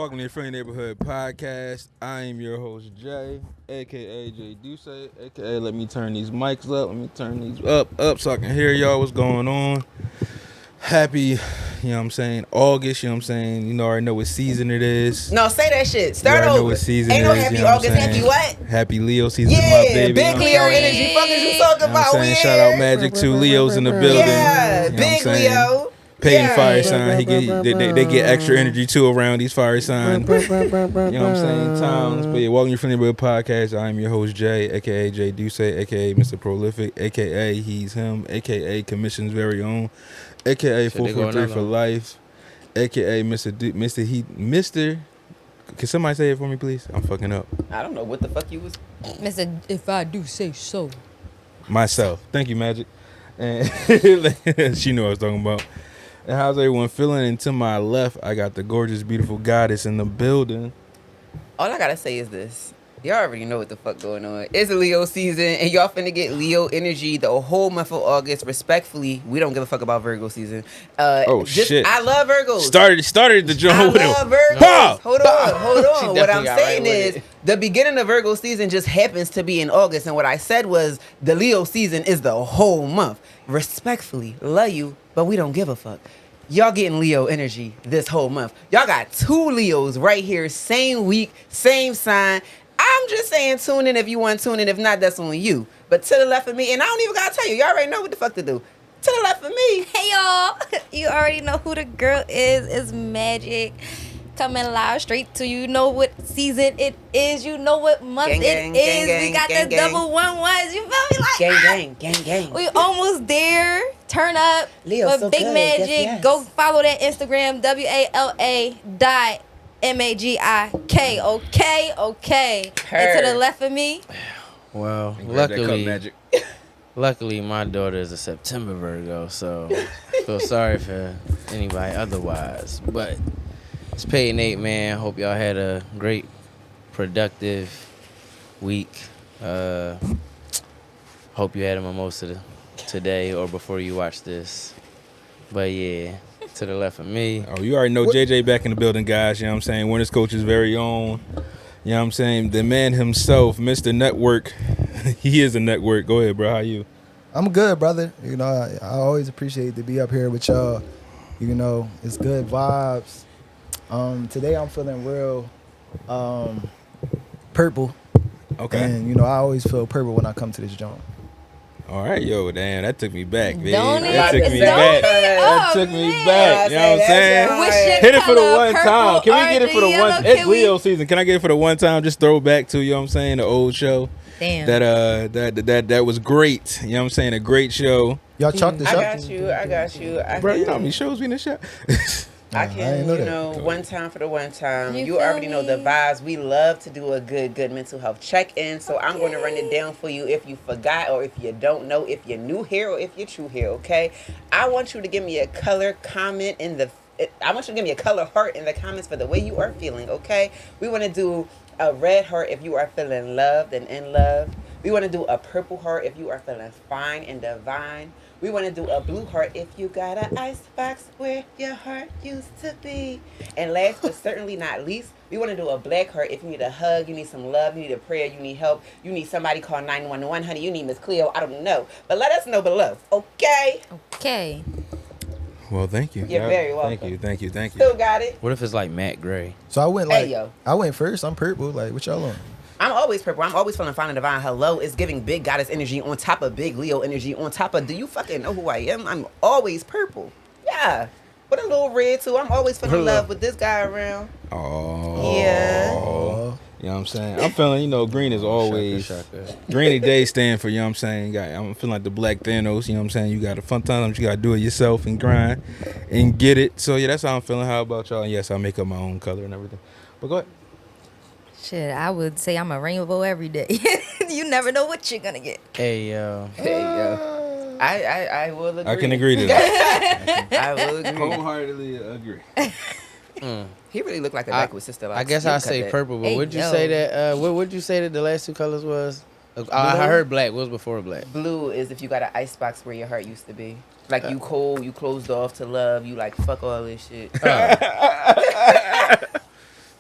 welcome to the Friendly Neighborhood Podcast. I am your host, Jay, a.k.a. Jay Duce, a.k.a. Let me turn these mics up. Let me turn these up so I can hear y'all what's going on. Happy, you know what I'm saying, August, you know what I'm saying. You know, I already know what season it is. No, say that shit. Start over. Know what season Ain't it no is, happy you know August, happy what? Happy Leo season, Yeah, my baby. big you know Leo energy. Fuck is you talking what I'm about? saying? Shout out Magic to Leos in the building. Yeah, you know big Leo. Pagan Yeah. fire sign. They get extra energy too around these fire signs. You know what I'm saying? Times. But yeah, welcome to your Friendly Neighborhood Podcast. I'm your host, Jay, aka Jay Duce, aka Mr. Prolific, aka He's Him, aka Commission's Very Own, aka 443 for Life, aka Mr. Can somebody say it for me, please? I'm fucking up. I don't know what the fuck you was. Mr. If I do say so. Myself. Thank you, Magic. And she knew what I was talking about. And how's everyone feeling? And to my left, I got the gorgeous, beautiful goddess in the building. All I gotta say is this. Y'all already know what the fuck going on. It's a Leo season, and y'all finna get Leo energy the whole month of August. Respectfully, we don't give a fuck about Virgo season. Shit! I love Virgos. Started the joint. I love Virgos. Bah! Hold on. What I'm saying right is the beginning of Virgo season just happens to be in August, and what I said was the Leo season is the whole month. Respectfully, love you, but we don't give a fuck. Y'all getting Leo energy this whole month. Y'all got 2 Leos right here, same week, same sign. I'm just saying tune in if you want to tune in. If not, that's on you. But to the left of me, and I don't even gotta tell you, y'all already know what the fuck to do. To the left of me. Hey y'all, you already know who the girl is. It's Magic. Coming live straight to you. You know what season it is. You know what month Gang, it is. gang, We got gang, the gang. double 1-1s. You feel me? Like Gang. we almost there. Turn up. Leo, But so Big good. Magic. Yes. Go follow that Instagram. WALA.MAGIK. Okay. And to the left of me. Well, Grab that cup, Magic. luckily my daughter is a September Virgo, so I feel sorry for anybody otherwise. But it's Pay Nate, man. Hope y'all had a great, productive week. Hope you had a mimosa today or before you watch this. But yeah, to the left of me. Oh, you already know JJ back in the building, guys. You know what I'm saying? Winners Coach's very own. You know what I'm saying? The man himself, Mr. Network. He is a network. Go ahead, bro. How you? I'm good, brother. You know, I always appreciate to be up here with y'all. You know, it's good vibes. Today I'm feeling real purple. Okay. And, you know, I always feel purple when I come to this joint. All right, yo, damn, that took me back, baby. Don't it? That took me Don't back. it? That Oh, took me man. back. You know what I'm saying? Wish it Hit it for the color, one purple, time. Can we get it orange, for the yellow? one? It's Can we- Leo season. Can I get it for the one time? Just throw back to, you know what I'm saying, the old show. Damn. That was great. You know what I'm saying? A great show. Y'all chalk this I up? got you. Bro, you know how many shows we in the show? I I can, ain't know you that. know, one time for the one time. You You feel already know the me? vibes. We love to do a good mental health check-in. So I'm going to run it down for you if you forgot or if you don't know, if you're new here or if you're true here, okay? I want you to give me a color comment I want you to give me a color heart in the comments for the way you are feeling, okay? We want to do a red heart if you are feeling loved and in love. We want to do a purple heart if you are feeling fine and divine. We want to do a blue heart if you got an icebox where your heart used to be. And last but certainly not least, we want to do a black heart if you need a hug, you need some love, you need a prayer, you need help, you need somebody call 911, honey, you need Miss Cleo, I don't know. But let us know below, okay? Okay. Well, thank you. You're very welcome. Thank you. Still got it? What if it's like Matt Gray? So I went Hey, yo. I went first. I'm purple. Like, what y'all on? I'm always purple. I'm always feeling fine and divine. Hello is giving big goddess energy on top of big Leo energy on top of, do you fucking know who I am? I'm always purple. Yeah. With a little red too. I'm always feeling love with this guy around. Oh. Yeah. You know what I'm saying? I'm feeling, you know, green is always. Shaka. Rainy days stand for, you know what I'm saying? I'm feeling like the Black Thanos, you know what I'm saying? You got to sometimes you got to do it yourself and grind and get it. So, yeah, that's how I'm feeling. How about y'all? Yes, I'll make up my own color and everything. But go ahead. Shit, I would say I'm a rainbow every day. You never know what you're gonna get. Hey, yo. There you go. I will agree. I can agree to that. I will agree. Wholeheartedly agree. He really looked like a backward sister. I guess I say purple, but Hey, would you yo. say that? What would you say that the last 2 colors was? I heard black. What was before black? Blue is if you got an icebox where your heart used to be. Like you cold, you closed off to love, you like fuck all this shit.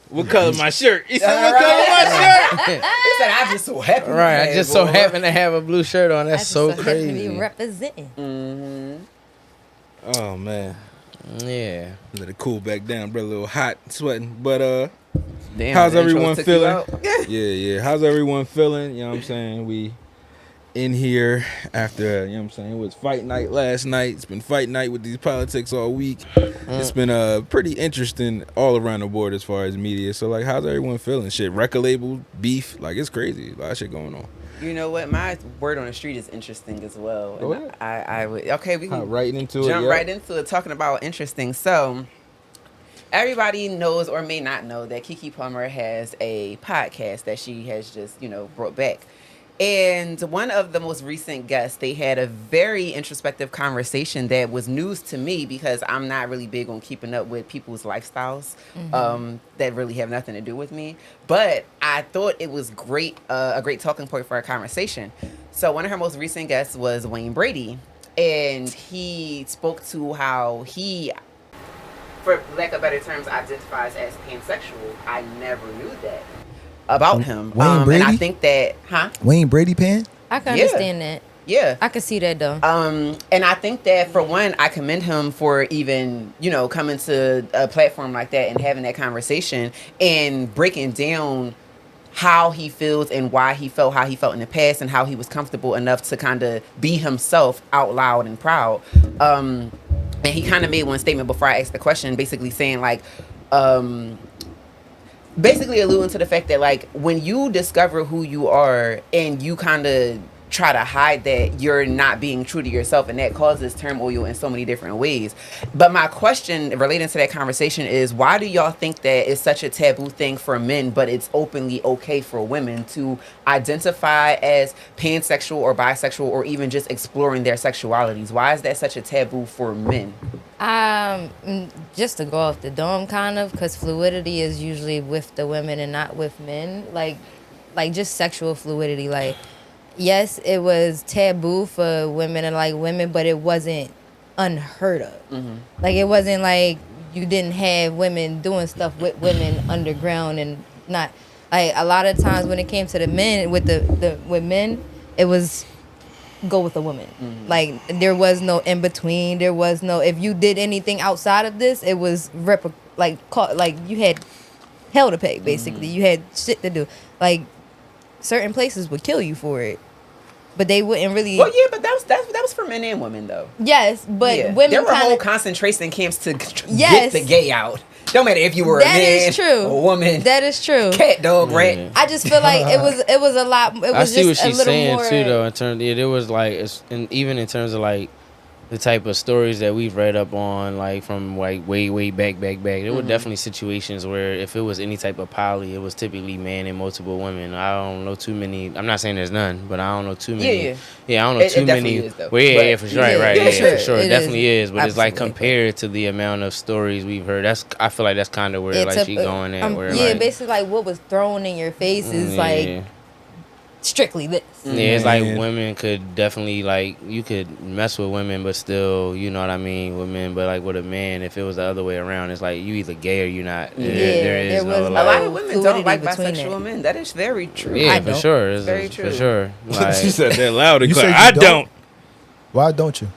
What color my shirt? He said, what color my shirt? He said, I'm just so happy. Right, I just so happen to have a blue shirt on. That's so happen to crazy. be representing. Oh, man. Yeah. Let it cool back down, bro. A little hot, sweating. But, Damn, how's the intro everyone took you feeling? out. Yeah. How's everyone feeling? You know what I'm saying? We in here after, you know what I'm saying, it was fight night last night. It's been fight night with these politics all week. It's been pretty interesting all around the board as far as media. So, like, how's everyone feeling? Shit, record label, beef, like, it's crazy. A lot of shit going on. You know what? My word on the street is interesting as well. Go And ahead. I would. Okay, we can Right into it. jump yeah. right into it, talking about interesting. So, everybody knows or may not know that Keke Palmer has a podcast that she has just, brought back. And one of the most recent guests, they had a very introspective conversation that was news to me because I'm not really big on keeping up with people's lifestyles that really have nothing to do with me. But I thought it was great, a great talking point for a conversation. So one of her most recent guests was Wayne Brady. And he spoke to how he, for lack of better terms, identifies as pansexual. I never knew that about him. Wayne Brady? And I think that, Wayne Brady Pan? I can Yeah. understand that. Yeah. I can see that though. And I think that for one, I commend him for even, coming to a platform like that and having that conversation and breaking down how he feels and why he felt how he felt in the past and how he was comfortable enough to kind of be himself out loud and proud. And he kind of made one statement before I asked the question, basically saying like, basically alluding to the fact that like when you discover who you are and you kind of try to hide that, you're not being true to yourself, and that causes turmoil in so many different ways. But my question relating to that conversation is, why do y'all think that it's such a taboo thing for men, but it's openly okay for women to identify as pansexual or bisexual or even just exploring their sexualities? Why is that such a taboo for men? Just to go off the dome, kind of, because fluidity is usually with the women and not with men. Like just sexual fluidity. Like, yes, it was taboo for women and like women, but it wasn't unheard of. Like, it wasn't like you didn't have women doing stuff with women underground and not like a lot of times when it came to the men with with men, it was go with a woman. Like, there was no in between. There was no, if you did anything outside of this, it was you had hell to pay, basically. You had shit to do. Like, certain places would kill you for it, but they wouldn't really. Well, yeah, but that was for men and women though. Yes, but Yeah. women there were whole kinda, concentration camps to Yes. get the gay out. Don't matter if you were That a man, is true. a woman, that is true. cat, dog, rat. I just feel like it was a lot. It was I see what just a she's little saying more, too, though. In terms, there was like, even in terms of like the type of stories that we've read up on, like from like way back. There were definitely situations where if it was any type of poly, it was typically man and multiple women. I don't know too many. I'm not saying there's none, but I don't know too many. Yeah. I don't know It too definitely many. is, though. Well, yeah, But- for sure, Yeah, right, yeah, yeah, sure. for sure, It it definitely is. But it's like Absolutely. compared to the amount of stories we've heard, I feel like that's kind of where like she going at. Where yeah, like, basically like what was thrown in your face is like strictly this. Yeah, it's like Man. women could definitely, like, you could mess with women, but still, you know what I mean, with men. But like with a man, if it was the other way around, it's like you either gay or you're not. Yeah, there is there no was A like, lot of women don't like Fluidity between bisexual that. men. That is very true. yeah, I for don't. sure, it's Very for true. sure. She Like, said that loud and You clear. said you I don't? don't. Why don't you?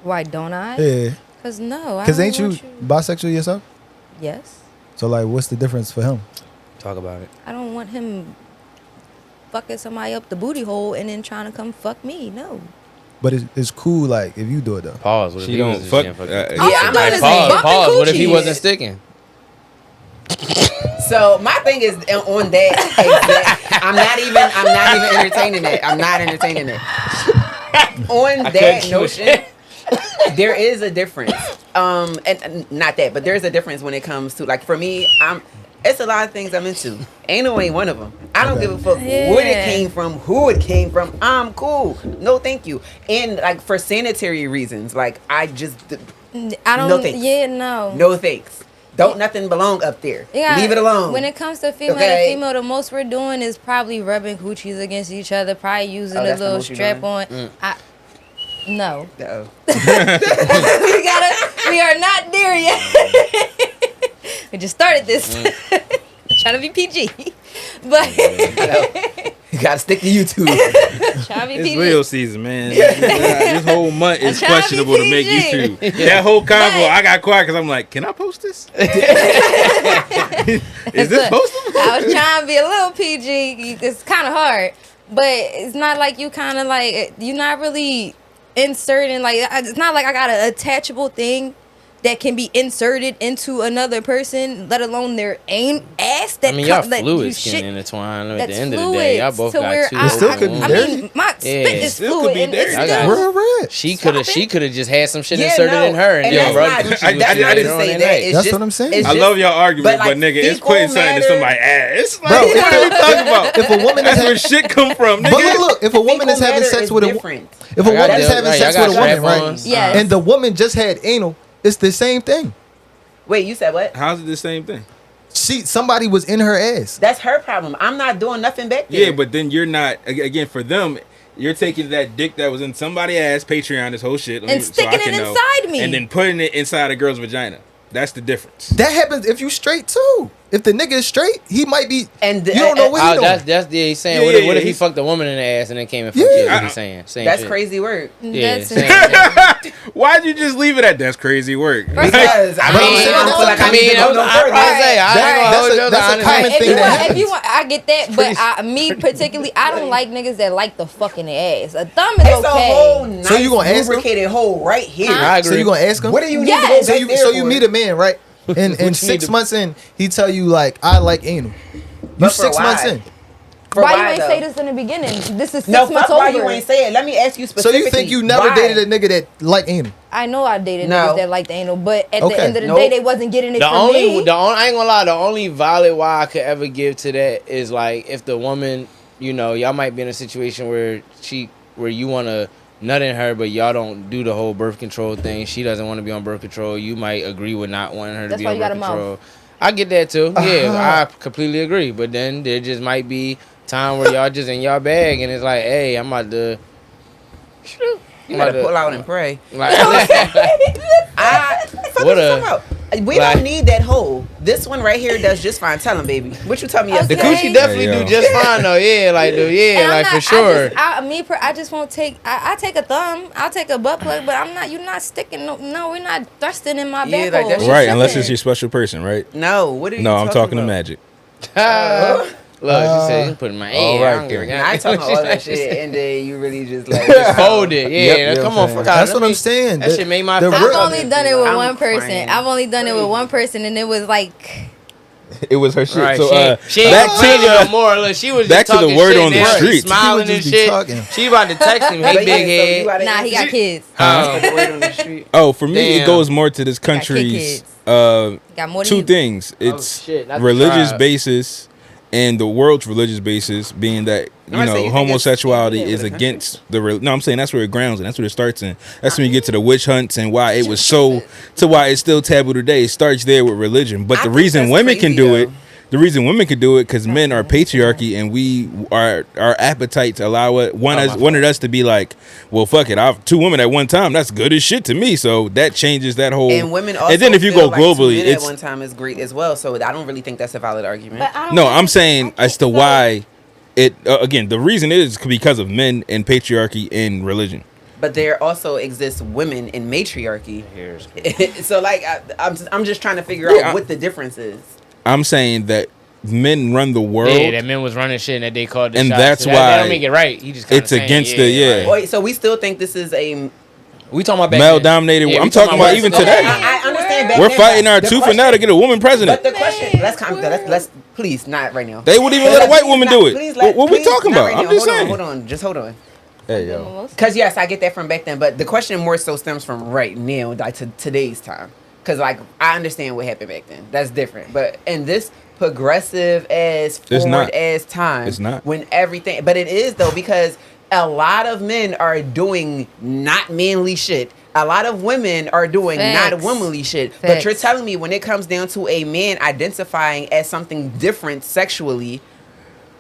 Why don't I? Yeah. Cause no, I Because don't ain't you want bisexual yourself? Yes, So, like, what's the difference for him? talk about it. I don't want him fucking somebody up the booty hole and then trying to come fuck me. No. But it's cool, like, if you do it, though. Pause. What if She he don't was just fuck. getting fucked? Yeah, I'm I'm not not just Pause. bumping Pause. What if he coochies. wasn't sticking? So my thing is on that exact, I'm not even entertaining it. I'm not entertaining it. On that couldn't notion, there is a difference. And not that, but there's a difference when it comes to, like, for me, it's a lot of things I'm into. Anal ain't one of them. I don't give a fuck what it came from, who it came from. I'm cool. No, thank you. And like for sanitary reasons, like I just I don't. No thanks. Yeah, no. no thanks. Don't nothing belong up there. Yeah, Leave it alone. When it comes to female Okay. to female, the most we're doing is probably rubbing coochies against each other, probably using Oh, a that's the little most you're strap on. doing? No. Uh-oh. We are not there yet. We just started this. trying to be PG, but You gotta stick to YouTube. trying to be It's PG. Leo season, man. This whole month is I'm trying to be questionable to make PG. YouTube. That whole convo, But- I got quiet because I'm like, can I post this? Is this postable? I was trying to be a little PG. It's kind of hard, but it's not like you kind of like you're not really inserting like it's not like I got an attachable thing that can be inserted into another person, let alone their ass. That I mean, y'all that fluids you can shit. intertwine. At That's the end of the day, y'all fluids both to got where two. It still I could be I dirty. mean, my spit is Still could fluid, be and it's dirty. still Real red. She could have just had some shit Yeah, inserted no, in her and and then that's rubbed not- Gucci that's with not you to later on say in that. the night. It's That's just- what I'm saying. it's I just- love y'all argument, but, but like, nigga, it's fecal putting something in matter- somebody's ass. Like, Bro, what are you talking about? If a woman That's is where shit come from, but nigga. look, if a woman is Fecal having matter sex is with a different. if a I got woman is that- having right, sex I got with a woman, right, strap-ons. Yes. and the woman just had anal, it's the same thing. Wait, you said what? How's it the same thing? Somebody was in her ass. That's her problem. I'm not doing nothing back there. Yeah, but then you're not, again, for them, you're taking that dick that was in somebody's ass, Patreon, this whole shit. And sticking it inside me. And then putting it inside a girl's vagina. That's the difference. That happens if you straight too. If the nigga is straight, he might be. And you don't know what he Oh, doing. that's he's saying. Yeah, what if, yeah, what if he he's- fucked a woman in the ass and then came and fucked Yeah. you? What he's saying. Same That's shit. crazy work. Yeah, That's same insane. Why'd you just leave it at that's crazy work? Because I But I'm mean, saying I don't feel like I need to go no I further. probably say I ain't gonna hold you. that's a common If thing you, that want, if happens. you want, I get that, but me particularly, I don't like niggas that like the fucking ass. A thumb is It's a whole okay. nice So you gonna ask him? lubricated hole right here. Huh? I agree. So you gonna ask him? What do you need Yes. to go So back you there so you for? meet a man, right? And you 6 need to- months in, he tell you like I like anal. You But for 6 why? months in. For Why you ain't though? say this in the beginning? This is 6 No, months fuck why over. you ain't say it. Let me ask you So specifically. you think you never why? dated a nigga that like anal? I know I dated No. niggas that liked anal, but at Okay. the end of the Nope. day, they wasn't getting it The from only, me. I ain't gonna lie. The only valid why I could ever give to that is like if the woman, y'all might be in a situation where you want to nut in her, but y'all don't do the whole birth control thing. She doesn't want to be on birth control. You might agree with not wanting her to That's be why on you got birth a mouth. control. I get that too. Yeah, I completely agree. But then there just might be time where y'all just in y'all bag and it's like, hey, I'm about to. You gotta pull out and pray. Like, Fuck What you a- talking about? We like- don't need that hole. This one right here does just fine. Tell him, baby. What you tell me Okay. the yesterday? coochie definitely Hey, yo. do just fine though. Yeah, like And I'm like not- for sure. I just won't take. I take a thumb. I'll take a butt plug, but I'm not. You're not sticking. No, we're not thrusting in my Yeah, back like hole. that's You're Right, unless it's tripping. your special person, right? No, what are you No, I'm talking to about? Magic. Look, she said you put in my all head. right I don't give a then. Nah, I goddamn talking what all she that said. shit, and then you really just like Fold it. Yeah, Yep, come yep, on, I'm fuck saying. out. That's what I'm saying. That shit made my the face real- I've only done it with I'm one person. crying. I've only done it with Crazy. one person, and it was like It was her shit. Right, So she ain't back complaining to no more. Look, she was back just to the talking word shit on the now. She streets. smiling He would and just be shit. talking. She about to text him. But Hey, yeah, big so you head. gotta nah, he answer got kids. the word on the street. oh, for me it Damn. goes more to this got kid country's kids. uh Got more than two you. things. It's shit, not the religious tribe. basis and the world's religious basis being that I say, you think homosexuality it's- is yeah, for the against no, I'm saying that's where it grounds and that's where it starts in. That's when you get to the witch hunts and why it was so to why it's still taboo today. It starts there with religion. But I the think reason that's women can crazy, do though. it the reason women can do it because men are patriarchy and we our appetites allow it one wanted us to be like, well, fuck it, I've two women at one time. That's good as shit to me. So that changes that whole. And women also and then if you feel go like two globally, men at it's one time is great as well. So I don't really think that's a valid argument. But I don't no. think I'm it's- saying I as to think so. why it again. The reason is because of men and patriarchy and religion. But there also exists women in matriarchy. Here's So like I'm just trying to figure Yeah, out what the difference is. I'm saying that men run the world. Yeah, that men was running shit and that they called the And shots. that's So that why don't make it right. He just kinda it's saying, against the- yeah. Wait, so we still think this is a We talking about back Male then. dominated. Yeah, I'm we talking about worse. even Okay. today. I understand back We're then, fighting but our the tooth and nail to question- get a woman president. But the question, let's please not right now. They would even let a white Please woman not- do it. please What we please talking not about? right I'm now. just saying. Hold on, just hold on. Hey yo. Because yes, I get that from back then, but the question more so stems from right now, like to today's time. Because like I understand what happened back then. That's different. But in this progressive as It's forward not. as time, It's not. when everything. But it is though because a lot of men are doing not manly shit. A lot of women are doing not Facts. womanly shit. But you're Facts. telling me when it comes down to a man identifying as something different sexually,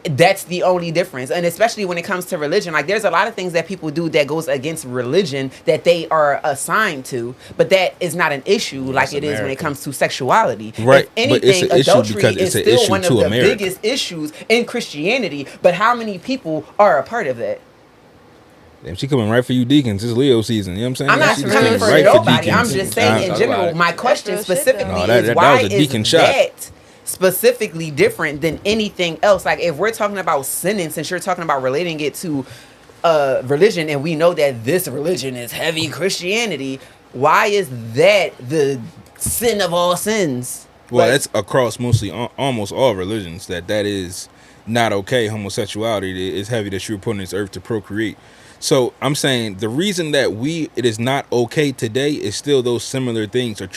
That's the only difference. And especially when it comes to religion, like there's a lot of things that people do that goes against religion that they are assigned to, but that is not an issue like it is when it comes to sexuality. Right. If anything, but it's an issue adultery because is it's an still issue one of to the America. biggest issues in Christianity, but how many people are a part of that? Damn, she coming right for you deacons. It's Leo season. You know what I'm saying? I'm not She's coming for right nobody. I'm deacons. just saying in Talk general. about it. My question That's real shit, specifically though. No, that is was why a deacon is shot. that specifically different than anything else? Like if we're talking about sinning, since you're talking about relating it to religion, and we know that this religion is heavy Christianity, why is that the sin of all sins? Well, Like, that's across mostly almost all religions that is not okay. Homosexuality is heavy that you were put on this earth to procreate. So I'm saying the reason that it is not okay today is still those similar things are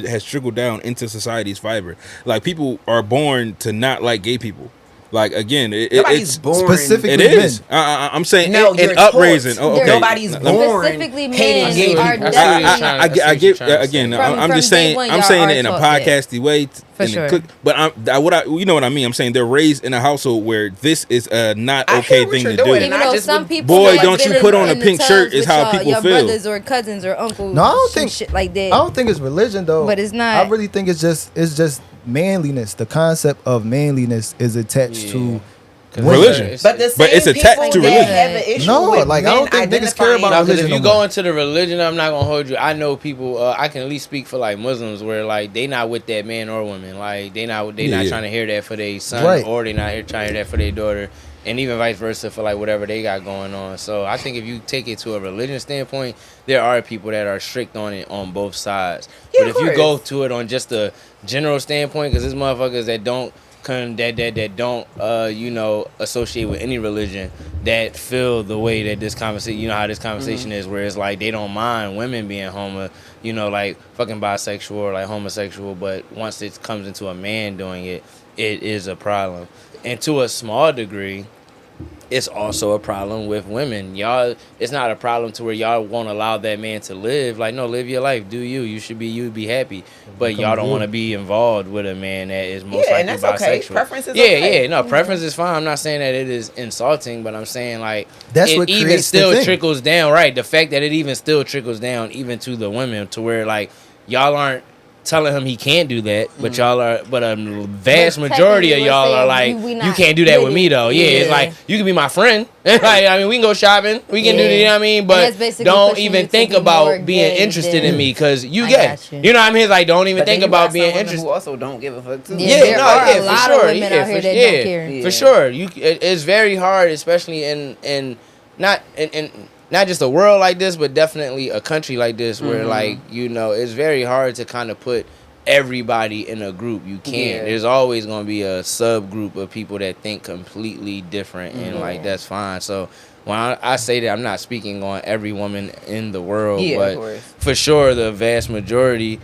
has trickled down into society's fiber. Like people are born to not like gay people. Like again, nobody's it's born. specifically it is. I'm saying No, in you're upraising. taught. Oh, okay. Nobody's Let me- born Specifically, hating men gay are people. definitely- I get again. I'm From just day saying. one, I'm y'all saying are it in a taught that. podcasty way. For and sure. But you know what I mean. I'm saying they're raised in a household where this is a not I okay hear what thing you're to doing, do. and Even I though just some would- people Boy, like don't you been put on in a the pink tubs shirt is with how y'all, people your feel. brothers or cousins or uncles. No, I don't some think shit like that. I don't think it's religion though. But it's not. I really think it's just manliness. The concept of manliness is attached to Religion. But the But same it's attached people to that religion. have an issue No, with like, I don't men think niggas care identifying- about No, because religion if you no go more. into the religion, I'm not gonna hold you. I know people. I can at least speak for like Muslims, where like they not with that man or woman. Like they not Yeah. trying to hear that for their son, Right. or they not trying to hear that for their daughter, and even vice versa for like whatever they got going on. So I think if you take it to a religion standpoint, there are people that are strict on it on both sides. Yeah, but of if you course. go to it on just a general standpoint, because there's motherfuckers that don't associate with any religion that feel the way that this conversation, you know how this conversation is, where it's like they don't mind women being like fucking bisexual or like homosexual, but once it comes into a man doing it, it is a problem. And to a small degree, it's also a problem with women. Y'all, it's not a problem to where y'all won't allow that man to live. Like, no, live your life. Do you. You should be you. Be happy. But y'all don't want to be involved with a man that is most Yeah, and likely that's okay. bisexual. Preference is yeah, okay. Yeah, no, preference is fine. I'm not saying that it is insulting, but I'm saying, like, That's it what even creates the still thing. trickles down, right? The fact that it even still trickles down even to the women, to where, like, y'all aren't telling him he can't do that, but y'all are, but a vast But majority of technically y'all we're are saying like, we you not can't do that with with me it. though. Yeah, it's Yeah. like, you can be my friend. Like, I mean, we can go shopping, we can do Yeah. the, you know what I mean? And But that's basically don't pushing even you to think be more about being gay interested in than- me, because you I gay. got you. You know what I mean? It's like, don't even But then think you about got being some women interested. who also don't give a fuck too. Yeah, there are a lot of women out here that don't care. Yeah. For sure. It's very hard, especially in not just a world like this, but definitely a country like this, where like, you know, it's very hard to kind of put everybody in a group. You can't. Yeah. There's always going to be a subgroup of people that think completely different, and like, that's fine. So when I say that, I'm not speaking on every woman in the world, Yeah, of but course. for sure the vast majority,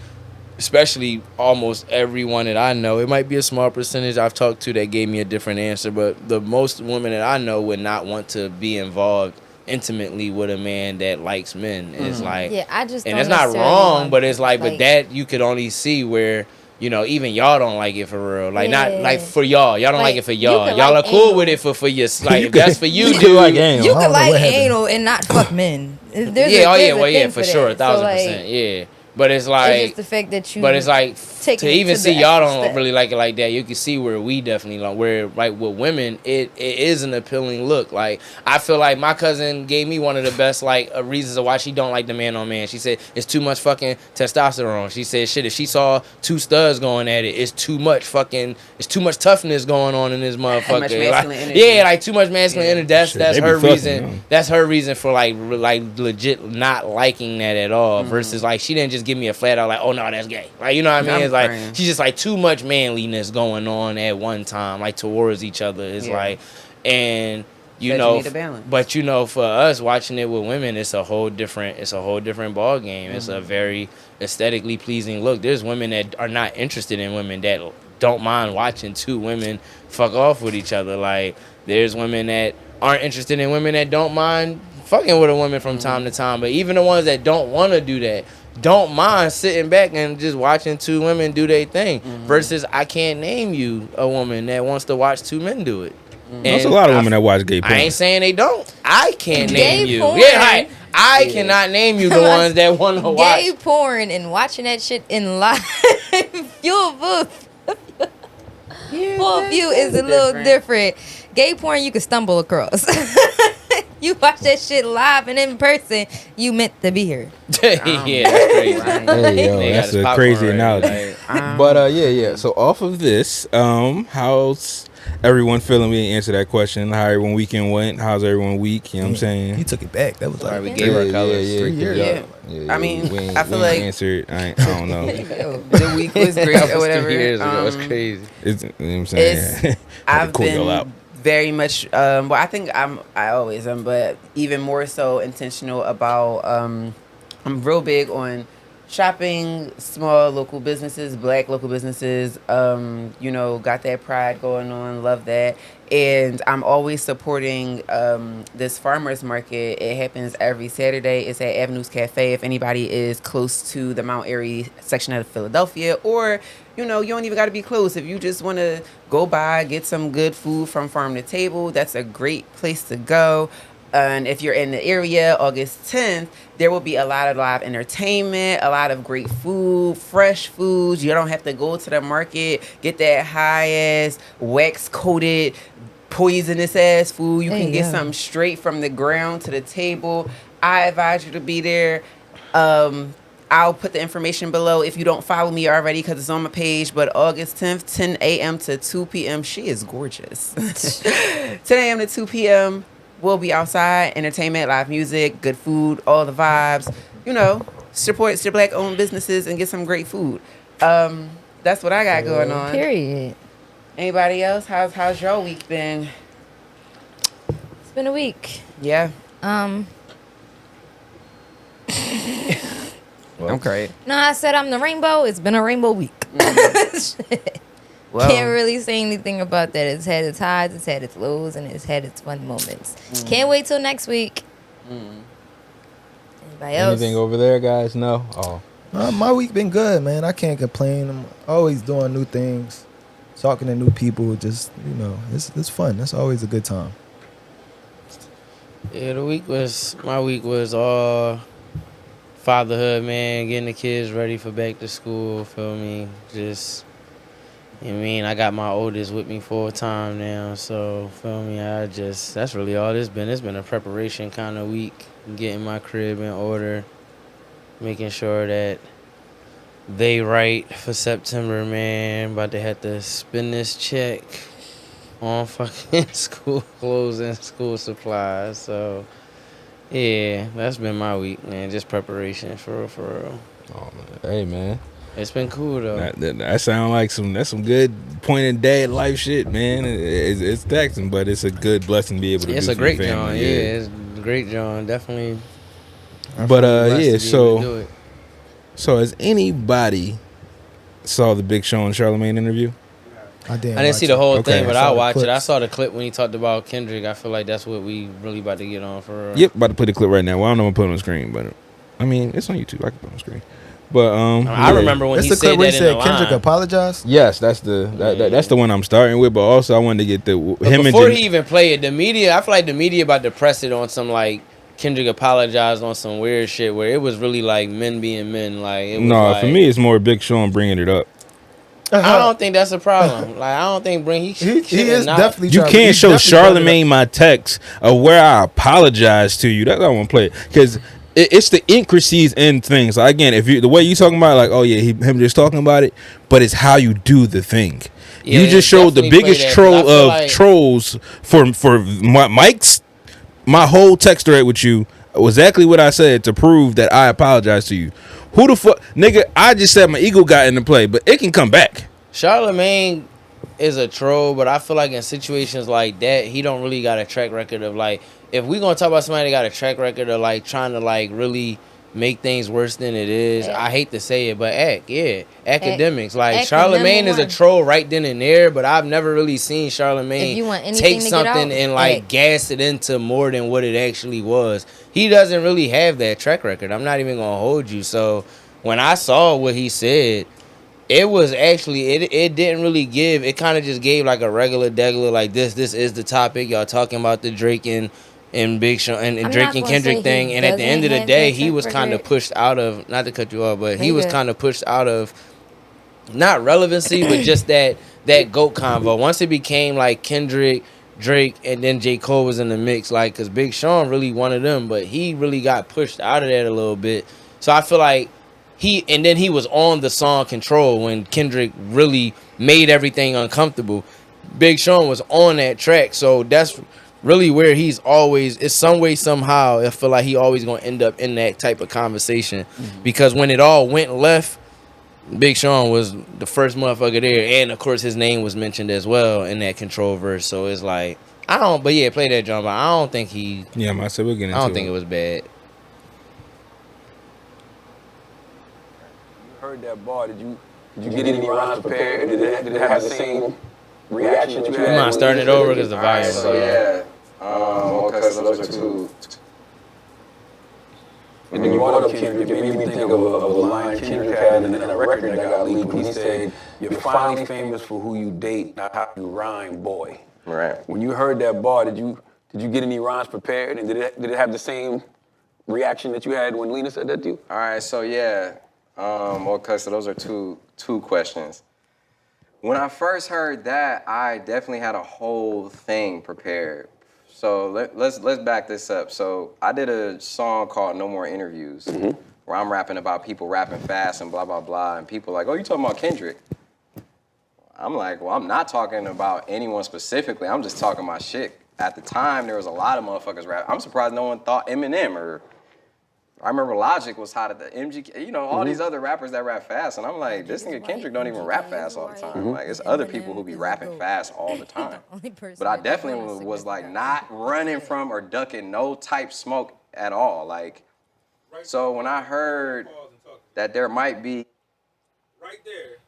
especially almost everyone that I know, it might be a small percentage I've talked to that gave me a different answer, but the most women that I know would not want to be involved intimately with a man that likes men. It's like, Yeah, I just and don't it's not necessarily wrong, want, but it's like, but like- that you could only see where, you know, even y'all don't like it for real. Like, not Yeah. like for y'all. Y'all don't like Like, it for you y'all. could Y'all like are cool anal. with it for your, like, You if that's for you, dude. like anal. You I don't could know like what happened. anal and not fuck men. There's Yeah, there's a well, yeah, thing for that. sure, So, 1,000%, yeah. But it's like, it's just the fact that you. but it's like, taking to it even to see the y'all extra don't step. really like it like that. You can see where we definitely like, where like with women, it is an appealing look. Like, I feel like my cousin gave me one of the best like reasons of why she don't like the man on man. She said it's too much fucking testosterone. She said shit, if she saw two studs going at it, it's too much toughness going on in this motherfucker. much Like, masculine energy. yeah, like too much masculine energy. That's Shit, they be her fucking, reason. yo. That's her reason for like legit not liking that at all. Versus like, she didn't just give me a flat out like, oh no, that's gay. Like, you know what I mean? I'm It's like, crying. she's just like too much manliness going on at one time, like towards each other. It's Yeah. like, and you Said you know, need a balance. but you know, for us watching it with women, it's a whole different ball game. It's a very aesthetically pleasing look. There's women that are not interested in women that don't mind watching two women fuck off with each other. Like, there's women that aren't interested in women that don't mind fucking with a woman from time to time. But even the ones that don't want to do that don't mind sitting back and just watching two women do their thing. Versus, I can't name you a woman that wants to watch two men do it. There's a lot of women that watch gay porn. I ain't saying they don't. I can't name Gay you. porn. Yeah, like, I cannot name you the ones that want to watch. Gay porn and watching that shit in live. Full view is a little different. Gay porn you can stumble across. You watch that shit live and in person, you meant to be here. Yeah, that's crazy. Hey, yo, They got that's his a popcorn crazy ready, analogy. like, But yeah. So off of this, how's everyone feeling? We didn't answer that question. How everyone weekend went? How's everyone week? You know what I'm saying? He took it back. That was sorry, like we gave our colors. 3 years. I mean, we ain't, I feel we ain't like- answered. I don't know. The week was great That or was whatever. 2 years ago. It's crazy. It's, you know what I'm saying? I've Cool y'all out. been very much well, I think I always am, but even more so intentional about I'm real big on shopping small local businesses, black local businesses. You know, got that pride going on, love that. And I'm always supporting this farmers market. It happens every Saturday. It's at Avenues Cafe. If anybody is close to the Mount Airy section of Philadelphia, or you know, you don't even got to be close. If you just want to go by, get some good food from farm to table, that's a great place to go. And if you're in the area, August 10th, there will be a lot of live entertainment, a lot of great food, fresh foods. You don't have to go to the market, get that high-ass, wax-coated, poisonous-ass food. You can get something straight from the ground to the table. I advise you to be there. I'll put the information below if you don't follow me already because it's on my page. But August 10th, 10 a.m. to 2 p.m. She is gorgeous. 10 a.m. to 2 p.m. We'll be outside, entertainment, live music, good food, all the vibes. You know, support your black-owned businesses and get some great food. That's what I got going on. Period. Anybody else? How's your week been? It's been a week. Yeah. Well, I'm great. No, I said I'm the rainbow. It's been a rainbow week. Well, Can't really say anything about that. It's had its highs, it's had its lows, and it's had its fun moments. Can't wait till next week. Anybody else? anything over there, guys? No. Oh, My week been good, man. I can't complain. I'm always doing new things, talking to new people. Just it's fun. That's always a good time. Yeah, my week was all fatherhood, man, getting the kids ready for back to school, feel me? Just, you know what I mean? I got my oldest with me full time now, so, feel me? That's really all it's been. It's been a preparation kind of week, getting my crib in order, making sure that they right for September, man. About to have to spend this check on fucking school clothes and school supplies, so... Yeah, that's been my week, man. Just preparation, for real. oh man. Hey, man. It's been cool, though. That sound like that's some good point in dad life shit, man. It's taxing, but it's a good blessing to be able to It's do a for great your John, family. yeah. It's a great John, definitely. But blessed to be able to so do it. so has anybody saw the Big Sean Charlemagne interview? I I didn't see the whole Okay. thing, but I saw I'll the watch it. I clips. saw the clip when he talked about Kendrick. I feel like that's what we really about to get on for real. Yep, about to play the clip right now. Well, I don't know if I'm put it on the screen, but I mean it's on YouTube. I can put it on the screen. But I yeah. remember when That's he the clip said where he that in said the Kendrick line. apologized. Yes, that's that's the one I'm starting with. But also I wanted to get But him before and he even played it, the media, I feel like the media about to press it on some like Kendrick apologized on some weird shit where it was really like men being men. Like it was no, like, for me it's more Big Sean bringing it up. I don't think that's a problem. Like I don't think He is not, definitely. You trying- can't he's show definitely trying to- Charlemagne my text of where I apologize to you. That's what I want to play because it's the intricacies in things. Like, again, if you the way you talking about it, like, oh yeah, him just talking about it, but it's how you do the thing. Yeah, You just showed the definitely play biggest that, troll but I feel of like- trolls for Mike's. My whole text thread with you was exactly what I said to prove that I apologize to you. Who the fuck, nigga? I just said my ego got into play, but it can come back. Charlemagne is a troll, but I feel like in situations like that, he don't really got a track record of like. If we gonna talk about somebody that got a track record of like trying to like really make things worse than it is, I hate to say it, but academics. Like Charlemagne is a troll right then and there, but I've never really seen Charlemagne If you want anything take to get something out, and like act. gas it into more than what it actually was. He doesn't really have that track record. I'm not even gonna hold you. So when I saw what he said, It was actually it didn't really give. It kind of just gave like a regular degular like this. This is the topic y'all talking about, the Drake and Big Sean and I'm Drake not and gonna say Kendrick he thing. And at the end of the doesn't day, have he that was track kind of record. pushed out of. Not to cut you off, but he You was good. kind of pushed out of not relevancy, but just that GOAT convo. Once it became like Kendrick, Drake, and then J. Cole was in the mix, like, because Big Sean really wanted them, but he really got pushed out of that a little bit. So I feel like and then he was on the song Control when Kendrick really made everything uncomfortable. Big Sean was on that track, so that's really where he's always, it's some way, somehow, I feel like he always gonna end up in that type of conversation. Because when it all went left, Big Sean was the first motherfucker there, and of course his name was mentioned as well in that Control verse. So it's like but yeah, play that drum. But I don't think Yeah, I said we're getting. I don't think it was bad. Heard that bar? Did you get any rhymes prepared? Did it have the same reaction that you had? You mind starting it over because the volume. Alright, so yeah. Okay, so those are two. And then you brought up Kendrick. It made me think of a line Kendrick had in a record that got leaked. He said, "You're finally famous for who you date, not how you rhyme, boy." Right. When you heard that bar, did you get any rhymes prepared? And did it have the same reaction that you had when Lena said that to you? Alright, so yeah. Okay, so those are two questions. When I first heard that, I definitely had a whole thing prepared. So let's back this up. So I did a song called No More Interviews, where I'm rapping about people rapping fast and blah, blah, blah. And people like, oh, you talking about Kendrick? I'm like, well, I'm not talking about anyone specifically. I'm just talking my shit. At the time, there was a lot of motherfuckers rap. I'm surprised no one thought Eminem or I remember Logic was hot at the MGK, all these other rappers that rap fast. And I'm like, this nigga Kendrick don't even rap fast all the time. Like, it's other people who be rapping fast all the time. But I definitely was like not running from or ducking no type smoke at all. Like, so when I heard that there might be. Right there,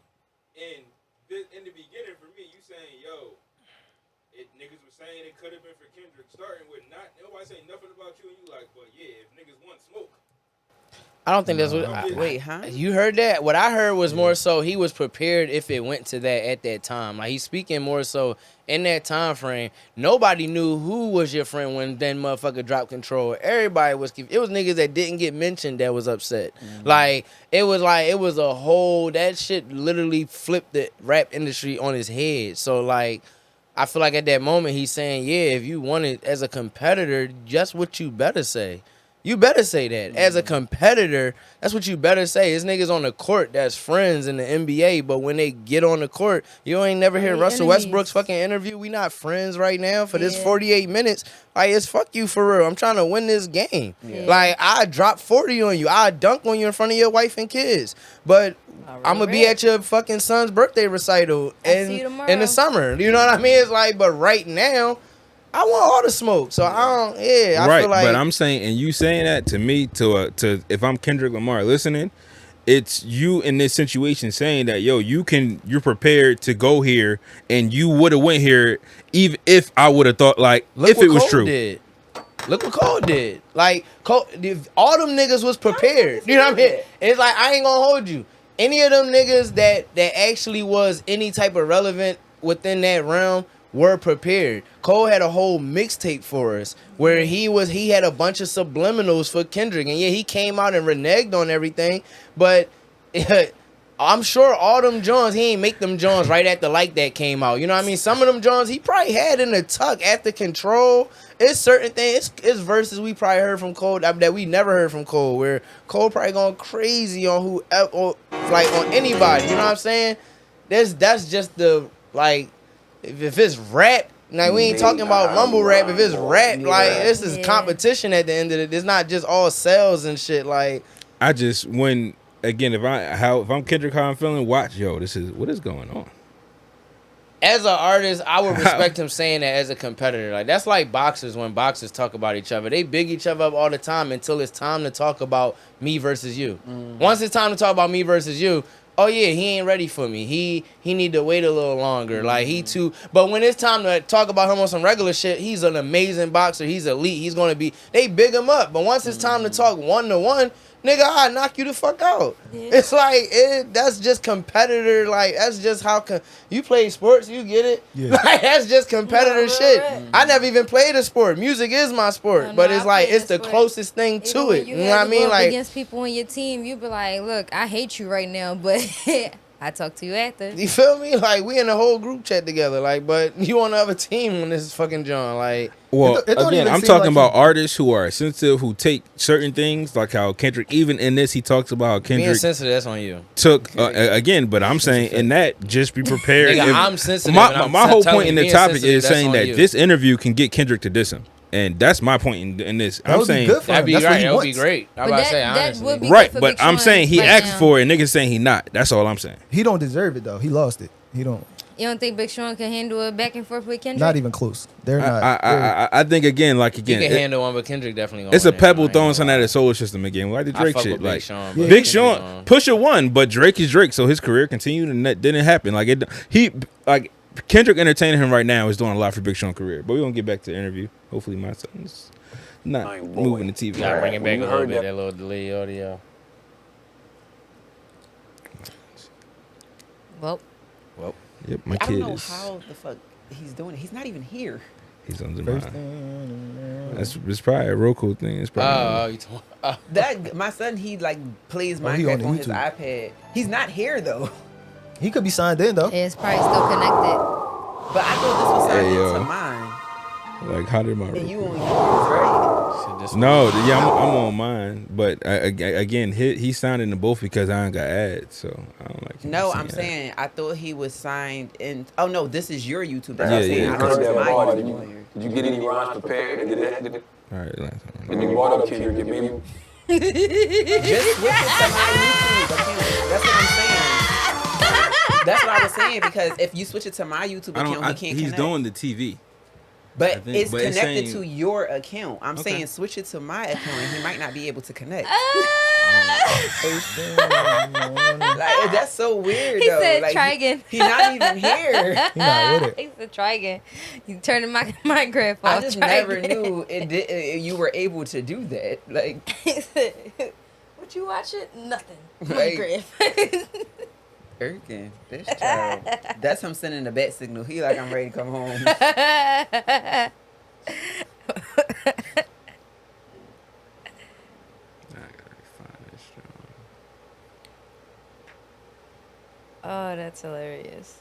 in the beginning for me, you saying, yo, niggas was saying it could have been for Kendrick, starting with nobody saying nothing about you, and you like, but yeah, if niggas want smoke. I don't think that's what. Wait, huh? You heard that? What I heard was more so he was prepared if it went to that at that time. Like, he's speaking more so in that time frame. Nobody knew who was your friend when then motherfucker dropped Control. Everybody was. It was niggas that didn't get mentioned that was upset. Like it was a whole, that shit literally flipped the rap industry on his head. So like, I feel like at that moment he's saying, yeah, if you want it as a competitor, just what you better say. You better say that. As a competitor, that's what you better say. It's niggas on the court that's friends in the NBA, but when they get on the court, you ain't never hear Russell Westbrook's fucking interview. We not friends right now for this 48 minutes. Like, it's fuck you for real. I'm trying to win this game. Yeah. Like, I drop 40 on you. I dunk on you in front of your wife and kids. But I'm going to be at your fucking son's birthday recital in the summer. You know what I mean? It's like, but right now, I want all the smoke, so I don't. Yeah, I feel like. But I'm saying, and you saying that to me, to if I'm Kendrick Lamar listening, it's you in this situation saying that, yo, you're prepared to go here, and you would have went here even if I would have thought like if it was Cole true. Did. Look what Cole did. Like Cole, all them niggas was prepared. You know what I mean? It's like, I ain't gonna hold you. Any of them niggas that actually was any type of relevant within that realm were prepared. Cole had a whole mixtape for us where he had a bunch of subliminals for Kendrick, and yeah, he came out and reneged on everything, but I'm sure all them Johns, he ain't make them Johns right after Like That came out. You know what I mean? Some of them Johns he probably had in the tuck after Control. It's certain things, it's verses we probably heard from Cole that we never heard from Cole, where Cole probably going crazy on on anybody. You know what I'm saying? That's just the, like, if it's rap, now we ain't talking about mumble rap. If it's rap, like, this is competition at the end of it. It's not just all sales and shit. Like, I just, when again, if I'm Kendrick, how I'm feeling, watch, yo, what is going on. As an artist, I would respect him saying that as a competitor. Like, that's like boxers when boxers talk about each other. They big each other up all the time until it's time to talk about me versus you. Once it's time to talk about me versus you, oh yeah, he ain't ready for me. He need to wait a little longer. Like, he too. But when it's time to talk about him on some regular shit, he's an amazing boxer. He's elite. He's gonna be. They big him up. But once it's time to talk 1-to-1, nigga, I'll knock you the fuck out. Yeah. It's like, that's just competitor. Like, that's just how you play sports, you get it? Yeah. Like, that's just competitor No, shit. right. I never even played a sport. Music is my sport. No, but no, it's I like, played it's a the sport. closest thing Even to when it. You know had what I to mean? go up Like, against people on your team, you be like, look, I hate you right now, but I talk to you after. you feel me? Like, we in a whole group chat together. Like, but you on the other team when this is fucking John. Like, Well, It don't again, even I'm seem talking like about artists who are sensitive, who take certain things, like how Kendrick, even in this, he talks about how Being Kendrick sensitive, that's on you. took, again, but I'm saying in that, just be prepared. Nigga, If- I'm sensitive. My, and I'm my whole telling point you, in the being topic sensitive, is that's saying on that you. this interview can get Kendrick to diss him. And that's my point in this. That I'm would be saying, good for That'd him. be That's what right. he That would be wants. great. I'm But about to say, that honestly. would be right, good for but Big I'm Sean saying he right asked now. for it. Niggas saying he not. That's all I'm saying. He don't deserve it though. He lost it. He don't. You don't think Big Sean can handle a back and forth with Kendrick? Not even close. They're not. I think again, like He again, can it- handle one, but Kendrick definitely gonna it's a win it. pebble I ain't throwing gonna something at lie. his solar system again, like the I Drake fuck shit. with Like Big Sean, Yeah. but Big Kendrick Sean, gonna- Pusha won, but Drake is Drake, so his career continued, and that didn't happen. Like he Kendrick entertaining him right now is doing a lot for Big Sean's career. But we're gonna get back to the interview. Hopefully, my son's not Fine boy. moving the TV. Gotta bring it back a You little heard bit, that- that little delay audio. Well, Yep, my I don't kid know is. how the fuck he's doing it. He's not even here. He's on the First mind. thing- That's it's probably a Roku thing. It's probably. You talking? That my son, he like plays he Minecraft on on his YouTube. iPad. He's not here though. He could be signed in though. it's probably still connected. But I thought this was signed Hey, yo. into mine, Like how did my and you Roku? on yours, right? No, yeah, I'm on mine, but again, he signed into both because I ain't got ads, so I don't like. No, seeing I'm ads. saying I thought he was signed in. Oh no, this is your YouTube. That's Yeah, what I'm saying. yeah, I You thought heard it that was my bar. YouTube on here. Did you get any rhymes prepared? And did All right, last time. you brought up Kendrick? And maybe Just switch it to my YouTube account. That's what I'm saying. That's what I was saying, because if you switch it to my YouTube account, he can't He's connect. doing the TV. I But think- it's but it's connected saying- to your account. I'm Okay. saying switch it to my account, and he might not be able to connect. First thing in the morning. Like, that's so weird. He though. said, Like, "Try again." He's not even here. He not with it. He said, try again. You turning my Minecraft off. I just Try never again. knew you were able to do that. Like, He said, would you watch it? Nothing. Right. Minecraft. Erkin, this child. That's him sending the bat signal. He like, I'm ready to come home. Oh, that's hilarious.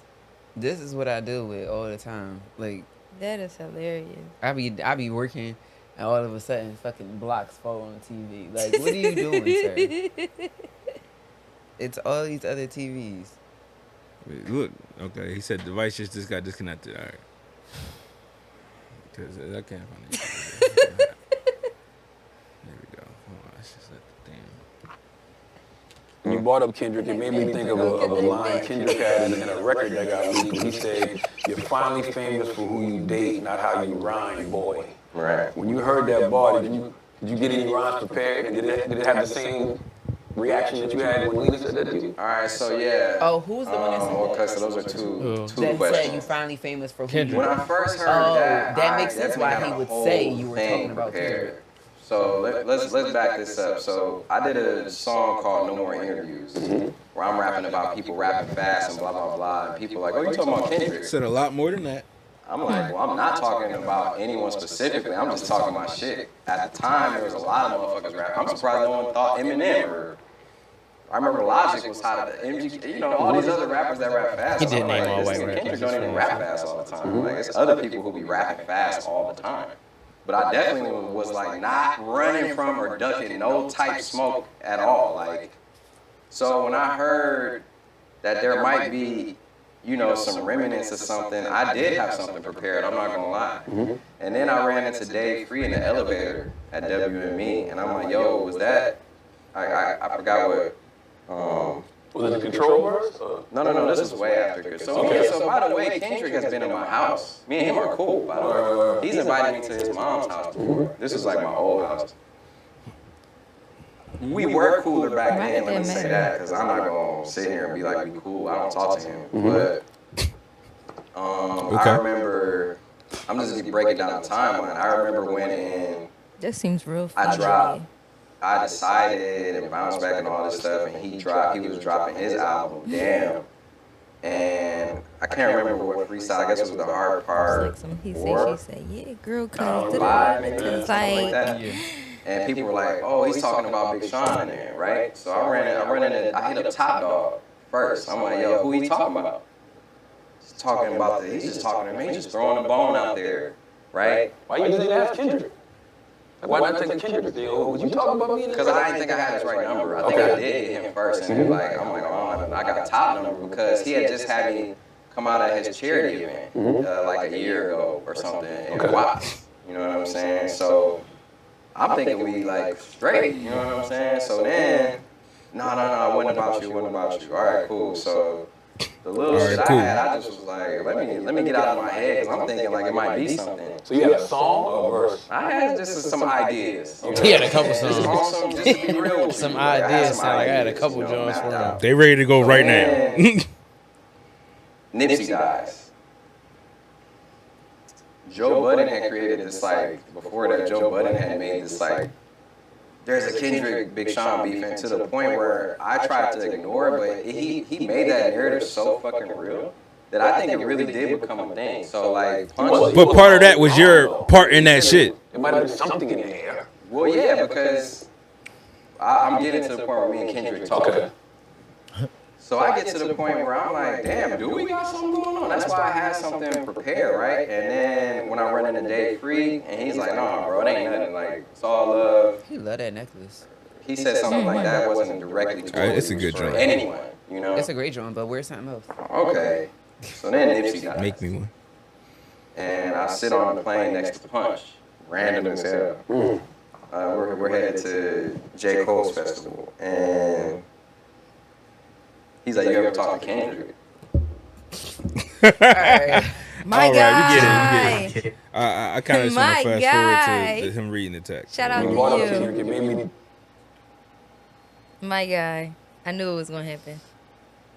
This is what I deal with all the time. Like, That is hilarious. I be working, and all of a sudden, fucking blocks fall on the TV. Like, what are you doing, sir? It's all these other TVs. Wait, look, okay, he said device just got disconnected. All right, because I can't find it. There we go. Hold on, it's just at the thing. when you brought up Kendrick, it made me think of a line Kendrick had in a record that got leaked. He said, "You're finally famous for who you date, not how you rhyme, boy." Right. When you heard that bar, did you get any rhymes prepared? And did it have the same reaction that you had when Lena said that to you? All right, so yeah. Oh, who's the one that said Okay, that? so those are two That said you questions. finally famous for who Kendrick. When you I first heard Oh, that, that I makes sense definitely why had he a would whole say you were thing talking about prepared. Kendrick. So let's back this up. So I did a song called No More Interviews, where I'm rapping about people rapping fast and blah blah blah, and people like, oh, you talking about Kendrick? Said a lot more than that. I'm like, well, I'm not talking about anyone specifically. I'm just talking my shit. At the time, there was a lot of motherfuckers rapping. I'm surprised no one thought Eminem or. I remember Logic was hot at the MG, you know, all these other rappers that rap fast. He did I'm name like, all this white nigga rappers. Kendrick don't even rap fast all the time. Like, it's other people who be rapping fast all the time. But I definitely was like not running from or ducking no type smoke at all. Like, so when I heard that there might be, you know, some remnants of something, I did have something prepared, I'm not gonna lie. And then I ran into Dave Free in the elevator at WME, and I'm like, yo, was that, I forgot what, Was it the control verse? no, this is way after. So by the way, Kendrick has been in my house. Me and him are cool, by the way. He's invited me to his mom's house before. This is like my old house. We were cooler back then, let me say that, because I'm not going to sit here and be like, we cool, I don't talk to him. But I remember, I'm just going to break it down the timeline. I remember when That seems real I funny. dropped I decided and bounced back and all this stuff, and he was dropping his album, Damn. And I can't remember what freestyle, I guess it was the hard part. Like some he four. said, she said, yeah, girl, cause Five, maybe, it's something like that. Yeah. And people were like, "Oh, he's talking about Big Sean in there, right?" So I hit up Top Dog first. I'm like, "Yo, who he talking about?" He's talking about he's just talking to me, he's just throwing the bone out there, right? Why you didn't ask Kendrick? Why not take the Kendrick deal? Would you talk about me? Because I didn't think I had his right number. I think I did hit him first, and like I'm like, oh, I got a top number because he had just had me come out at his charity event like a year ago or something in Watts. You know what I'm saying? So I'm thinking we like straight. You know what I'm saying? So then, no, it wasn't about you. All right, cool. So the little shit I had, I just was like, let me get out of my head because I'm thinking like it might be something. So you had a song or a verse? I had just some ideas. You know? He had a couple songs. Just to be real with Some you, like, ideas. Sound like I had a ideas, couple you know, joints for mapped him. out. They ready to go right now. Nipsey dies. Joe Budden had created this like, before that Joe Budden had made this like, there's a Kendrick Big Sean beef, and to the point where I tried to ignore it, but he made that narrative so fucking real that I think it really did become a thing. So like, But part of that was your part in that shit. It might have been something in the air. Well, yeah, because I'm getting to the point where me and Kendrick talk. Okay. So I get to the point where I'm like, damn, do we got something going on? That's why I had something prepared, right? And then when I run into Dave Free, and he's like, no, bro, it ain't nothing. Like, it's all love. He love that necklace. He said something like that. It wasn't directly to It's a good joint. anyone, you know? It's a great drawing, but where's something else? Okay. So then Nipsey dies. Make me one. And I sit on the plane next to Punch, random as hell. We're headed to J. Cole's festival, and he's like, you ever talk to Kendrick? My All guy. right, we get it. I kind of just want My to fast guy. forward to him reading the text. Shout out You brought up to you. Kendrick, it made me. My guy. I knew it was going to happen.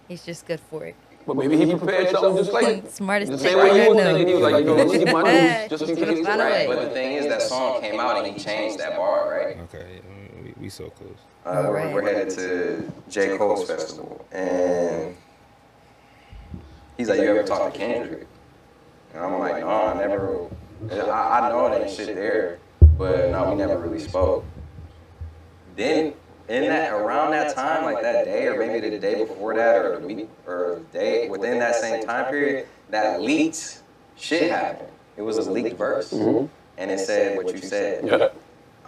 He's just good for it. But maybe he prepared something just like Smartest the thing same way I you were know. thinking. He was like, let me get my news just in case. Find a way. But the thing is, that song came out and he changed that bar, right? Okay, we so close. We're headed to J. Cole's festival, and he's like, you ever talk to Kendrick? And I'm like, no, I never. I know it ain't shit there, but no, we never really spoke. Then around that time, like that day, or maybe the day before that, or the week, or the day within that same time period, that leaked shit happened. It was a leaked verse, and it said what you said. Yeah.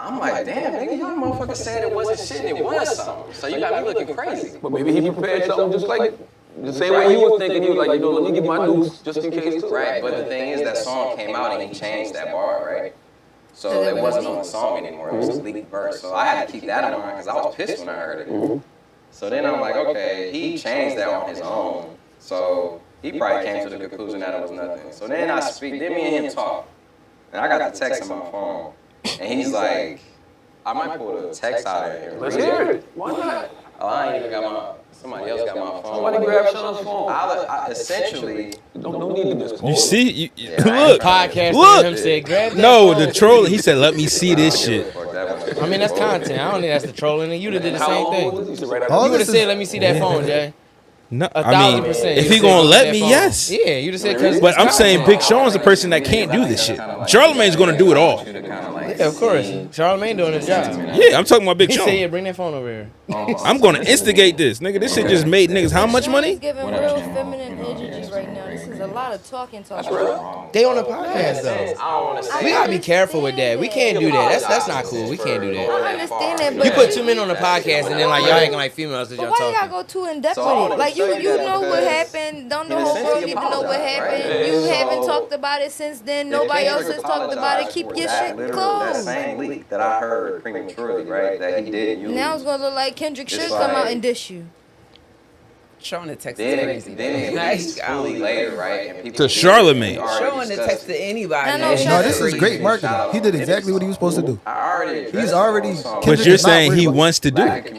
I'm like, damn, nigga, y'all motherfucker said it wasn't shit and it was something. So you got me looking crazy. But maybe he prepared something just like the same way you were thinking. He was like, let me get my news just in case too. Right, but the thing is, that song came out and he changed that bar, right? So it wasn't on the song anymore. It was a leaked verse. So I had to keep that in mind because I was pissed when I heard it. So then I'm like, okay, he changed that on his own. So he probably came to the conclusion that it was nothing. So then then me and him talk. And I got the text on my phone. And he's like, I might pull the text out of here. Let's hear it. Why not? Oh, I ain't even got somebody else got my phone. Somebody grab Sean's phone. I essentially, No need to miss. You see, I look, Podcast look. him said, grab that No, phone. the troll. He said, "Let me see this shit." I mean, that's content. I don't think that's the trolling. And you'd have did the same thing. All You would have this is- said, let me see that phone, Jay. No, I 1,000%. mean, if You he said, gonna "Give let that me, phone." yes. Yeah, you'd have said, because But I'm saying Big Sean's the person that can't do this shit. Charlemagne's gonna do it all. Yeah, of course. Charlemagne doing his job. Yeah, I'm talking about Big He said, Sean. yeah, bring that phone over here. I'm gonna instigate this, nigga. This shit just made niggas how much He's money? giving real feminine energy right now. This is a lot of talking. They on the podcast, though. We gotta be careful with that. We can't do that. That's not cool. We can't do that. I understand that, but You put 2 men on the podcast and then like y'all acting like females that But y'all why you gotta talking. go too in depth So I with it? wanted Like to say you that know what because happened. Don't the in a whole sense, world he need to know what apologized, right? happened. You So- haven't talked about it since then. Nobody else has talked about it. Keep your shit That closed. same leak that I heard prematurely, right? That he did use. Now it's gonna look like Kendrick should It's come out like- and dish you. Showing the text Then is crazy. it leaked fully later, right? And people To Charlemagne. Showing the text to anybody. I know, is No, this is crazy. great marketing. He did exactly what he was supposed to do. I already He's already. But Kendrick you're is not saying worried he about- wants to do lack it. of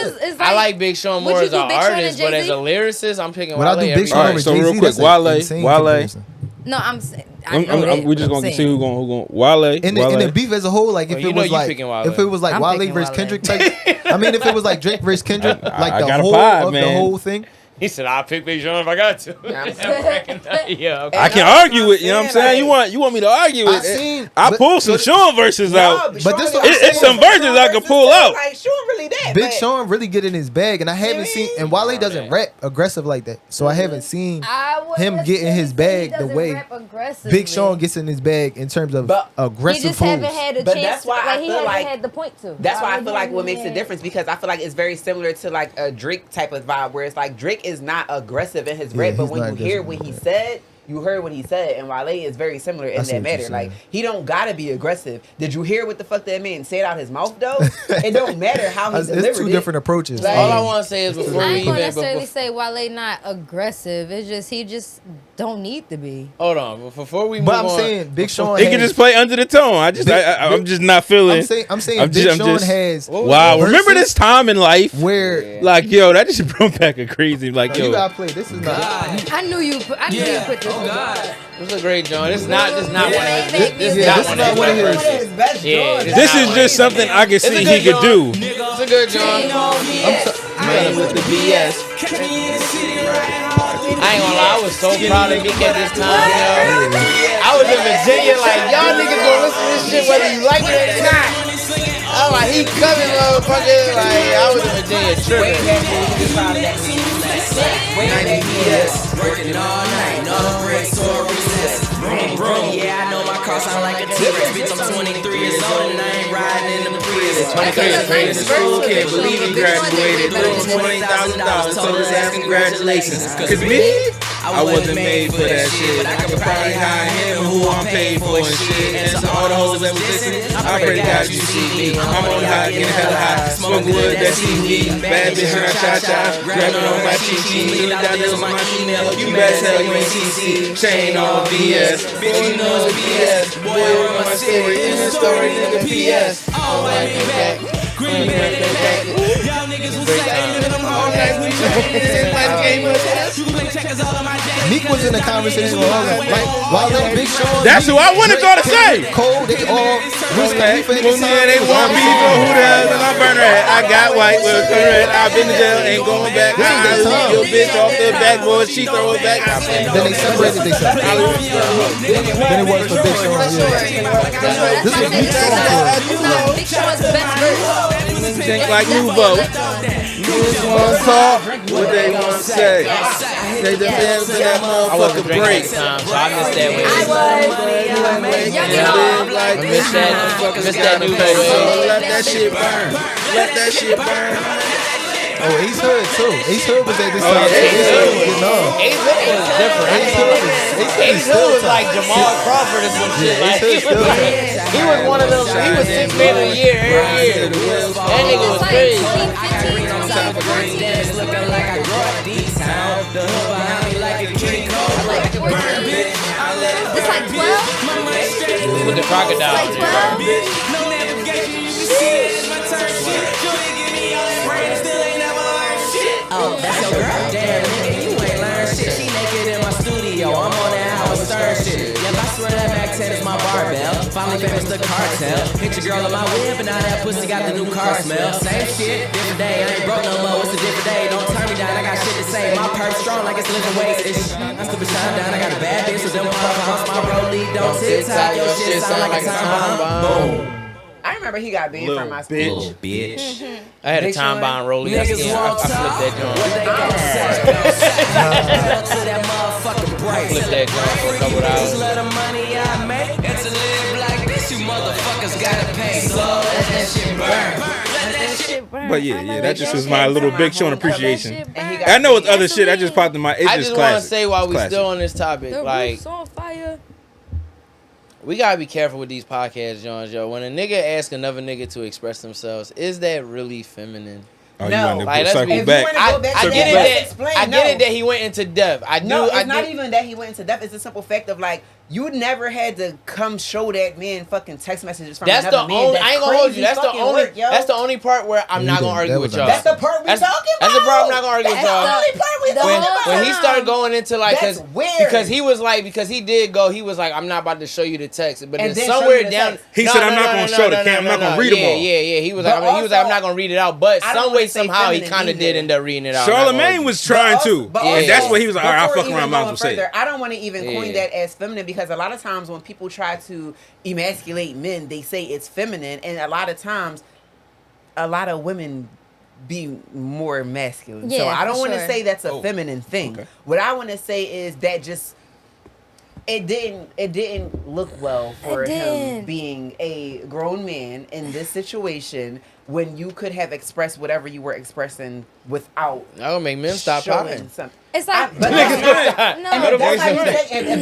is I like Big Sean more would you as do an Big Sean and artist, but as a Jay-Z? lyricist, I'm picking When Wale. I do every Big day. Sean Alright, over so Jay-Z, real quick, that's an Wale, insane Wale. comparison. No, I'm saying. We're just gonna see who going. Wale. In the beef as a whole, like if it was like Wale versus Kendrick type. I mean, if it was like Drake versus Kendrick, like the whole thing. He said, "I'll pick Big Sean if I got to." Yeah, okay. I can argue it. You know what I'm saying? You want me to argue it? I pulled some Sean verses out, but it's some verses I could pull out. Like Sean really that. Big Sean really get in his bag, and I haven't seen. And Wale doesn't rap aggressive like that, so I haven't seen him get in his bag the way Big Sean gets in his bag in terms of aggressive. He just flows. haven't had a But chance. that's why I he feel hasn't like had the point to. That's why I feel like what makes the difference, because I feel like it's very similar to like a Drake type of vibe, where it's like Drake is not aggressive in his rap, but when you hear what he said, you heard what he said, and Wale is very similar in that matter. Like, he don't gotta be aggressive. Did you hear what the fuck that man said out his mouth though? It don't matter how he delivered it. It's two different approaches. Like, all I want to say is before I we ain't gonna even necessarily say Wale not aggressive. It's just he just don't need to be. Hold on, before we move But I'm on, saying Big Sean. He can just play under the tone. I'm just not feeling. I'm saying Big Sean has. Wow, remember this time in life where like yo, that just brought back a crazy like yo. You gotta play. This is not. I knew you put this. Oh God. This is a great joint. This is not one of his. This is not one of his. Yeah, This is just something I can see he could do. It's a good joint. Man with the BS. I ain't gonna lie, I was so proud of Nick at this time, yo. I was in Virginia, like, y'all niggas gonna listen to this shit whether you like it or not. I'm like, he coming, motherfucker. Like, I was in Virginia tripping. Working all night, no breaks or recess. Vroom, vroom, yeah, I know my car sound like a T-Rex. Bitch, I'm 23 years old and I ain't riding in the Prius. 23 is crazy. School can't believe he graduated. Little $20,000, so his ass congratulations. Cause me, I wasn't made for that shit. I could probably hire him who I'm paid for and shit. And to all the hoes that was listening, I pray to God you see me. I'm on high, getting hella high. Smoking wood that see me. Bad bitch, her cha-cha. Grabbing on my chi-chi. $1 million on my email. You better tell you ain't CC. Chain all BS. Bitch, you know it's BS. Boy, on my story. In the story, nigga PS. Oh, I ain't back. Green man, back. Y'all niggas will say, living them all nights. We trying like game of chess. You can play checkers all of my days. Meek was in the conversation with all that. Like, Wale, Big Sean. That's who I wanted y'all to say. Cole, they all. Okay. Yeah, they want me for who the hell is my burner at? I got white with a red. I've been to jail, ain't going back. I leave your bitch off the backboard. She throw it back. Then they separated themselves. Then it was for Big Sean. Yeah. This is Meek's song. Big Sean's best verse. Think like Nuvo. Niggas wanna talk, what they wanna say. They depend to that motherfucker break. So I missed that way. Missed that new wave. Let that shit burn. Let that shit burn. Oh, Ace Hood too. Ace Hood was at this time. Ace Hood was getting on. Ace Hood was different. Ace Hood was like Jamal Crawford or some shit. Like, he was one of those. He was 6 man a year every year. That nigga was crazy. Looking like I grew up deep town. The hood behind me like a King Cole. Like a burn bitch. I let it burn. It's like 12. With the crocodile. It's like 12. No navigation, you can see it. It's my turn shit. Joey give me all that brain, still ain't never learned shit. Oh, that's your girl. Damn, nigga, you ain't learned shit. She naked in my studio. I'm on that Howard Stern shit. Yep, I swear that Mac 10 is my barbell. Finally famous the cartel. Hit your girl on my whip, and now that pussy got the new car smell. Same shit, different day. I ain't broke no more. It's a different day. Don't turn me down. I got shit to say. My perk strong like it's living weights. I'm stupid shine down. I got a bad bitch, so them motherfuckers. My bro lead don't TikTok. Your shit sound like a time bomb. Boom. I remember he got banned from my school. Little bitch. I had a time bomb rolling. I flipped that joint. I flipped that joint for a couple hours. The money I make, and to live like this, you motherfuckers gotta pay. So let that shit burn. Let that shit burn. But yeah, that just was my little Big Sean appreciation. I know it's other shit. I just popped in my. It's I just just want to classic. say while we Classic. still on this topic, The like, roof's on fire. we gotta be careful with these podcast joints, yo. When a nigga asks another nigga to express themselves, is that really feminine? Oh, No. you want to Like, let's circle be- back? I get I it get that- it that he went into depth. No, it's not even that he went into depth. It's the simple fact of like you never had to come show that man fucking text messages from That's the another man. only. I ain't gonna hold you. That's the fucking only. work, yo. that's the only part where I'm not gonna argue with y'all. That's the part we talking about. That's the part I'm not gonna argue with That's y'all. the only part when he started going into like, because he was like, because he did go, he was like, I'm not about to show you the text, but then somewhere down, he said, I'm not going to show the camera, I'm not going to read them all. Yeah. He was like, I'm not going to read it out, but some way somehow he kind of did end up reading it out. Charlemagne was trying to, and that's what he was like, all right, I'll fuck around, might as well say it. I don't want to even coin that as feminine, because a lot of times when people try to emasculate men, they say it's feminine, and a lot of times, a lot of women be more masculine. So I don't want to say that's a feminine thing. Okay. What I want to say is that just it didn't look well for him being a grown man in this situation when you could have expressed whatever you were expressing without. That would make men stop popping. It's like, but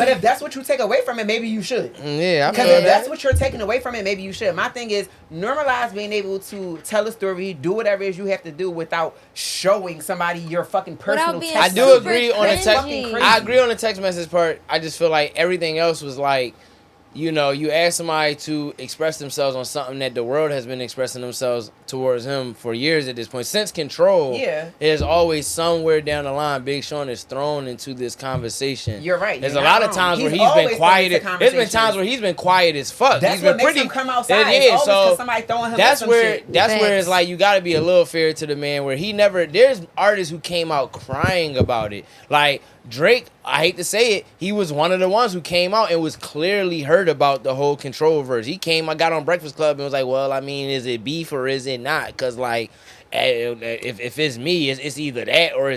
if that's what you take away from it, maybe you should. Yeah, because if that's what you're taking away from it, maybe you should. My thing is normalize being able to tell a story, do whatever it is you have to do without showing somebody your fucking personal text. I do agree on the text. I agree on the text message part. I just feel like everything else was like, you know, you ask somebody to express themselves on something that the world has been expressing themselves towards him for years at this point. Since Control, there's always somewhere down the line Big Sean is thrown into this conversation. You're right. There's a lot of times where he's been quiet. There's been times where he's been quiet as fuck. That's he's been what makes him come outside. Yeah, so somebody throwing him that's where shit. that's where it's like you got to be a little fair to the man. Where he never. There's artists who came out crying about it, like Drake. I hate to say it, he was one of the ones who came out and was clearly hurt about the whole Control verse. He got on Breakfast Club and was like, well, I mean, is it beef or is it not? Because, like, if it's me, it's either that or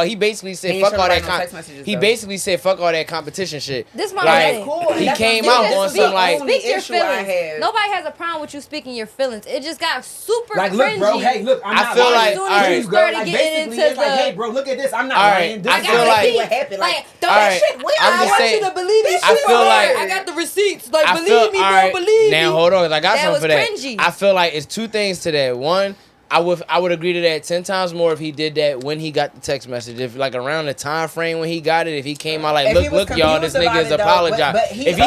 he basically said, fuck all that. He basically said, fuck all that competition shit. This my like, cool. He came out on some, like, speak your feelings. Nobody has a problem with you speaking your feelings. It just got super like, cringy. Look, bro, hey, look, I'm not feel like, as soon as you started getting into like, hey, bro, look at this. I'm not lying. I feel like what happened. Like, throw that shit weird. I want you to believe this shit. I feel like I got the receipts. Like, believe me, bro, believe me. Now, hold on, I got something for that. Cringy. I feel like it's two things to that. One, I would agree to that 10 times more if he did that when he got the text message. If like around the time frame when he got it, if he came out like, look, y'all, this nigga is apologizing. If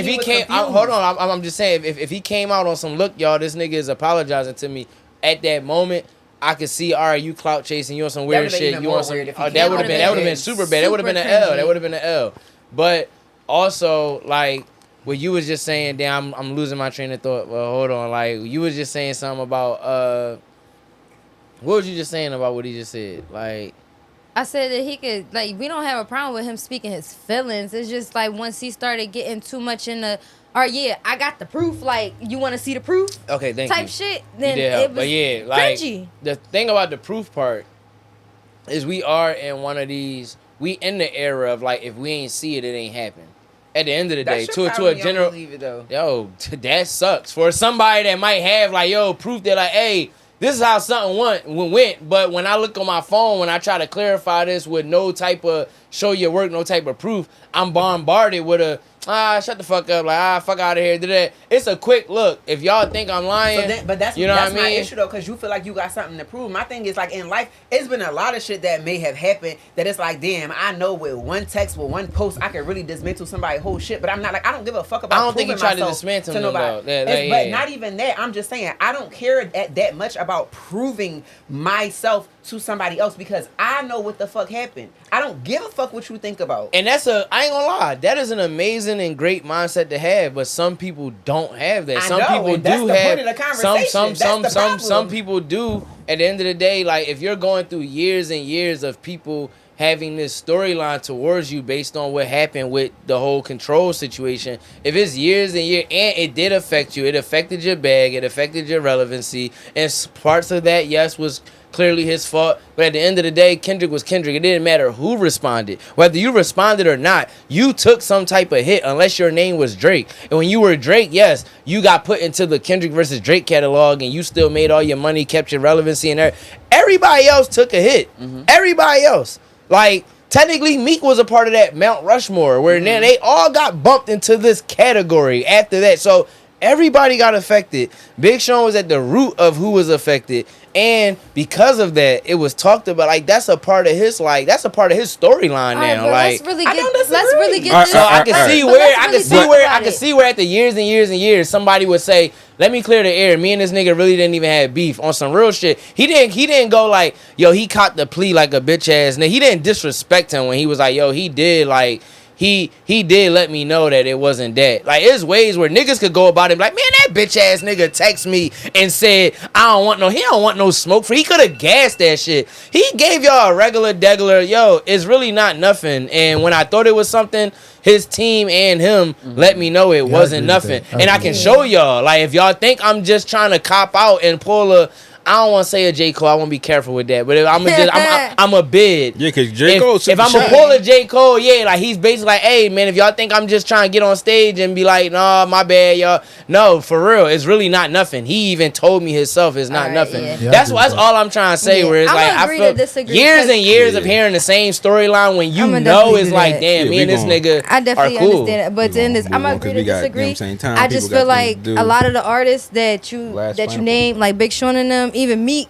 he came out, hold on, I'm just saying, if he came out on some, look, y'all, this nigga is apologizing to me. At that moment, I could see, all right, you clout chasing, you on some weird shit, you on some. That would have been super bad. That would have been an L. That would have been an L. But also, like, what you was just saying, damn, I'm losing my train of thought. Well, hold on, like, you was just saying something about, what was you just saying about what he just said? Like, I said that he could, like, we don't have a problem with him speaking his feelings. It's just like once he started getting too much in the, all right, yeah, I got the proof. Like, you want to see the proof? Okay, thank you. Type shit. Then it was but yeah, like, cringy. The thing about the proof part is we are in one of these, we in the era of, like, if we ain't see it, it ain't happen. At the end of the day, to a general, yo, that sucks for somebody that might have like, yo, proof that like, hey, this is how something went. But when I look on my phone, when I try to clarify this with no type of show your work, no type of proof, I'm bombarded with a shut the fuck up, like fuck out of here. It's a quick look. If y'all think I'm lying, but that's you know that's what I mean? My issue though, because you feel like you got something to prove. My thing is like in life, it's been a lot of shit that may have happened that it's like, damn, I know with one text, with one post, I could really dismantle somebody's whole shit. But I'm not like, I don't give a fuck about. I don't think you tried to dismantle to nobody. But not even that. I'm just saying I don't care that much about proving myself to somebody else because I know what the fuck happened. I don't give a fuck what you think about. And I ain't gonna lie, that is an amazing and great mindset to have, but some people don't have that. Some people do have some people do. At the end of the day, like if you're going through years and years of people having this storyline towards you based on what happened with the whole Control situation, if it's years and years, and it did affect you, it affected your bag, it affected your relevancy, and parts of that, yes, was clearly his fault, but at the end of the day, Kendrick was Kendrick. It didn't matter who responded. Whether you responded or not, you took some type of hit unless your name was Drake. And when you were Drake, yes, you got put into the Kendrick versus Drake catalog and you still made all your money, kept your relevancy and everybody else took a hit. Mm-hmm. Everybody else. Like, technically, Meek was a part of that Mount Rushmore where then they all got bumped into this category after that. So everybody got affected. Big Sean was at the root of who was affected. And because of that, it was talked about. Like that's a part of his storyline now. Like let's really get this. So I can see where after years and years and years, somebody would say, "Let me clear the air. Me and this nigga really didn't even have beef on some real shit." He didn't go like, "Yo, he caught the plea like a bitch ass nigga." He didn't disrespect him when he was like, "Yo, he did like." He did let me know that it wasn't that. Like, there's ways where niggas could go about it like, man, that bitch ass nigga text me and said, he don't want no smoke for. He could have gassed that shit. He gave y'all a regular degular, yo, it's really not nothing. And when I thought it was something, his team and him let me know it wasn't nothing. And I can show y'all, like, if y'all think I'm just trying to cop out and pull a, I don't want to say a J. Cole. I want to be careful with that. But if I'm a bid. Yeah, because J. Cole. If I'm a pull a J. Cole, yeah, like he's basically like, hey man, if y'all think I'm just trying to get on stage and be like, nah, my bad, y'all. No, for real, it's really not nothing. He even told me himself it's not nothing. Yeah. That's all I'm trying to say. Where it's like I feel years and years of hearing the same storyline when you know it's like, damn, me and this nigga I definitely are cool. understand it. But in this, I'm gonna agree to disagree. I just feel like a lot of the artists that you name, like Big Sean and them, even Meek,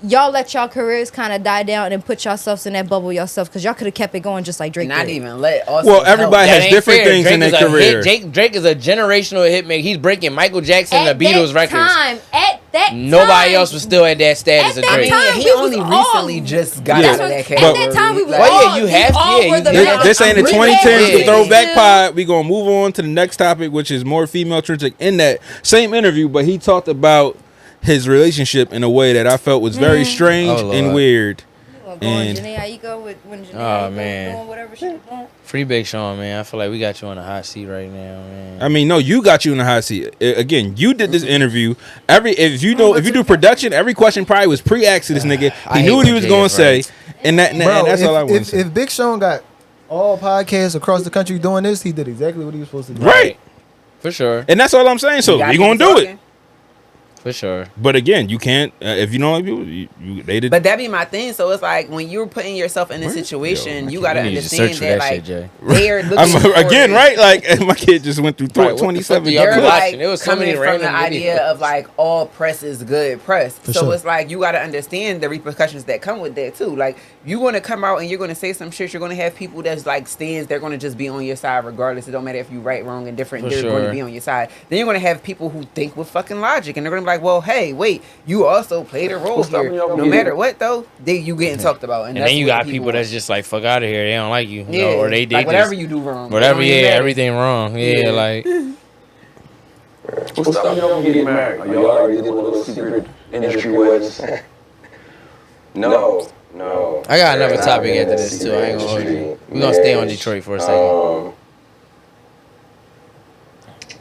y'all let y'all careers kind of die down and put yourselves in that bubble yourself because y'all could have kept it going just like Drake Not did. Even let us. Well, everybody has different things in their career. Drake is a generational hitmaker. He's breaking Michael Jackson and the Beatles records. At that time, nobody else was still at that status of Drake. He only recently just got out of that category. At that time, we was this ain't a 2010s throwback pod. We gonna move on to the next topic, which is more female-centric. In that same interview, but he talked about his relationship in a way that I felt was very strange and weird. And oh man, doing whatever she was doing. Free Big Sean, man. I feel like we got you on the hot seat right now, man. I mean, no, you got you in the hot seat. Again, you did this interview. If you do production, every question probably was pre-asked to this nigga. He knew what he was going to say, and that's all I want to say. If Big Sean got all podcasts across the country doing this, he did exactly what he was supposed to do. Right, for sure. And that's all I'm saying. So we gonna do it. For sure. But again, you can't, if you don't like people, they did. But that be my thing. So it's like when you're putting yourself in a situation, you got to understand that, like, they're looking again, right? Like, my kid just went through 27 years. They're like it was coming from the idea of like all press is good press. So it's like you got to understand the repercussions that come with that too. Like, you're going to come out and you're going to say some shit. You're going to have people that's like stands. They're going to just be on your side regardless. It don't matter if you right, wrong, and different. They're going to be on your side. Then you're going to have people who think with fucking logic, and they're going to be like, well, hey, wait, you also played a role here. No matter what, though, you getting talked about. And then you got people that's just like, fuck out of here. They don't like you. Yeah, or they like whatever you do wrong. Whatever, everything wrong. Yeah, like. What's stopping y'all from getting married? Are y'all already did one of those secret industry weddings? No. I got another topic after this, too. I ain't gonna hold you. We're gonna stay on Detroit for a second.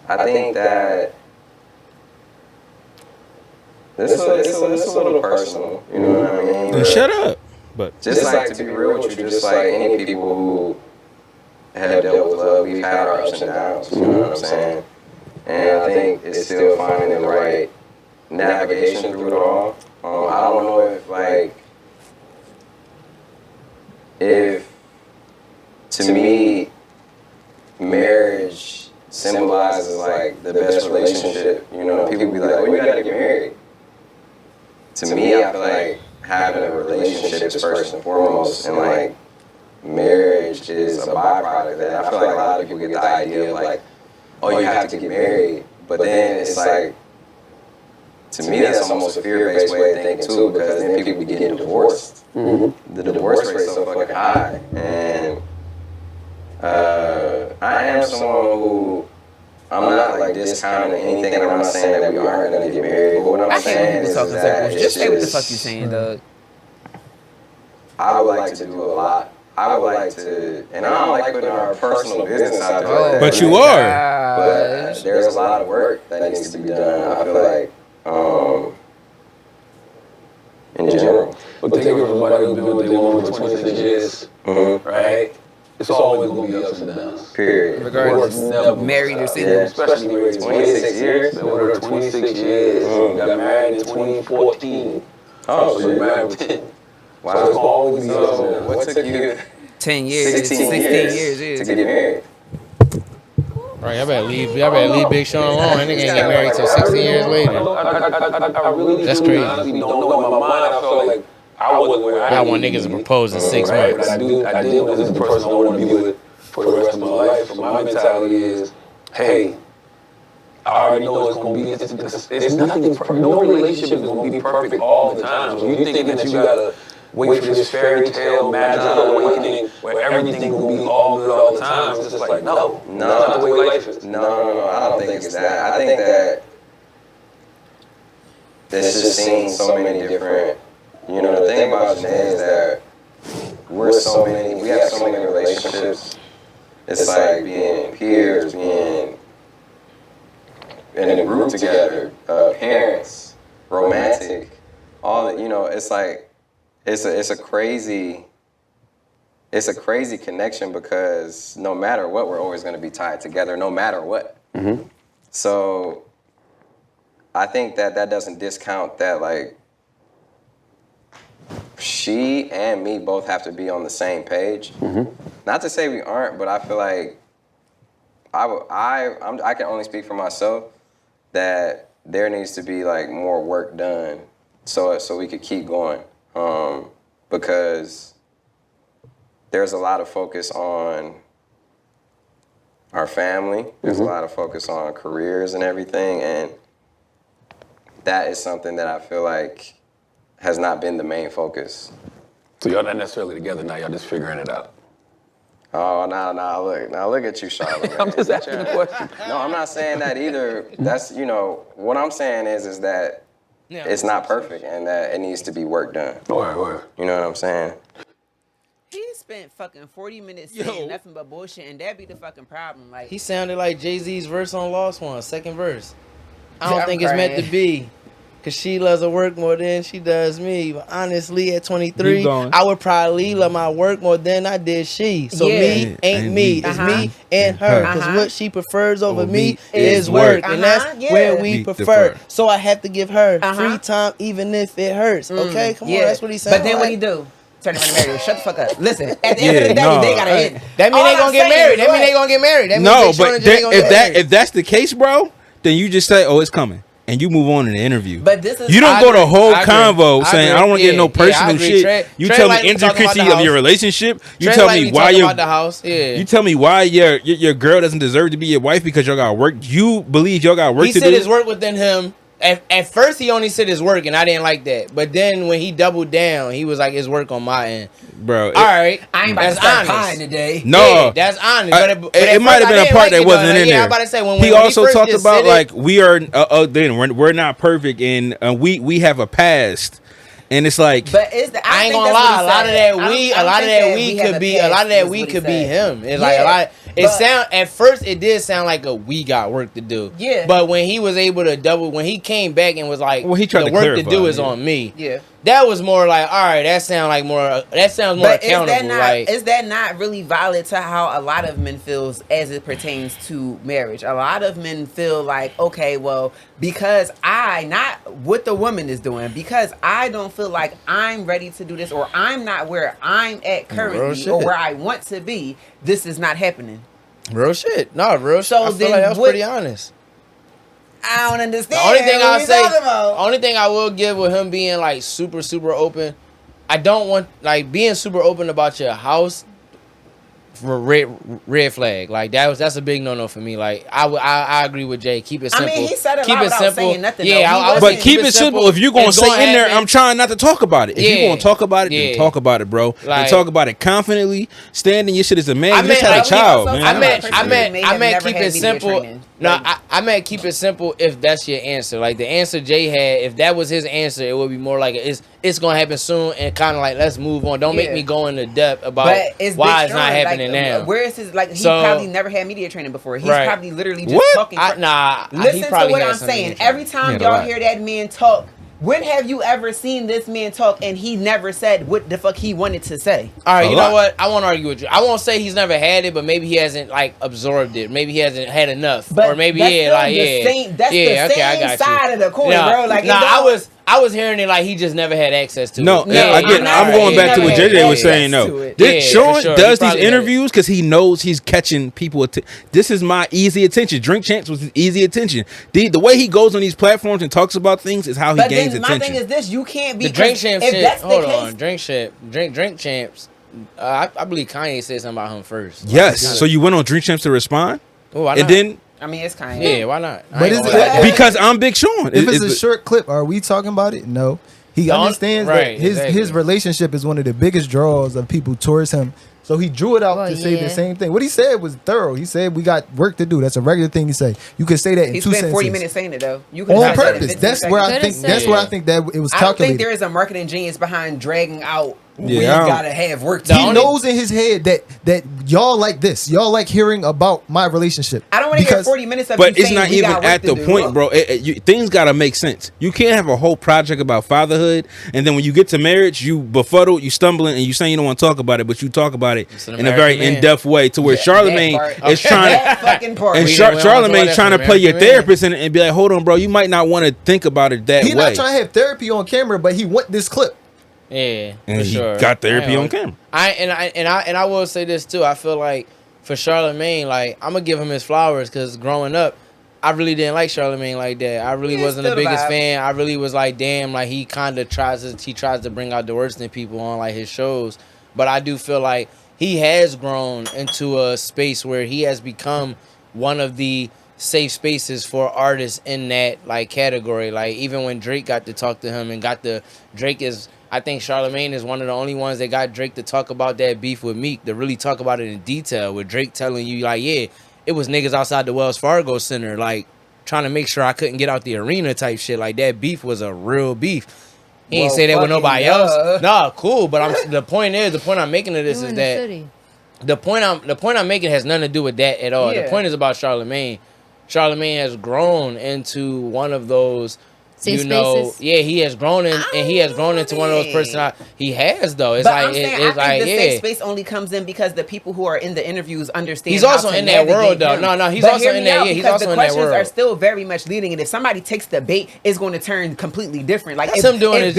I think that it's a little personal, you know what I mean? Then shut up. But just like, to be real with you, just like any people who have dealt with love, we've had our ups and downs, you know what I'm saying? And I think it's still finding the right navigation through it all. I don't know if to me, marriage symbolizes like the best relationship, you know, people be like, well, you gotta get married. To me, I feel like having a relationship is first and foremost, and like marriage is a byproduct of that. I feel like a lot of people get the idea of like, oh, you have to get married, but then it's like, to me, that's almost a fear-based way of thinking too, because then people be getting divorced. Mm-hmm. The divorce rate is so fucking high, and I am someone who, I'm not like discounting anything, and I'm not saying that we aren't gonna get married, but what I'm saying is that just say what the fuck you saying, Doug. I would like to do a lot. I would like to, and I don't like putting our personal business out there. But you are. But there's a lot of work that needs to be done. I feel like, in general. But think of everybody who's been with their woman for 26 years, right? It's always going to be ups and downs. Period. Regardless of married or single. Yeah, especially married 26 years. Been with her 26 years. Got married in 2014. Oh, so you're married with 10. Wow. So it's always these ups and So downs. what took you 10 years, 16 years to get married? Right, I better leave Big Sean alone. That nigga ain't get married till 16 years later. I really, that's truly, crazy. honestly don't know. In my mind, I felt like I wasn't where I want niggas to propose in 6 right? months. But I did know this is the person I want to be with for the rest of my life. So my mentality is, hey, I already know it's going to be, it's nothing, no relationship is going to be perfect all the time. So you thinking that you got to wait for this fairy tale, magical awakening where everything will be all good all the time. It's just like, no, that's not the way life is. No, I don't think it's that. I think that it's just seeing so many different, you know, the thing about Janae is that we have so many relationships. It's like being peers, being in a group together, parents, romantic, all that, you know, it's like, it's a crazy connection because no matter what, we're always going to be tied together, no matter what. Mm-hmm. So I think that doesn't discount that, like, she and me both have to be on the same page. Mm-hmm. Not to say we aren't, but I feel like I can only speak for myself that there needs to be like more work done so we could keep going. Because there's a lot of focus on our family. There's a lot of focus on careers and everything, and that is something that I feel like has not been the main focus. So y'all not necessarily together now, y'all just figuring it out. Oh, now look at you, Charlemagne. I'm just asking a question. No, I'm not saying that either. That's, you know, what I'm saying is that it's not perfect and that it needs to be work done. Or. You know what I'm saying? He spent fucking 40 minutes saying nothing but bullshit, and that be the fucking problem. Like, he sounded like Jay-Z's verse on Lost One, second verse. I don't think crying. it's meant to be. Cause she loves her work more than she does me. But honestly, at 23, I would probably love my work more than I did she. So me ain't me. It's me and her. Cause what she prefers over me is work. And that's where we prefer. So I have to give her free time even if it hurts. Okay, come on, that's what he's saying. But then what he do? Turn around and marry her. Shut the fuck up. Listen, at the end of the day, they gotta end. That mean they gonna get married. That mean they gonna get married. That No, but if that's the case, bro, then you just say, "Oh, it's coming," and you move on in the interview. But this is you don't go the whole convo saying, "I don't want to get no personal shit." You tell me intricacies of your relationship. You tell me why you tell me why your girl doesn't deserve to be your wife because y'all got work. You believe y'all got work to do. He said his work within him. At first, he only said his work, and I didn't like that. But then when he doubled down, he was like, "It's work on my end." Bro, all right, I ain't about to start crying today. No, yeah, that's honest. But it might have been a part that wasn't in there. I'm about to say, when he also talked about like we are. Then we're not perfect, and we have a past. And it's like, but I ain't gonna lie. A lot of that we could be him. It's like a lot. At first it did sound like we got work to do. Yeah. But when he was able to when he came back and was like, he tried the to work clarify, to do is on me. Yeah. That was more like, all right, that sounds more accountable. Is that not really valid to how a lot of men feels as it pertains to marriage? A lot of men feel like, okay, well, because not what the woman is doing, because I don't feel like I'm ready to do this, or I'm not where I'm at currently, or where I want to be, this is not happening. Real shit. No, real shit. So I feel like that was pretty honest. I don't understand. The only thing I will give with him being like super, super open, I don't want like being super open about your house for red flag. Like that's a big no for me. Like I agree with Jay. Keep it simple. I mean, he said it without saying nothing. Yeah, but keep it simple. If you're gonna say in there, I'm trying not to talk about it. If you're gonna talk about it, then talk about it, bro. And talk about it confidently. Stand in your shit as a man. You just had a child, man. I meant keep it simple. No, I meant keep it simple if that's your answer. Like the answer Jay had, if that was his answer, it would be more like it's gonna happen soon and kind of like let's move on. Don't make me go into depth about why it's not happening now. Where is his he probably never had media training before. He's probably literally just talking. Listen to what I'm saying. Every time y'all hear that man talk, when have you ever seen this man talk and he never said what the fuck he wanted to say? All right, you know what? I won't argue with you. I won't say he's never had it, but maybe he hasn't like absorbed it. Maybe he hasn't had enough, but or maybe that's the same side of the coin, bro. Like I was hearing it like he just never had access to it. No, I'm going back to what JJ was saying though. Sean does these interviews because he knows he's catching people. This is my easy attention. Drink Champs was his easy attention. The way he goes on these platforms and talks about things is how he gains attention. My thing is this: you can't be the Drink Champs shit. Hold on, Drink Champs. I believe Kanye said something about him first. Yes. So you went on Drink Champs to respond, and then. I mean, it's Kanye. Yeah, why not? But because I'm Big Sean. If it's a short clip, are we talking about it? No. He understands that his relationship is one of the biggest draws of people towards him. So he drew it out to say the same thing. What he said was thorough. He said we got work to do. That's a regular thing to say. You could say that in 2 sentences. He spent 40 minutes saying it though. You on purpose. That's where I think. That's where I think that it was calculated. I don't think there is a marketing genius behind dragging out. We gotta have work to do. He knows in his head that y'all like this. Y'all like hearing about my relationship. I don't want to hear 40 minutes of but it's not even at the point, bro. Things gotta make sense. You can't have a whole project about fatherhood, and then when you get to marriage, you befuddled, you stumbling, and you saying you don't want to talk about it, but you talk about it in a very in-depth way to where Charlemagne is trying to, and Charlemagne trying to play your therapist and be like, hold on, bro, you might not want to think about it that way. He's not trying to have therapy on camera, but he want this clip. Yeah, and he got therapy on camera. I will say this too. I feel like for Charlemagne, like I'm gonna give him his flowers because growing up, I really didn't like Charlemagne like that. I really wasn't the biggest fan. I really was like, damn, like he kind of tries to bring out the worst in people on like his shows. But I do feel like he has grown into a space where he has become one of the safe spaces for artists in that like category. Like even when Drake got to talk to him and I think Charlemagne is one of the only ones that got Drake to talk about that beef with Meek, to really talk about it in detail, with Drake telling you, like, yeah, it was niggas outside the Wells Fargo Center, like, trying to make sure I couldn't get out the arena type shit. Like, that beef was a real beef. He ain't say that with nobody else. Nah, cool, but the point I'm making of this is that the point I'm making has nothing to do with that at all. Yeah. The point is about Charlemagne. Charlemagne has grown into one of those... spaces? Yeah, he has grown into one of those personalities. He has though. It's but the safe space only comes in because the people who are in the interviews understand. He's also in that world though. No, he's also in that. Yeah, he's also in that world. The questions are still very much leading, and if somebody takes the bait, it's going to turn completely different. Like that's him doing his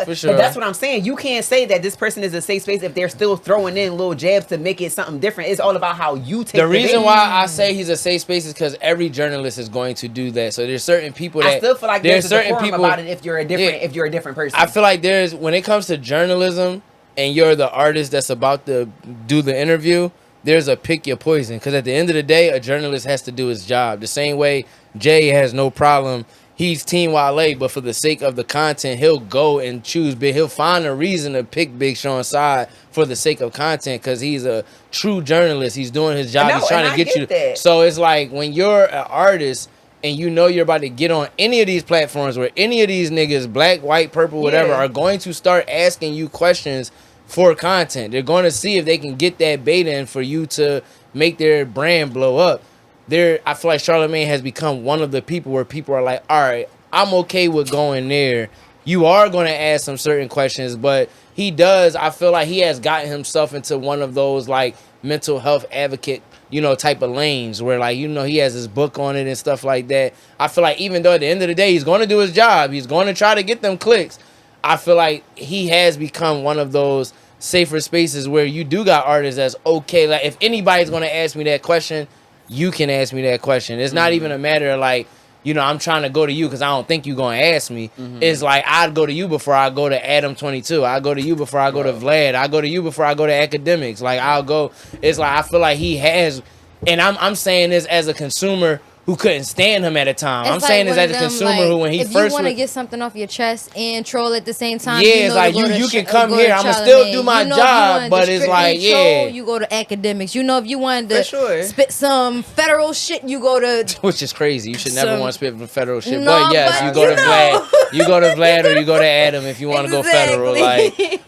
for sure. But that's what I'm saying. You can't say that this person is a safe space if they're still throwing in little jabs to make it something different. It's all about how you take the reason why I say he's a safe space is because every journalist is going to do that. So there's certain people that I still feel like there's certain people about it if you're a different person. I feel like when it comes to journalism and you're the artist that's about to do the interview, there's a pick your poison. Because at the end of the day, a journalist has to do his job. The same way Jay has no problem. He's Team Wale, but for the sake of the content, he'll go and choose big. He'll find a reason to pick Big Sean's side for the sake of content because he's a true journalist. He's doing his job. He's trying to get you. That. So it's like when you're an artist and you know you're about to get on any of these platforms where any of these niggas, black, white, purple, whatever, are going to start asking you questions for content. They're going to see if they can get that bait in for you to make their brand blow up. I feel like Charlemagne has become one of the people where people are like, all right, I'm okay with going there. You are going to ask some certain questions, but I feel like he has gotten himself into one of those like mental health advocate type of lanes where like, he has his book on it and stuff like that. I feel like even though at the end of the day, he's going to do his job, he's going to try to get them clicks. I feel like he has become one of those safer spaces where you do got artists that's okay. Like if anybody's going to ask me that question, you can ask me that question. It's not even a matter of like, I'm trying to go to you because I don't think you're going to ask me. It's like I'd go to you before I go to Adam22. I go to you before I go to Vlad. I go to you before I go to academics. Like I'll go. It's like I feel like he has, and I'm saying this as a consumer who couldn't stand him at a time. I'm saying this as a consumer who when he if first... If you want to get something off your chest and troll at the same time... Yeah, it's like you can come here. I'm going to still do my job, but it's like, troll, you go to academics. If you wanted to spit some federal shit, you go to... Which is crazy. You should never want to spit some federal shit. No, but yes, you go to Vlad. You go to Vlad or you go to Adam if you want to go federal.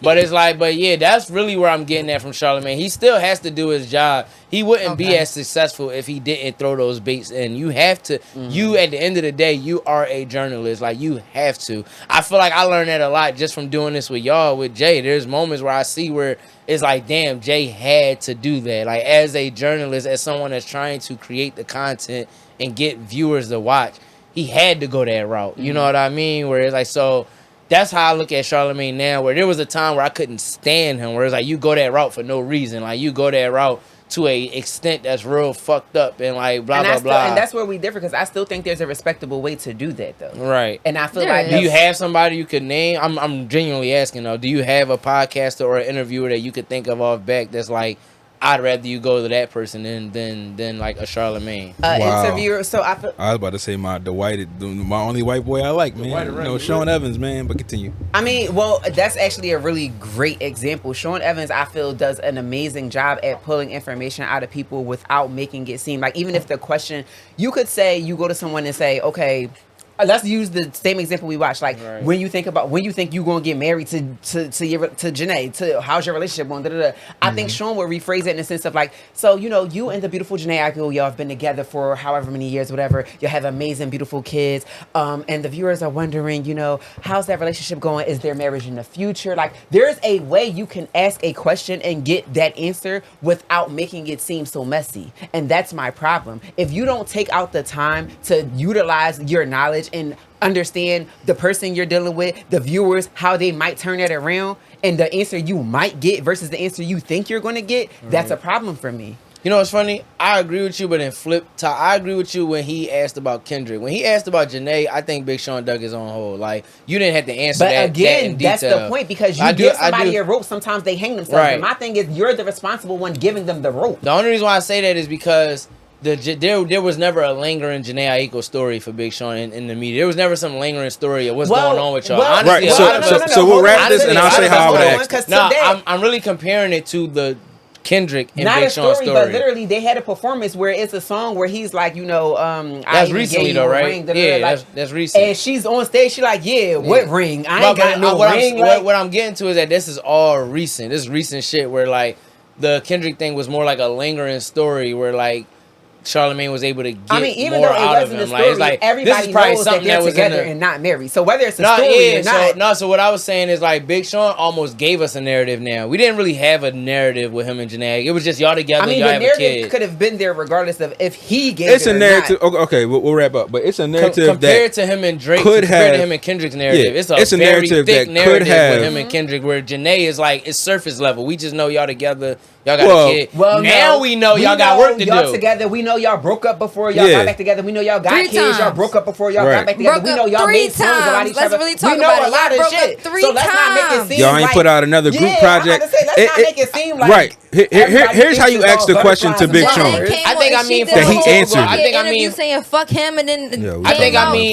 But it's like, that's really where I'm getting at from Charlemagne. He still has to do his job. He wouldn't be as successful if he didn't throw those baits in. You have to. You, at the end of the day, you are a journalist. Like, you have to. I feel like I learned that a lot just from doing this with y'all, with Jay. There's moments where I see where it's like, damn, Jay had to do that. Like, as a journalist, as someone that's trying to create the content and get viewers to watch, he had to go that route. You know what I mean? Where it's like, so that's how I look at Charlemagne now, where there was a time where I couldn't stand him, where it's like you go that route for no reason. Like you go that route to a extent that's real fucked up and like blah, blah, blah. And that's where we differ, because I still think there's a respectable way to do that, though. Right. And I feel like... Do you have somebody you could name? I'm genuinely asking, though. Do you have a podcaster or an interviewer that you could think of off back that's like, I'd rather you go to that person than like a Charlemagne. Interviewer. So I was about to say my only white boy I like, man. Sean Evans, man. But continue. I mean, well, that's actually a really great example. Sean Evans, I feel, does an amazing job at pulling information out of people without making it seem like, even if the question, you could say, you go to someone and say, okay, let's use the same example we watched. Like when you think you're gonna get married to Janae, to how's your relationship going? I think Sean would rephrase it in the sense of like, so you and the beautiful Janae Aiko, y'all have been together for however many years, whatever. You have amazing, beautiful kids, and the viewers are wondering, how's that relationship going? Is there marriage in the future? Like, there's a way you can ask a question and get that answer without making it seem so messy, and that's my problem. If you don't take out the time to utilize your knowledge and understand the person you're dealing with, the viewers, how they might turn it around, and the answer you might get versus the answer you think you're going to get, that's a problem for me. You know what's funny? I agree with you, but in flip top, I agree with you when he asked about Kendrick. When he asked about Janae, I think Big Sean dug his own hole. Like, you didn't have to answer that in detail. But again, that's the point, because you give somebody a rope, sometimes they hang themselves. Right. And my thing is, you're the responsible one giving them the rope. The only reason why I say that is because there was never a lingering Janae Aiko story for Big Sean in the media. There was never some lingering story of what's going on with y'all. Honestly, right. So we'll wrap this, and I'll say how I would act. No, I'm really comparing it to the Kendrick and Big Sean story. But literally, they had a performance where it's a song where he's like, that's recently though, right? That's recent. And she's on stage. She's like, what ring? I ain't got no ring. What I'm getting to is that this is all recent. This is recent shit where like the Kendrick thing was more like a lingering story where like Charlemagne was able to get even more though it out of wasn't him. a story, like, everybody knows that they're together and not married. So whether it's a story or not. So what I was saying is like Big Sean almost gave us a narrative now. We didn't really have a narrative with him and Janae. It was just y'all together, y'all have a kid. The narrative could have been there regardless of if he gave it or a narrative. Not. Okay, we'll wrap up. But it's a narrative compared to him and Drake, compared to him and Kendrick's narrative. It's a very thick narrative with him and Kendrick, where Janae is like, it's surface level. We just know y'all together. Y'all got a kid. Well, now we know y'all got work to do. Y'all together. We know y'all broke up before y'all got back together. We know y'all got kids. Y'all broke up before y'all got back together. We know y'all made songs about each other. We know a lot of shit. So let's not make it seem y'all ain't put out another group project. Let's not make it seem like right. Here's how you ask the question to Big Sean. I think that he answered. I think you saying fuck him and then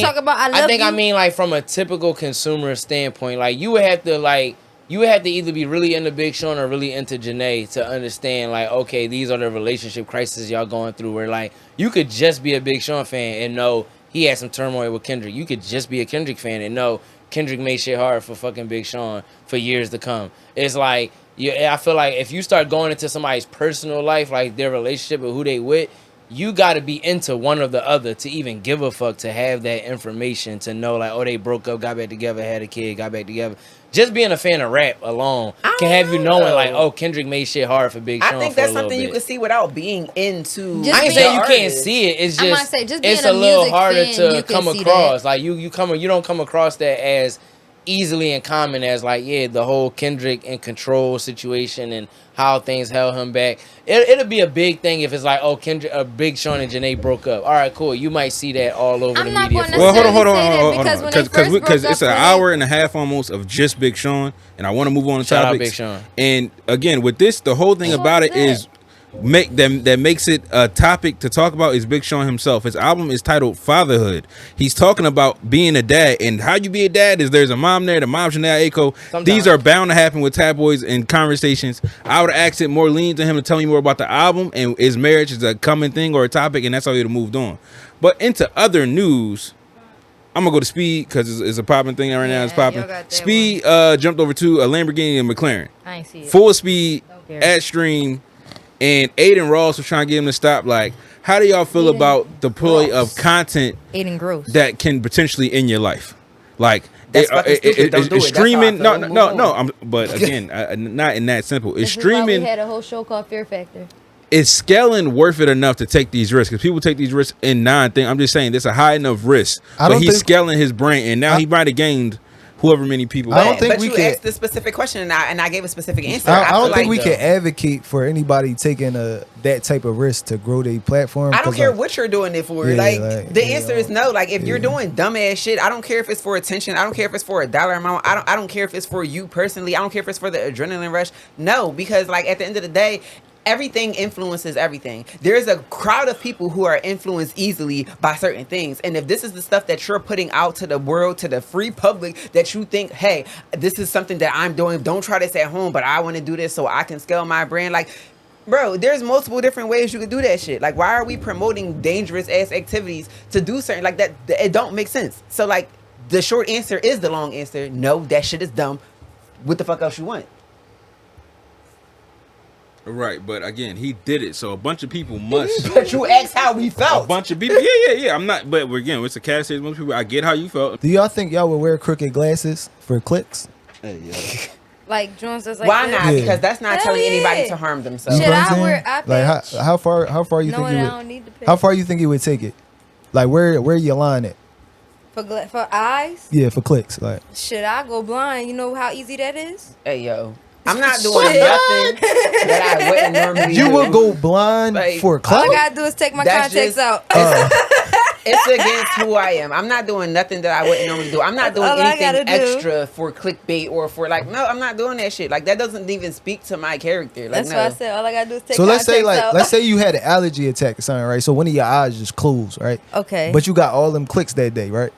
talk about I love you. I mean like from a typical consumer standpoint, like you would have to either be really into Big Sean or really into Janae to understand, like, okay, these are the relationship crises y'all going through, where, like, you could just be a Big Sean fan and know he had some turmoil with Kendrick. You could just be a Kendrick fan and know Kendrick made shit hard for fucking Big Sean for years to come. It's like, I feel like if you start going into somebody's personal life, like their relationship or who they with, you got to be into one or the other to even give a fuck, to have that information, to know, like, oh, they broke up, got back together, had a kid, got back together. Just being a fan of rap alone can have you knowing, like, oh, Kendrick made shit hard for Big Sean. I think that's something you can see without being into. I ain't saying you can't see it. It's just it's a little harder to come across. Like you don't come across that as easily in common as like the whole Kendrick and Control situation and how things held him back. It'll be a big thing if it's like, oh, Kendrick, Big Sean and Janae broke up. All right, cool. You might see that all over the media. Well, hold on, because it's an hour and a half almost of just Big Sean, and I want to move on to topics. Shout out Big Sean. And again, with this, the whole thing about it is that makes it a topic to talk about is Big Sean himself. His album is titled Fatherhood. He's talking about being a dad, and how you be a dad is there's a mom there, the mom's Janae Aiko. Sometimes. These are bound to happen with tabloids and conversations. I would ask it more lean to him to tell me more about the album, and is marriage is a common thing or a topic, and that's how he'd have moved on. But into other news, I'm gonna go to Speed because it's a popping thing right now. It's popping. Speed jumped over to a Lamborghini and McLaren. I ain't see it. Full speed at stream. And Aiden Ross was trying to get him to stop. Like, how do y'all feel about the deploy of content that can potentially end your life? Like, it's streaming. No. But again, not in that simple. It's streaming. We had a whole show called Fear Factor. Is scaling worth it enough to take these risks? Because people take these risks in non-thing. I'm just saying, there's a high enough risk. But he's scaling his brain, and now he might have gained whoever many people. I don't think but we you can. asked the specific question, and I gave a specific answer. I don't think like, we can advocate for anybody taking that type of risk to grow their platform. I don't care what you're doing it for. Yeah, the answer is no. Like, if you're doing dumbass shit, I don't care if it's for attention. I don't care if it's for a dollar amount. I don't care if it's for you personally. I don't care if it's for the adrenaline rush. No, because like at the end of the day, everything influences everything. There's a crowd of people who are influenced easily by certain things. And if this is the stuff that you're putting out to the world, to the free public, that you think, hey, this is something that I'm doing, don't try this at home, but I want to do this so I can scale my brand. Like, bro, there's multiple different ways you could do that shit. Like, why are we promoting dangerous ass activities to do certain like that? It don't make sense. So like, the short answer is the long answer. No, that shit is dumb. What the fuck else you want? Right, but again, he did it, so a bunch of people must. But you asked how we felt. A bunch of people, yeah. I'm not, but again, it's a cast stage. Most people, I get how you felt. Do y'all think y'all would wear crooked glasses for clicks? Hey, yeah. Like Jones does like why this? not? Because that's not telling anybody to harm themselves. Shit, You know what I'm I wear saying? eye Like patch. how far you think Knowing you I would? don't need to pick. How far you think you would take it? Like where you line it? For eyes? Yeah, for clicks. Like Shit, I go blind. You know how easy that is? Hey, yo. I'm not doing nothing that I wouldn't normally you do. would go blind Like, for All clout. I gotta do is take my That's contacts just- out. It's against who I am. I'm not doing nothing that I wouldn't normally do. I'm not doing That's all I anything gotta do. extra for clickbait or for like, no, I'm not doing that shit. Like, that doesn't even speak to my character. Like, That's no. why I said all I gotta do is take So let's contacts say out. let's say you had an allergy attack or something, right? So one of your eyes just closed, right? Okay. But you got all them clicks that day, right?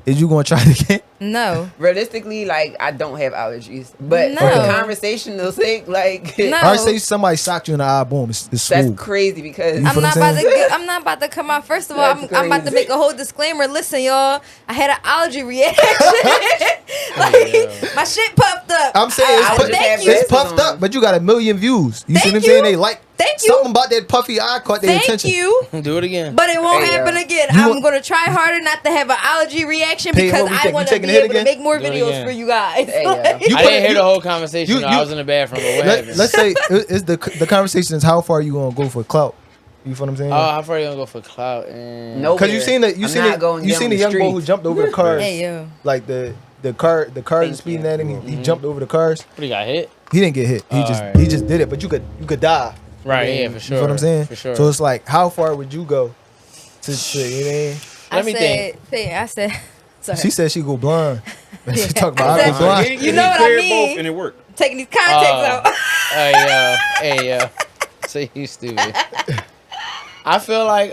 Is you gonna try it again? No. Realistically, like, I don't have allergies. But No. for the conversational sake, like, No. All right, say somebody socked you in the eye, boom, it's that's smooth. crazy because You I'm feel not what I'm about to. saying? I'm not about to come out. First of all, That's I'm about to crazy. make a whole disclaimer. Listen, y'all, I had an allergy reaction. Like my shit puffed up. I'm saying I it's, would just have it's glasses puffed on. up, but you got 1 million views. You see Thank what I'm saying? you. They like Thank you. something about that puffy eye caught their Thank attention. you. Do it again. But it won't Hey, happen yo. again. You I'm want- gonna try harder not to have an allergy reaction Pay because what we I take- want you to taking be a hit able to again? make more Do it videos again. for you guys. Hey, yo. You I put didn't it- hear you- the whole conversation. you- though. you- I was in the bathroom. But what happened? Let's say is the conversation is how far you gonna go for clout. You feel what I'm saying? Oh, how far you gonna go for clout? No. Because you seen the I'm not going you down seen the the young boy who street. jumped over the cars. Hey yo. Like the cars Thank speeding you. at him. He jumped over the cars. What, he got hit? He didn't get hit. He Alright. just did it. But you could die. Right, yeah, for sure. You know what I'm saying? For sure. So it's like, how far would you go to you know? Let me think. I said. Sorry. She said she go blind. She talk about I I said- go blind. You know what I cleared mean. both and it worked. Taking these contacts out. Hey, yo. Say you stupid. I feel like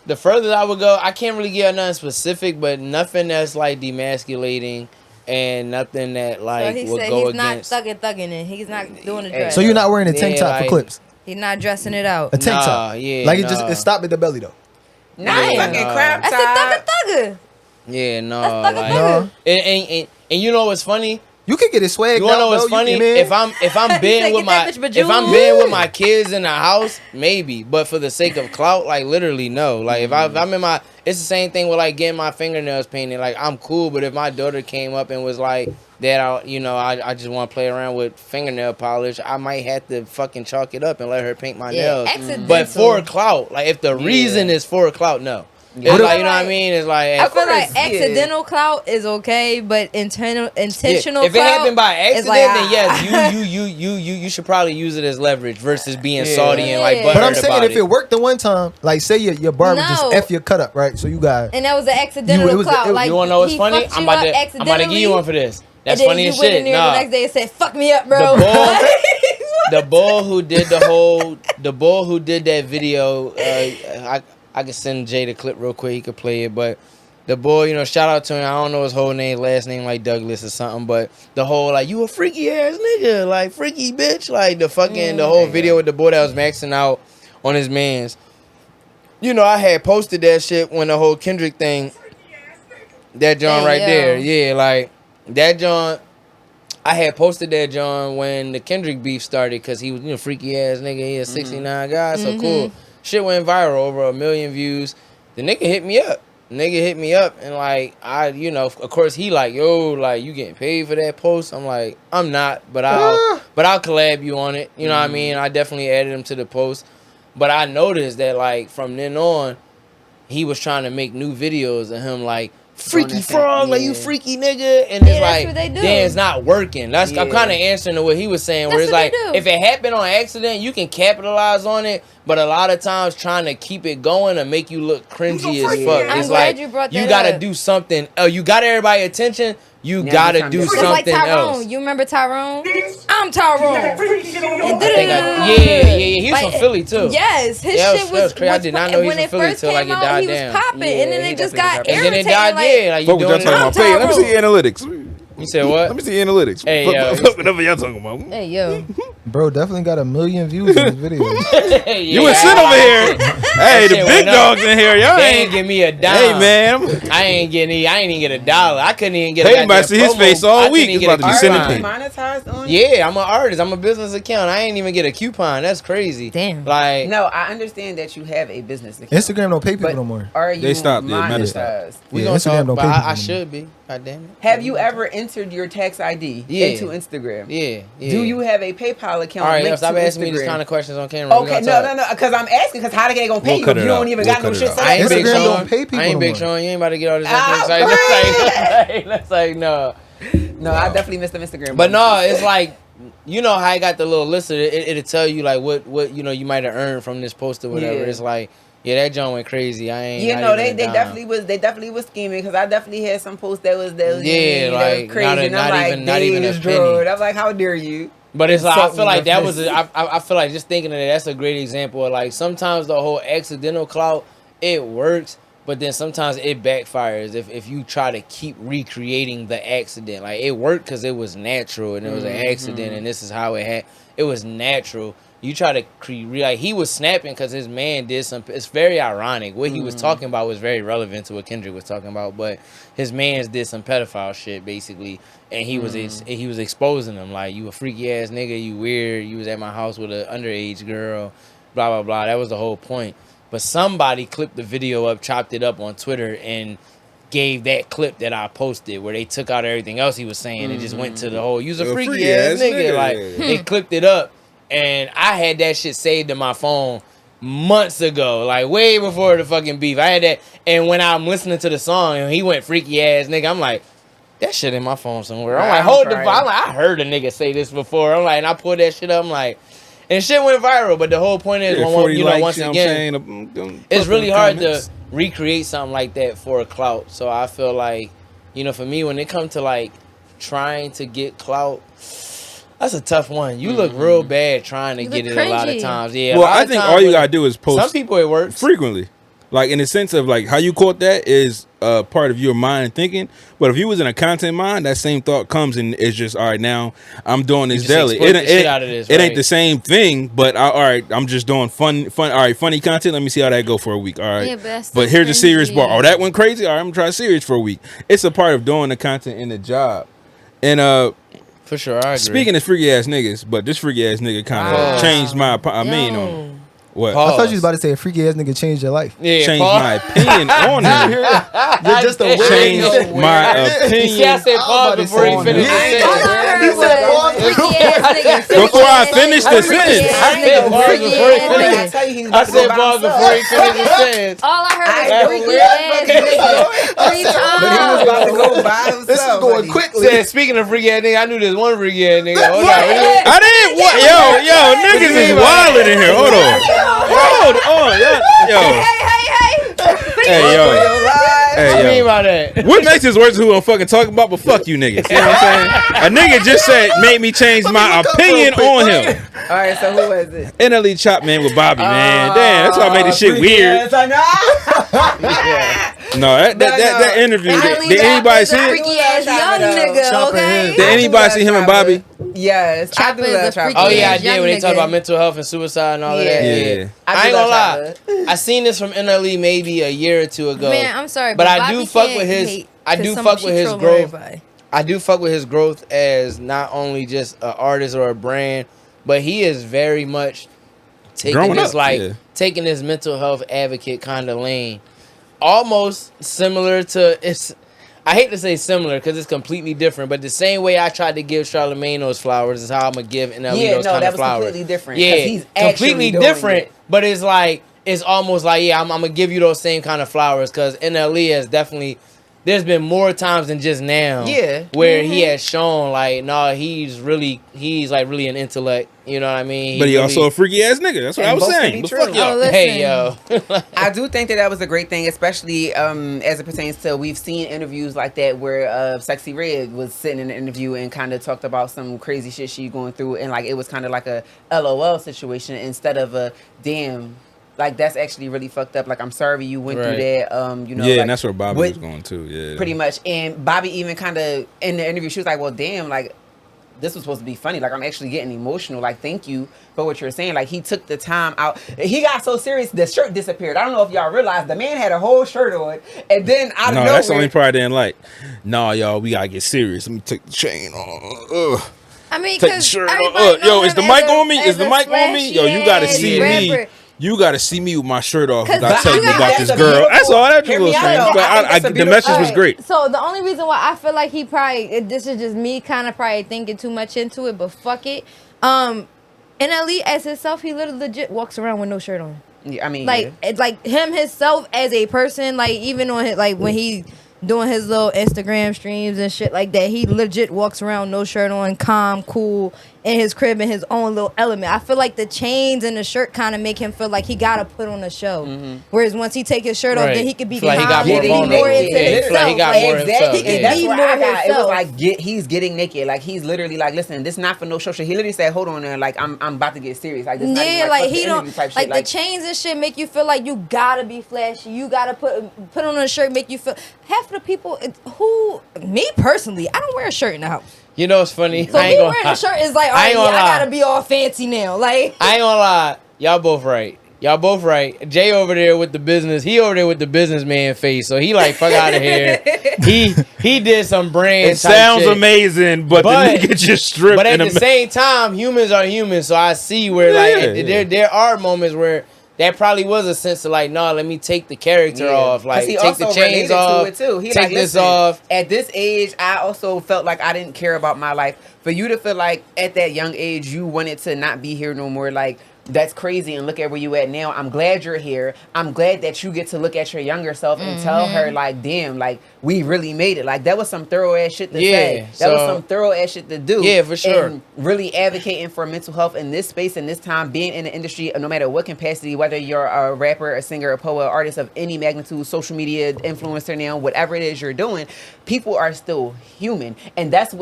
the further I would go, I can't really get nothing specific, but nothing that's like demasculating and nothing that So like he would said go he's not against. thugging it. He's not doing the dress. So you're not wearing a tank Yeah, top for like- clips. He's not dressing it out. A tank Nah, top. yeah, Like nah. it stopped at the belly though. Not Yeah, fucking no. crap That's top. a thugger. Yeah, no, That's like, No. and you know what's funny? You could get it swagged You wanna know out, what's though. funny? Man. If I'm being Say, with get my that bitch if I'm bejeweled. being with my kids in the house, maybe. But for the sake of clout, like literally no. Like if I'm in my, it's the same thing with like getting my fingernails painted. Like I'm cool, but if my daughter came up and was like that, I just want to play around with fingernail polish, I might have to fucking chalk it up and let her paint my Yeah, nails. accidental. But for clout, like if the reason is for clout, no. It's Yeah. like, you know what I mean? It's like I feel like course, yeah. accidental clout is okay, but intentional Yeah, if it clout happened by is accident, like, then yes, you should probably use it as leverage versus being salty and like Yeah. butthurt But I'm saying about if it worked the one time, like say your barber just No. F your cut up, right? So you got And that was an accidental it was- clout. it- like You wanna know what's he funny? fucked I'm you about up to give accidentally, you one for this. That's and then funny you as went in shit. there the Nah, next day and said, "Fuck me up, bro." the bull who did that video, I can send Jay the clip real quick. He could play it, but the boy, you know, shout out to him. I don't know his whole name, last name like Douglas or something, but the whole like you a freaky ass nigga, like freaky bitch, like the fucking the whole video with the boy that was maxing out on his mans. You know, I had posted that shit when the whole Kendrick thing. That John Hey, right yo. there, yeah, like that John. I had posted that John when the Kendrick beef started because he was, you know, freaky ass nigga. He had 69 guys, so cool. Shit went viral, over 1 million views. The nigga hit me up. And like you know, of course he like, yo, like you getting paid for that post? I'm like, I'm not, but I'll collab you on it. You know what I mean? I definitely added him to the post, but I noticed that like from then on, he was trying to make new videos of him like freaky frog, like you freaky nigga, and it's like then it's not working. I'm kind of answering to what he was saying, where it's like if it happened on accident, you can capitalize on it, but a lot of times trying to keep it going to make you look cringy as fuck. I'm it's glad like you gotta do something. You got everybody attention. You gotta do something like Tyrone. else. You remember Tyrone? I'm Tyrone. He was from Philly too. Yes, his shit was crazy. I did not know he was from Philly till like it died down. He was popping, and then it just got irritating. And then it died. Like you doing it. Let me see analytics. You said what? Let me see analytics. Hey, yo. Whatever y'all talking about. Hey, yo. Bro, definitely got 1 million views in this video. You was sitting over here. Hey, the big dogs in here. Y'all ain't give me a dime. Hey, man. I ain't even get $1. I couldn't even get a might see his face all week. It's about to be centipede. Monetized on you? Yeah, I'm an artist. I'm a business account. I ain't even get a coupon. That's crazy. Damn. Like, no, I understand that you have a business account. Instagram don't pay people no more. Are you they stopped monetized? We gonna Instagram don't pay people I should be. God damn it. Have you ever entered your tax ID into Instagram? Yeah. Do you have a PayPal account? All right, stop asking me these kind of questions on camera. Okay, no, because I'm asking because how they gonna pay you? You don't even got no shit. I ain't Big Sean. Don't pay people I ain't Big no Sean. You ain't about to get all this. That's like no. No, I definitely missed the Instagram. But no, it's like, you know how I got the little list of it. It'll tell you like what you might have earned from this post or whatever. It's like, yeah, that joint went crazy. I ain't. You know, they definitely was scheming because I definitely had some posts that was like crazy. Not even a penny. I'm like, how dare you? But it's like, I feel like that was I feel like just thinking of that, that's a great example of like sometimes the whole accidental clout, it works, but then sometimes it backfires if you try to keep recreating the accident. Like it worked because it was natural and it was an accident and this is how it was natural. You try to create, like he was snapping because his man did something. It's very ironic. What he was talking about was very relevant to what Kendrick was talking about, but his man's did some pedophile shit basically, and he was exposing them like, you a freaky ass nigga, you weird, you was at my house with an underage girl, blah blah blah. That was the whole point. But somebody clipped the video up, chopped it up on Twitter, and gave that clip that I posted where they took out everything else he was saying and just went to the whole, you's a freaky ass nigga. Like they clipped it up. And I had that shit saved in my phone months ago, like way before the fucking beef. I had that, and when I'm listening to the song and he went freaky ass nigga, I'm like, that shit in my phone somewhere. I'm like, hold the phone. I'm like, I heard a nigga say this before. I'm like, and I pulled that shit up. I'm like, and shit went viral. But the whole point is, once again, it's really hard to recreate something like that for a clout. So I feel like, for me, when it comes to like trying to get clout, that's a tough one. You look real bad trying to get it a lot of times. Yeah. Well, I think all you gotta do is post. Some people it works frequently, like in the sense of like how you caught that is part of your mind and thinking. But if you was in a content mind, that same thought comes and it's just all right. Now I'm doing this daily. It ain't the same thing, but all right, I'm just doing fun. All right, funny content. Let me see how that go for a week. All right, but here's a serious bar. Oh, that went crazy. All right, I'm gonna try serious for a week. It's a part of doing the content in the job, and for sure, I agree. Speaking of freaky ass niggas, but this freaky ass nigga kind of changed my opinion on him. What? I thought you was about to say a freaky ass nigga changed your life. Yeah, changed my opinion on him. You're just a changed my opinion. See, I said pause before he finished the sentence. He said pause before I finished the sentence. I said pause before he finished the sentence. All I heard was freaky ass nigga 3 times. But he was about to go by himself. This is going quickly. Speaking of freaky ass nigga, I knew there's one freaky ass nigga. Hold on. I didn't. What? Yo, niggas is wildin' in here. Hold on. Hold on, yo. Hey, yo. What you mean by that? What makes this worse who I'm fucking talking about, but fuck you niggas. You know what I'm saying? A nigga just made me change my opinion on him. All right, so who was it? NLE Chop Man with Bobby, man. Damn, that's why I made this shit weird. No, that interview, did anybody see it? Freaky ass young nigga, okay? Did anybody see him and Bobby? Yes. Chopper is a freaky Oh yeah, I ass did young when they nigga. talk about mental health and suicide and all of that. Yeah. I ain't gonna lie. I seen this from NLE maybe a year or two ago. Man, I'm sorry, but I Bobby do fuck can't with his. hate I do 'cause fuck with his growth. everybody. I do fuck with his growth as not only just an artist or a brand, but he is very much taking this taking this mental health advocate kind of lane, almost similar to it's. I hate to say similar because it's completely different, but the same way I tried to give Charlemagne those flowers is how I'm gonna give NLE those kind of flowers. Yeah, completely different. Yeah, he's completely different, but it's almost like, yeah, I'm gonna give you those same kind of flowers because NLE has definitely there's been more times than just now. Yeah. Where he has shown like, no, he's like really an intellect. You know what I mean? But he also a freaky ass nigga. That's what I was saying. Fuck y'all. Hey yo. I do think that was a great thing, especially as it pertains to, we've seen interviews like that where Sexy Red was sitting in an interview and kind of talked about some crazy shit she going through, and like it was kind of like a LOL situation instead of a damn. Like, that's actually really fucked up. Like, I'm sorry you went through that. You know, yeah, like, and that's where Bobby was going too. Yeah, pretty much. And Bobby even kind of in the interview, she was like, "Well, damn, like this was supposed to be funny. Like, I'm actually getting emotional. Like, thank you for what you're saying." Like, he took the time out. He got so serious, the shirt disappeared. I don't know if y'all realized the man had a whole shirt on, and then out of nowhere, that's the only part I didn't like. Nah, y'all, we gotta get serious. Let me take the chain off. I mean, take the shirt off. Yo, is the mic on me? Is the mic on me? Yo, you gotta see me. You gotta see me with my shirt off. You gotta tell me about this girl. That's all. That's just a little strange. But the message was great. So the only reason why I feel like he probably, this is just me kind of probably thinking too much into it, but fuck it. NLE as himself, he literally legit walks around with no shirt on. Yeah, I mean, like like him himself as a person, like even on his, like when he doing his little Instagram streams and shit like that, he legit walks around no shirt on, calm, cool, in his crib in his own little element. I feel like the chains and the shirt kind of make him feel like he gotta put on a show. Whereas once he take his shirt off, then he could be like calm and be more into himself. He got more himself. He could be more himself. It was like he's getting naked. Like, he's literally like, listen, this not for no show shit. He literally said, hold on there, like I'm about to get serious. Like, this not even, like he don't like shit. The chains and shit make you feel like you gotta be flashy. You gotta put on a shirt, make you feel. Half of the people me personally, I don't wear a shirt in the house. You know what's funny? So me wearing a shirt is like, all right, I gotta be all fancy now. Like, I ain't gonna lie, y'all both right. Jay over there with the business. He over there with the businessman face. So he like, fuck out of here. He did some brand. It sounds shit. Amazing, but the nigga just stripped. But at the same time, humans are humans. So I see where there are moments where that probably was a sense of like, nah, let me take the character off. Like, take the chains off. To it too. He take like, this off. At this age, I also felt like I didn't care about my life. For you to feel like at that young age you wanted to not be here no more, like, that's crazy. And look at where you at now. I'm glad you're here. I'm glad that you get to look at your younger self and tell her, like, damn, like, we really made it. Like, that was some thorough ass shit to say. That was some thorough ass shit to do. Yeah, for sure. And really advocating for mental health in this space and this time, being in the industry, no matter what capacity, whether you're a rapper, a singer, a poet, artist of any magnitude, social media influencer now, whatever it is you're doing, people are still human. And that's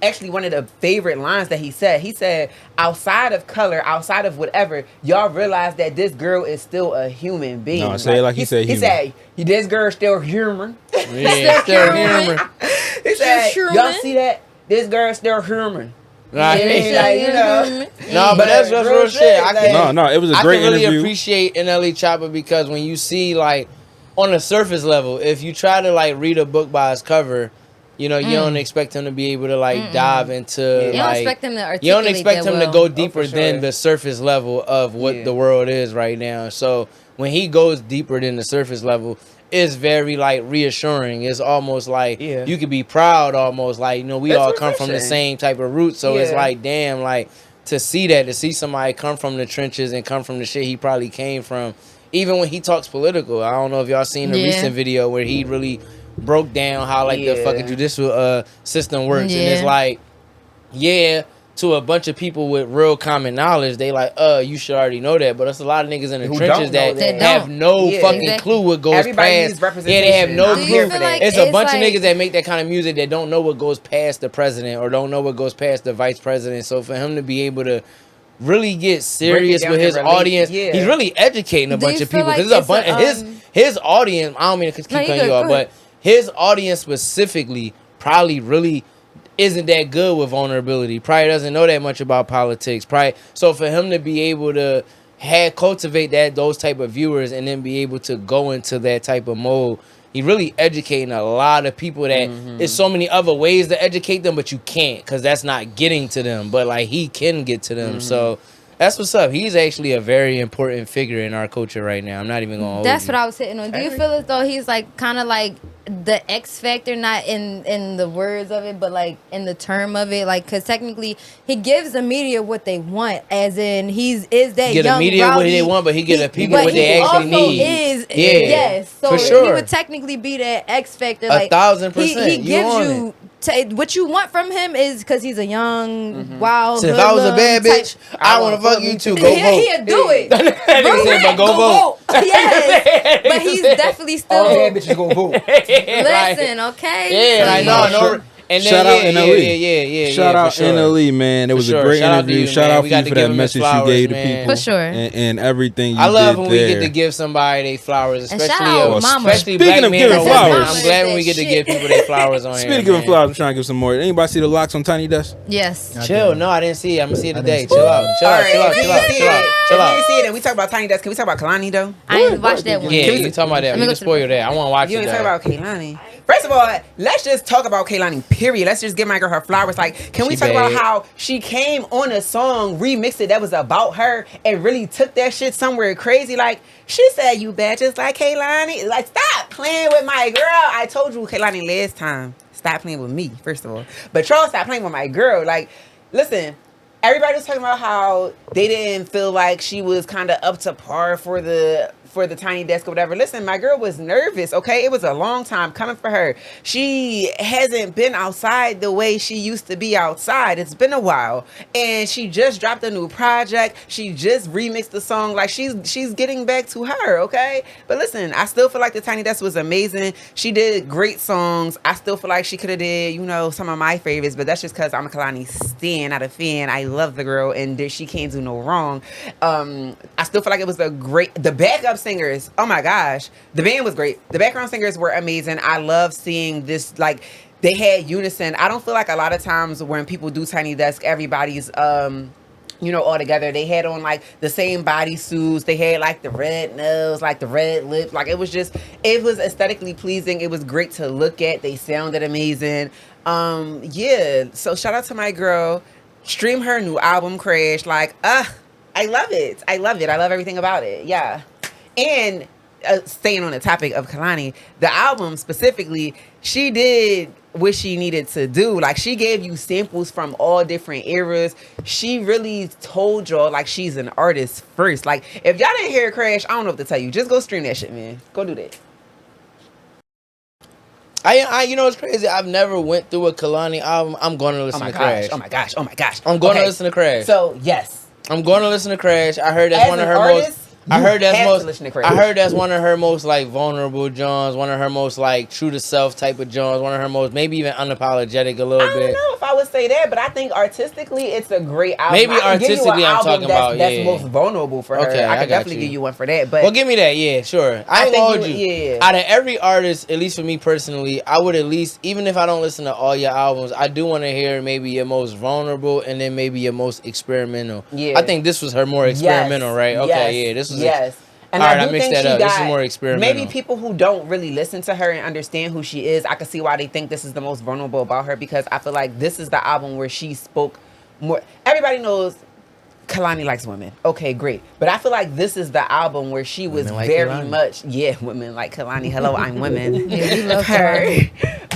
actually one of the favorite lines that he said. He said, outside of color, outside of whatever, y'all realize that this girl is still a human being. No, say it like he said human. He said, this girl's still human. Yeah, still human. He said, y'all see that? This girl's still human. Right. Like, No, but that's just real shit. It was a great interview. I can really appreciate NLE Chopper because when you see, like, on a surface level, if you try to, like, read a book by its cover, you know, you don't expect him to be able to, like, dive into, you don't expect him to articulate. You don't expect him to go deeper than the surface level of what the world is right now. So when he goes deeper than the surface level, it's very, like, reassuring. It's almost like you could be proud, almost like, you know, we all come from the same type of roots. So it's like, damn, like, to see somebody come from the trenches and come from the shit he probably came from. Even when he talks political, I don't know if y'all seen the recent video where he really broke down how, like, the fucking judicial system works. And it's like, to a bunch of people with real common knowledge, they like, you should already know that. But there's a lot of niggas in the trenches that have no fucking clue what goes past. They have no clue. It's a bunch of niggas that make that kind of music that don't know what goes past the president or don't know what goes past the vice president. So for him to be able to really get serious with his audience, he's really educating a bunch of people. Because there's a bunch his audience, I don't mean to keep cutting you off, but his audience specifically probably really isn't that good with vulnerability. Probably doesn't know that much about politics. So for him to be able to cultivate those type of viewers and then be able to go into that type of mode, he really educating a lot of people that there's so many other ways to educate them, but you can't because that's not getting to them. But like he can get to them. So that's what's up. He's actually a very important figure in our culture right now. I'm not even gonna hold That's you. what I was hitting on. Do you feel as though he's like kind of like the X factor, not in the words of it, but like in the term of it, like because technically he gives the media what they want, as in is that get young the media rowdy, what they want, but he get the people what they actually need. Yes, so for sure. he would technically be that X factor. 1,000%. He gives you. What you want from him is because he's a young, wild. So if I was a bad bitch, I want to fuck you too. Go vote. He'll do it. But go vote. Yes, but he's definitely still. All bad bitches go vote. Listen, okay. Yeah, like no. And then, shout out NLE. Yeah. Shout out NLE, man. It was a great interview. Shout out for you for that message you gave to people. For sure. And everything you did. I love when we get to give somebody their flowers, especially Speaking of giving flowers, I'm glad when we get to give people their flowers on here. Speaking of giving flowers, I'm trying to give some more. Anybody see the locks on Tiny Desk? Yes. Chill. No, I didn't see it. I'm gonna see it today. Chill out. If you see it and we talk about Tiny Desk, can we talk about Kalani though? I didn't watch that one. Yeah, you talk about that. We can spoil that. I want to watch it. You ain't talk about Kalani. First of all, let's just talk about Kehlani, period. Let's just give my girl her flowers. Like, can we talk about how she came on a song, remixed it that was about her, and really took that shit somewhere crazy? Like, she said, you bad just like Kehlani. Like, stop playing with my girl. I told you, Kehlani, last time. Stop playing with me, first of all. But y'all stop playing with my girl. Like, listen, everybody was talking about how they didn't feel like she was kind of up to par for the Tiny Desk or whatever. Listen, my girl was nervous, okay? It was a long time coming for her. She hasn't been outside the way she used to be outside. It's been a while. And she just dropped a new project. She just remixed the song. Like, she's getting back to her, okay? But listen, I still feel like the Tiny Desk was amazing. She did great songs. I still feel like she could have did, some of my favorites, but that's just because I'm a Kehlani stan, not a fan. I love the girl, and she can't do no wrong. I still feel like it was the backup singers, oh my gosh, the band was great. The background singers were amazing. I love seeing this, like, they had unison. I don't feel like a lot of times when people do Tiny Desk, everybody's all together. They had on like the same bodysuits. They had like the red nose, like the red lips. Like, it was aesthetically pleasing. It was great to look at. They sounded amazing. So shout out to my girl. Stream her new album, Crash. Like, I love it. I love everything about it. Yeah. And staying on the topic of Kehlani, the album specifically, she did what she needed to do. Like, she gave you samples from all different eras. She really told y'all, like, she's an artist first. Like, if y'all didn't hear Crash, I don't know what to tell you. Just go stream that shit, man. Go do that. It's crazy. I've never went through a Kehlani album. I'm going to listen to Crash. Oh my gosh. I'm going to listen to Crash. So, yes. I'm going to listen to Crash. I heard that's one of her most... I heard that's one of her most like vulnerable Johns, one of her most like true to self type of Johns, one of her most maybe even unapologetic a little bit. I don't know if I would say that, but I think artistically it's a great album. Maybe artistically I'm talking about that's most vulnerable for her. Okay, I could definitely give you one for that. But well, give me that, yeah, sure. I ain't gonna hold you. Yeah. Out of every artist, at least for me personally, I would at least, even if I don't listen to all your albums, I do want to hear maybe your most vulnerable and then maybe your most experimental. Yeah. I think this was her more experimental, right? Okay, yeah, this was And all right, I mixed that up. This is more experimental. Maybe people who don't really listen to her and understand who she is, I can see why they think this is the most vulnerable about her, because I feel like this is the album where she spoke more. Everybody knows Kehlani likes women. Okay, great. But I feel like this is the album where she was very much, women like Kehlani. Hello, I'm women. We love her.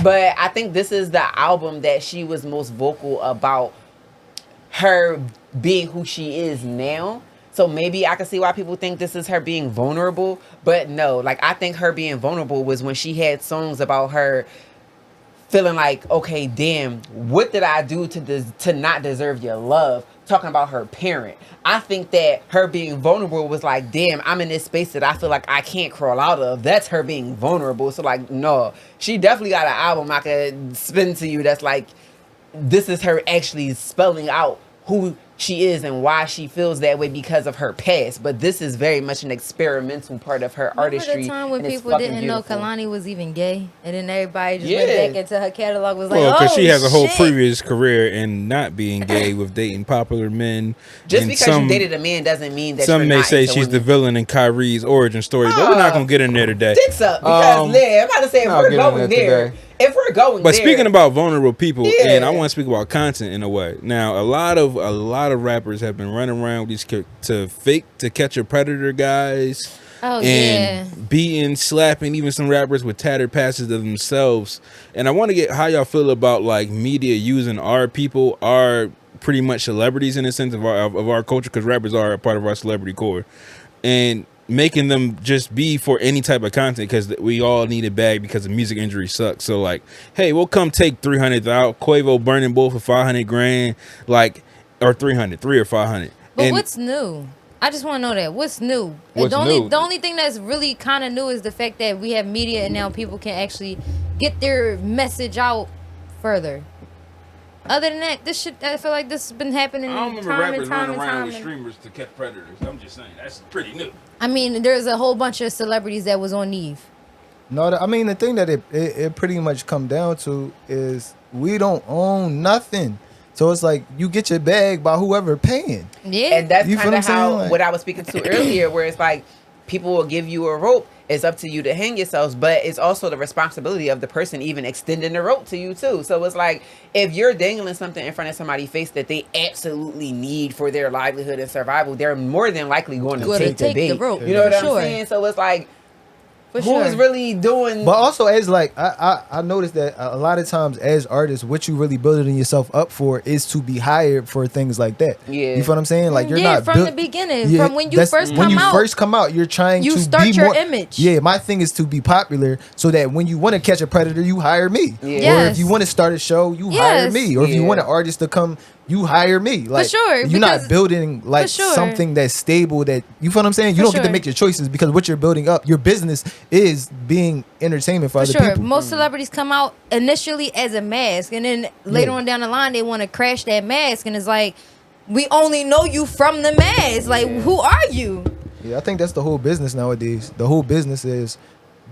But I think this is the album that she was most vocal about her being who she is now. So maybe I can see why people think this is her being vulnerable, but no, like, I think her being vulnerable was when she had songs about her feeling like, okay, damn, what did I do to not deserve your love? Talking about her parent. I think that her being vulnerable was like, damn, I'm in this space that I feel like I can't crawl out of. That's her being vulnerable. So like, no, she definitely got an album I could spin to you that's like, this is her actually spelling out who she is and why she feels that way because of her past. But this is very much an experimental part of her artistry. Remember the time when people didn't know Kehlani was even gay, and then everybody just went back into her catalog, was like, because she has a whole previous career in not being gay with dating popular men. Just because you dated a man doesn't mean that some you're may not say into she's women. the villain in Kyrie's origin story, but we're not gonna get in there today. Dicks up, because I'm about to say if we're going there. if we're going But there, speaking about vulnerable people, and I want to speak about content in a way. Now, a lot of rappers have been running around with these to catch a predator guys. Beating, slapping, even some rappers with tattered passes of themselves. And I want to get how y'all feel about like media using our people, our pretty much celebrities in a sense of our culture, because rappers are a part of our celebrity core, and making them just be for any type of content because we all need a bag because the music industry sucks. So like, hey, we'll come take 300 out, Quavo burning bull for 500 grand, like, or 300, 3 or 500. But what's new? I just want to know that. What's new? The only thing that's really kind of new is the fact that we have media and now people can actually get their message out further. Other than that, this shit, I feel like this has been happening. I don't remember rappers running around with streamers to catch predators. I'm just saying, that's pretty new. I mean, there's a whole bunch of celebrities that was on Eve. No, I mean, the thing that it pretty much come down to is we don't own nothing. So it's like you get your bag by whoever paying. Yeah. And that's kind of how what I was speaking to earlier, where it's like people will give you a rope. It's up to you to hang yourselves, but it's also the responsibility of the person even extending the rope to you too. So it's like if you're dangling something in front of somebody's face that they absolutely need for their livelihood and survival, they're more than likely going to take the bait. The rope. You know what I'm saying? So it's like, who is really doing? But also, as like I noticed that a lot of times as artists, what you really building yourself up for is to be hired for things like that. Yeah, you feel what I'm saying? Like you're not from the beginning, from when you first come out. You're trying to start be your more, image. Yeah, my thing is to be popular, so that when you want to catch a predator, you hire me. Yeah. Or if you want to start a show, you hire me. Or if you want an artist to come, you hire me. Like, for sure, you're not building like something that's stable. That you feel what I'm saying? You don't get to make your choices because what you're building up, your business is being entertainment for other people. Most celebrities come out initially as a mask, and then later on down the line, they want to crash that mask, and it's like, we only know you from the mask. Like, who are you? Yeah, I think that's the whole business nowadays. The whole business is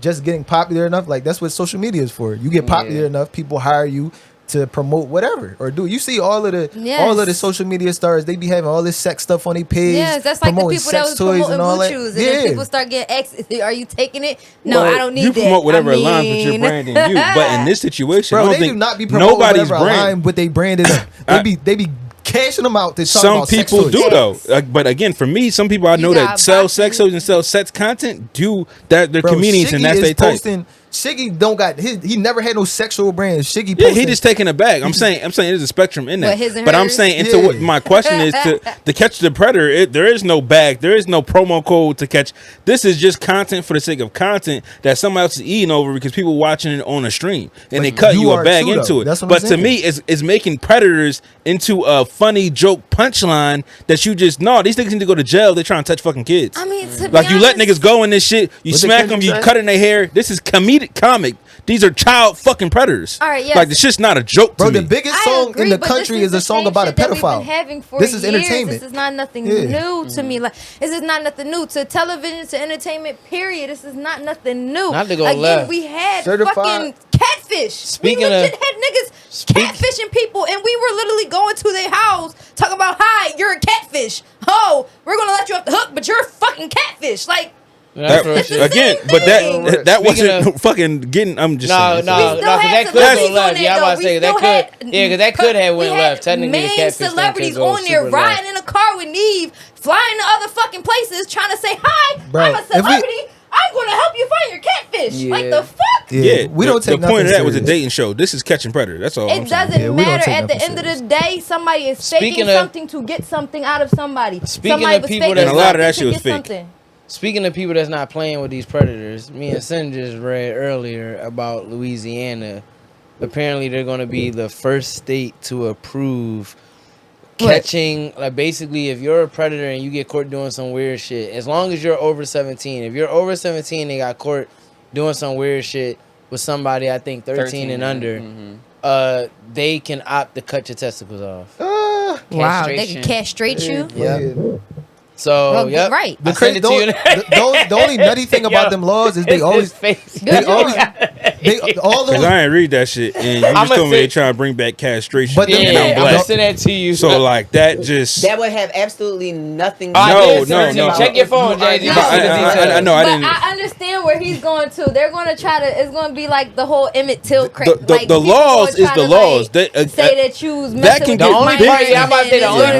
just getting popular enough. Like, that's what social media is for. You get popular enough, people hire you to promote whatever or do. You see all of the social media stars, they be having all this sex stuff on their page. Yes, that's like the people that was promoting blue chews, and then people start getting asked, "Are you taking it?" No, I don't need that. You promote whatever aligns with your brand and you. But in this situation, bro, I don't they think do not be promoting whatever align with their brand. They be cashing them out to talk some about people sex do though, but again, for me, some people I know that sell sex toys and sell sex content do that. They're comedians, and that's their type. Shiggy don't got he never had no sexual brand. Shiggy posting. Yeah, he just taking a bag. I'm saying there's a spectrum in that. But I'm saying what my question is to catch the predator. There is no bag. There is no promo code to catch. This is just content for the sake of content that somebody else is eating over because people watching it on a stream and they cut you a bag into it. But to me, it's making predators into a funny joke punchline that you just these niggas need to go to jail. They're trying to touch fucking kids. I mean, like you let niggas go in this shit. You smack them. You cut in their hair. This is comic. These are child fucking predators. All right, yes. Like it's just not a joke to me. The biggest song in the country is a song about a pedophile. This is entertainment. This is not nothing new to me. Like this is not nothing new to television, to entertainment. Period. This is not nothing new. Not to go Again, left. we had fucking catfish. We legit had niggas catfishing people, and we were literally going to their house talking about, "Hi, you're a catfish. Oh, we're gonna let you off the hook, but you're a fucking catfish." Like. That wasn't fucking getting. I'm just saying. No, because that could go left. Yeah, I'm about to say that could. Yeah, because that could have went left. Technically, the catfish celebrities on there riding in a car with Neve, flying to other fucking places, trying to say hi. Bro, I'm a celebrity. I'm going to help you find your catfish. Yeah. Like the fuck? Yeah, we don't take the point of that was a dating show. This is catching predator. That's all. It doesn't matter. At the end of the day, somebody is faking something to get something out of somebody. Speaking of people, and a lot of that shit was fake. Speaking of people that's not playing with these predators, me and Sin just read earlier about Louisiana. Apparently, they're going to be the first state to approve catching, like basically, if you're a predator and you get caught doing some weird shit, as long as you're over 17. If you're over 17, they got caught doing some weird shit with somebody, I think 13 and under, they can opt to cut your testicles off. Wow, they can castrate you? Yeah. So, right. The only nutty thing about them laws is they always all those. Because I ain't read that shit, and you just told me they trying to bring back castration. But and I'm I'm black. gonna send that to you. So like that just That would have absolutely nothing. No. Check your phone, JG. I know. I didn't. But I understand where he's going to. They're going to try to. It's going to be like the whole Emmett Till craze. The laws is the laws. Say that you was that can messing get with The only minors, part, yeah, I'm about to say the and only it's gonna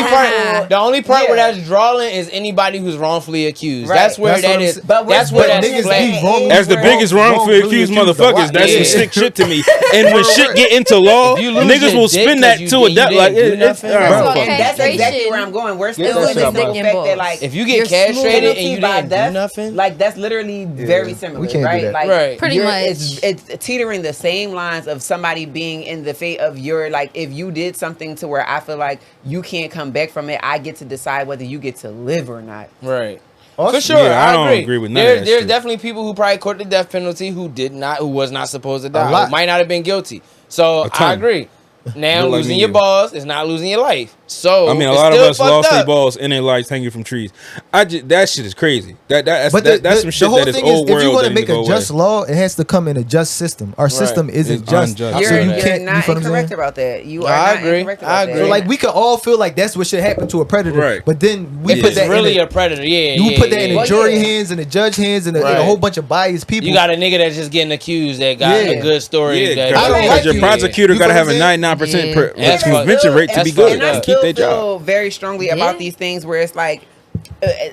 part, be like, the only part where that's drawing is anybody who's wrongfully accused. Right. That's where That's what that I'm is. saying. That's where But that's niggas flagged. be wrong. As the biggest wrongfully accused motherfuckers, that's some sick shit to me. And when shit get into law, If you lose niggas your will dick spin 'cause that you to a did- death. you Like didn't do it's nothing. And that's exactly where I'm going. We're still It's living the the dick fact and that balls. like If you get castrated and you penalty by didn't do death, nothing, like that's literally very similar, We can't do right? that. Like Right. Pretty you're- much. it's teetering the same lines of somebody being in the fate of your like if you did something to where I feel like you can't come back from it, I get to decide whether you get to live or not. right. Also- For sure, Yeah, I don't agree. agree with none of that There's shit. definitely people who probably caught the death penalty who was not supposed to die. lot. Who might not have been guilty. So A ton. I agree. Now Look like losing me your and you. balls is not losing your life. So I mean, a it's lot of still us fucked lost their up. balls in their lives hanging from trees. That shit is crazy. That's But some shit the whole that is thing old is, world. if you want that to need make go a just away. law, it has to come in a just system. Our system isn't It's just. unjust. So You're, you you're can't. not You feel what I'm incorrect saying? about that. You No, are I not agree. incorrect I about agree. that. So like we could all feel like that's what should happen to a predator, Right. but then we If put it's that really in a predator, yeah. you put that in the Well, jury yeah. hands and the judge hands and a Right. whole bunch of biased people. You got a nigga that's just getting accused that got Yeah. a good story. Yeah, that I don't because like your you. prosecutor You got to feel have what a I'm saying? 99% Yeah. conviction rate to be good And I and keep still their job. feel very strongly about Yeah. these things where it's like,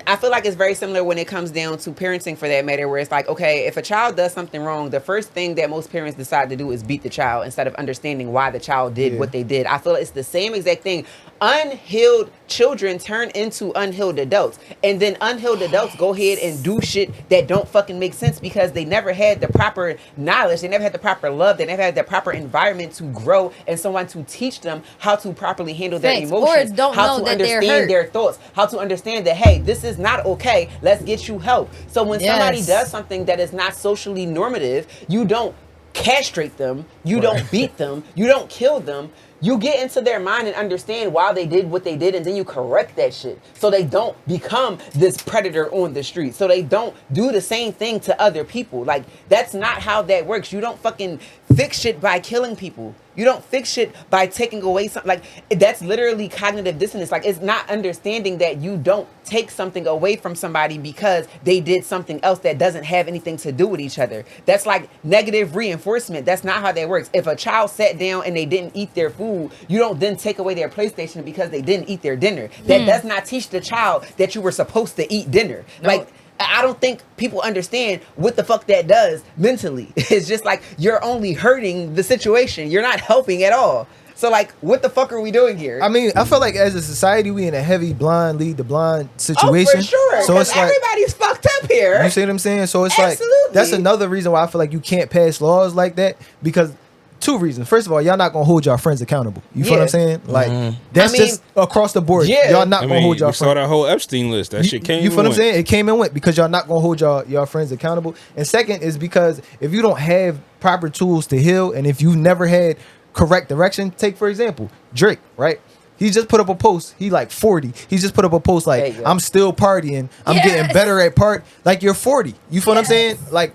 I feel like it's very similar when it comes down to parenting for that matter, where it's like, okay, if a child does something wrong, the first thing that most parents decide to do is beat the child instead of understanding why the child did what they did. I feel it's the same exact thing. Unhealed children turn into unhealed adults, and then unhealed adults go ahead and do shit that don't fucking make sense because they never had the proper knowledge, they never had the proper love, they never had the proper environment to grow and someone to teach them how to properly handle their Facts. emotions, Or don't how know to that they're understand hurt. their thoughts, how to understand that, hey, this is not okay, let's get you help. So when somebody Yes. does something that is not socially normative, you don't castrate them, you don't beat them, you don't kill them. You get into their mind and understand why they did what they did, and then you correct that shit so they don't become this predator on the street, so they don't do the same thing to other people. Like, that's not how that works. You don't fucking fix shit by killing people. You don't fix shit by taking away something. Like, that's literally cognitive dissonance. Like, it's not understanding that you don't take something away from somebody because they did something else that doesn't have anything to do with each other. That's like negative reinforcement. That's not how that works. If a child sat down and they didn't eat their food, you don't then take away their PlayStation because they didn't eat their dinner. That does not teach the child that you were supposed to eat dinner. No. Like, I don't think people understand what the fuck that does mentally. It's just like you're only hurting the situation. You're not helping at all. So like, what the fuck are we doing here? I mean, I feel like as a society, we in a heavy blind lead the blind situation. Oh, for sure. So it's like everybody's fucked up here. you see what I'm saying. So it's Absolutely. like that's another reason why I feel like you can't pass laws like that because. Two reasons. First of all, y'all not gonna hold y'all friends accountable. You feel what I'm saying? Like that's I mean, just across the board. yeah. Y'all not I gonna hold y'all we saw friends. that whole Epstein list. That shit came. You feel what I'm and went. saying? It came and went because y'all not gonna hold y'all friends accountable. And second is because if you don't have proper tools to heal, and if you've never had correct direction, take for example Drake, right? He just put up a post. He like 40. He just put up a post There you like, go. I'm still partying. I'm getting Yes. better at Like you're 40. You feel what I'm saying? Like.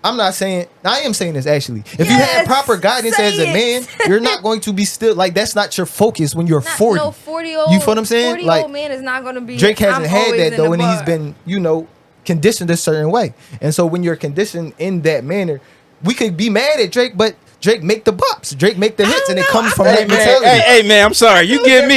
I'm not saying, I am saying this actually. If you had Yes, proper guidance say as a man, it. you're not going to be still, like, that's not your focus when you're 40. No 40-year-old. You feel what I'm saying? 40-year-old Like, man is not going to be. Drake hasn't I'm had always that in though, the and he's bar. been, conditioned a certain way. And so when you're conditioned in that manner, we could be mad at Drake, but Drake make the bops. Drake make the hits, and it comes from that Hey man, mentality. hey man, I'm sorry. You give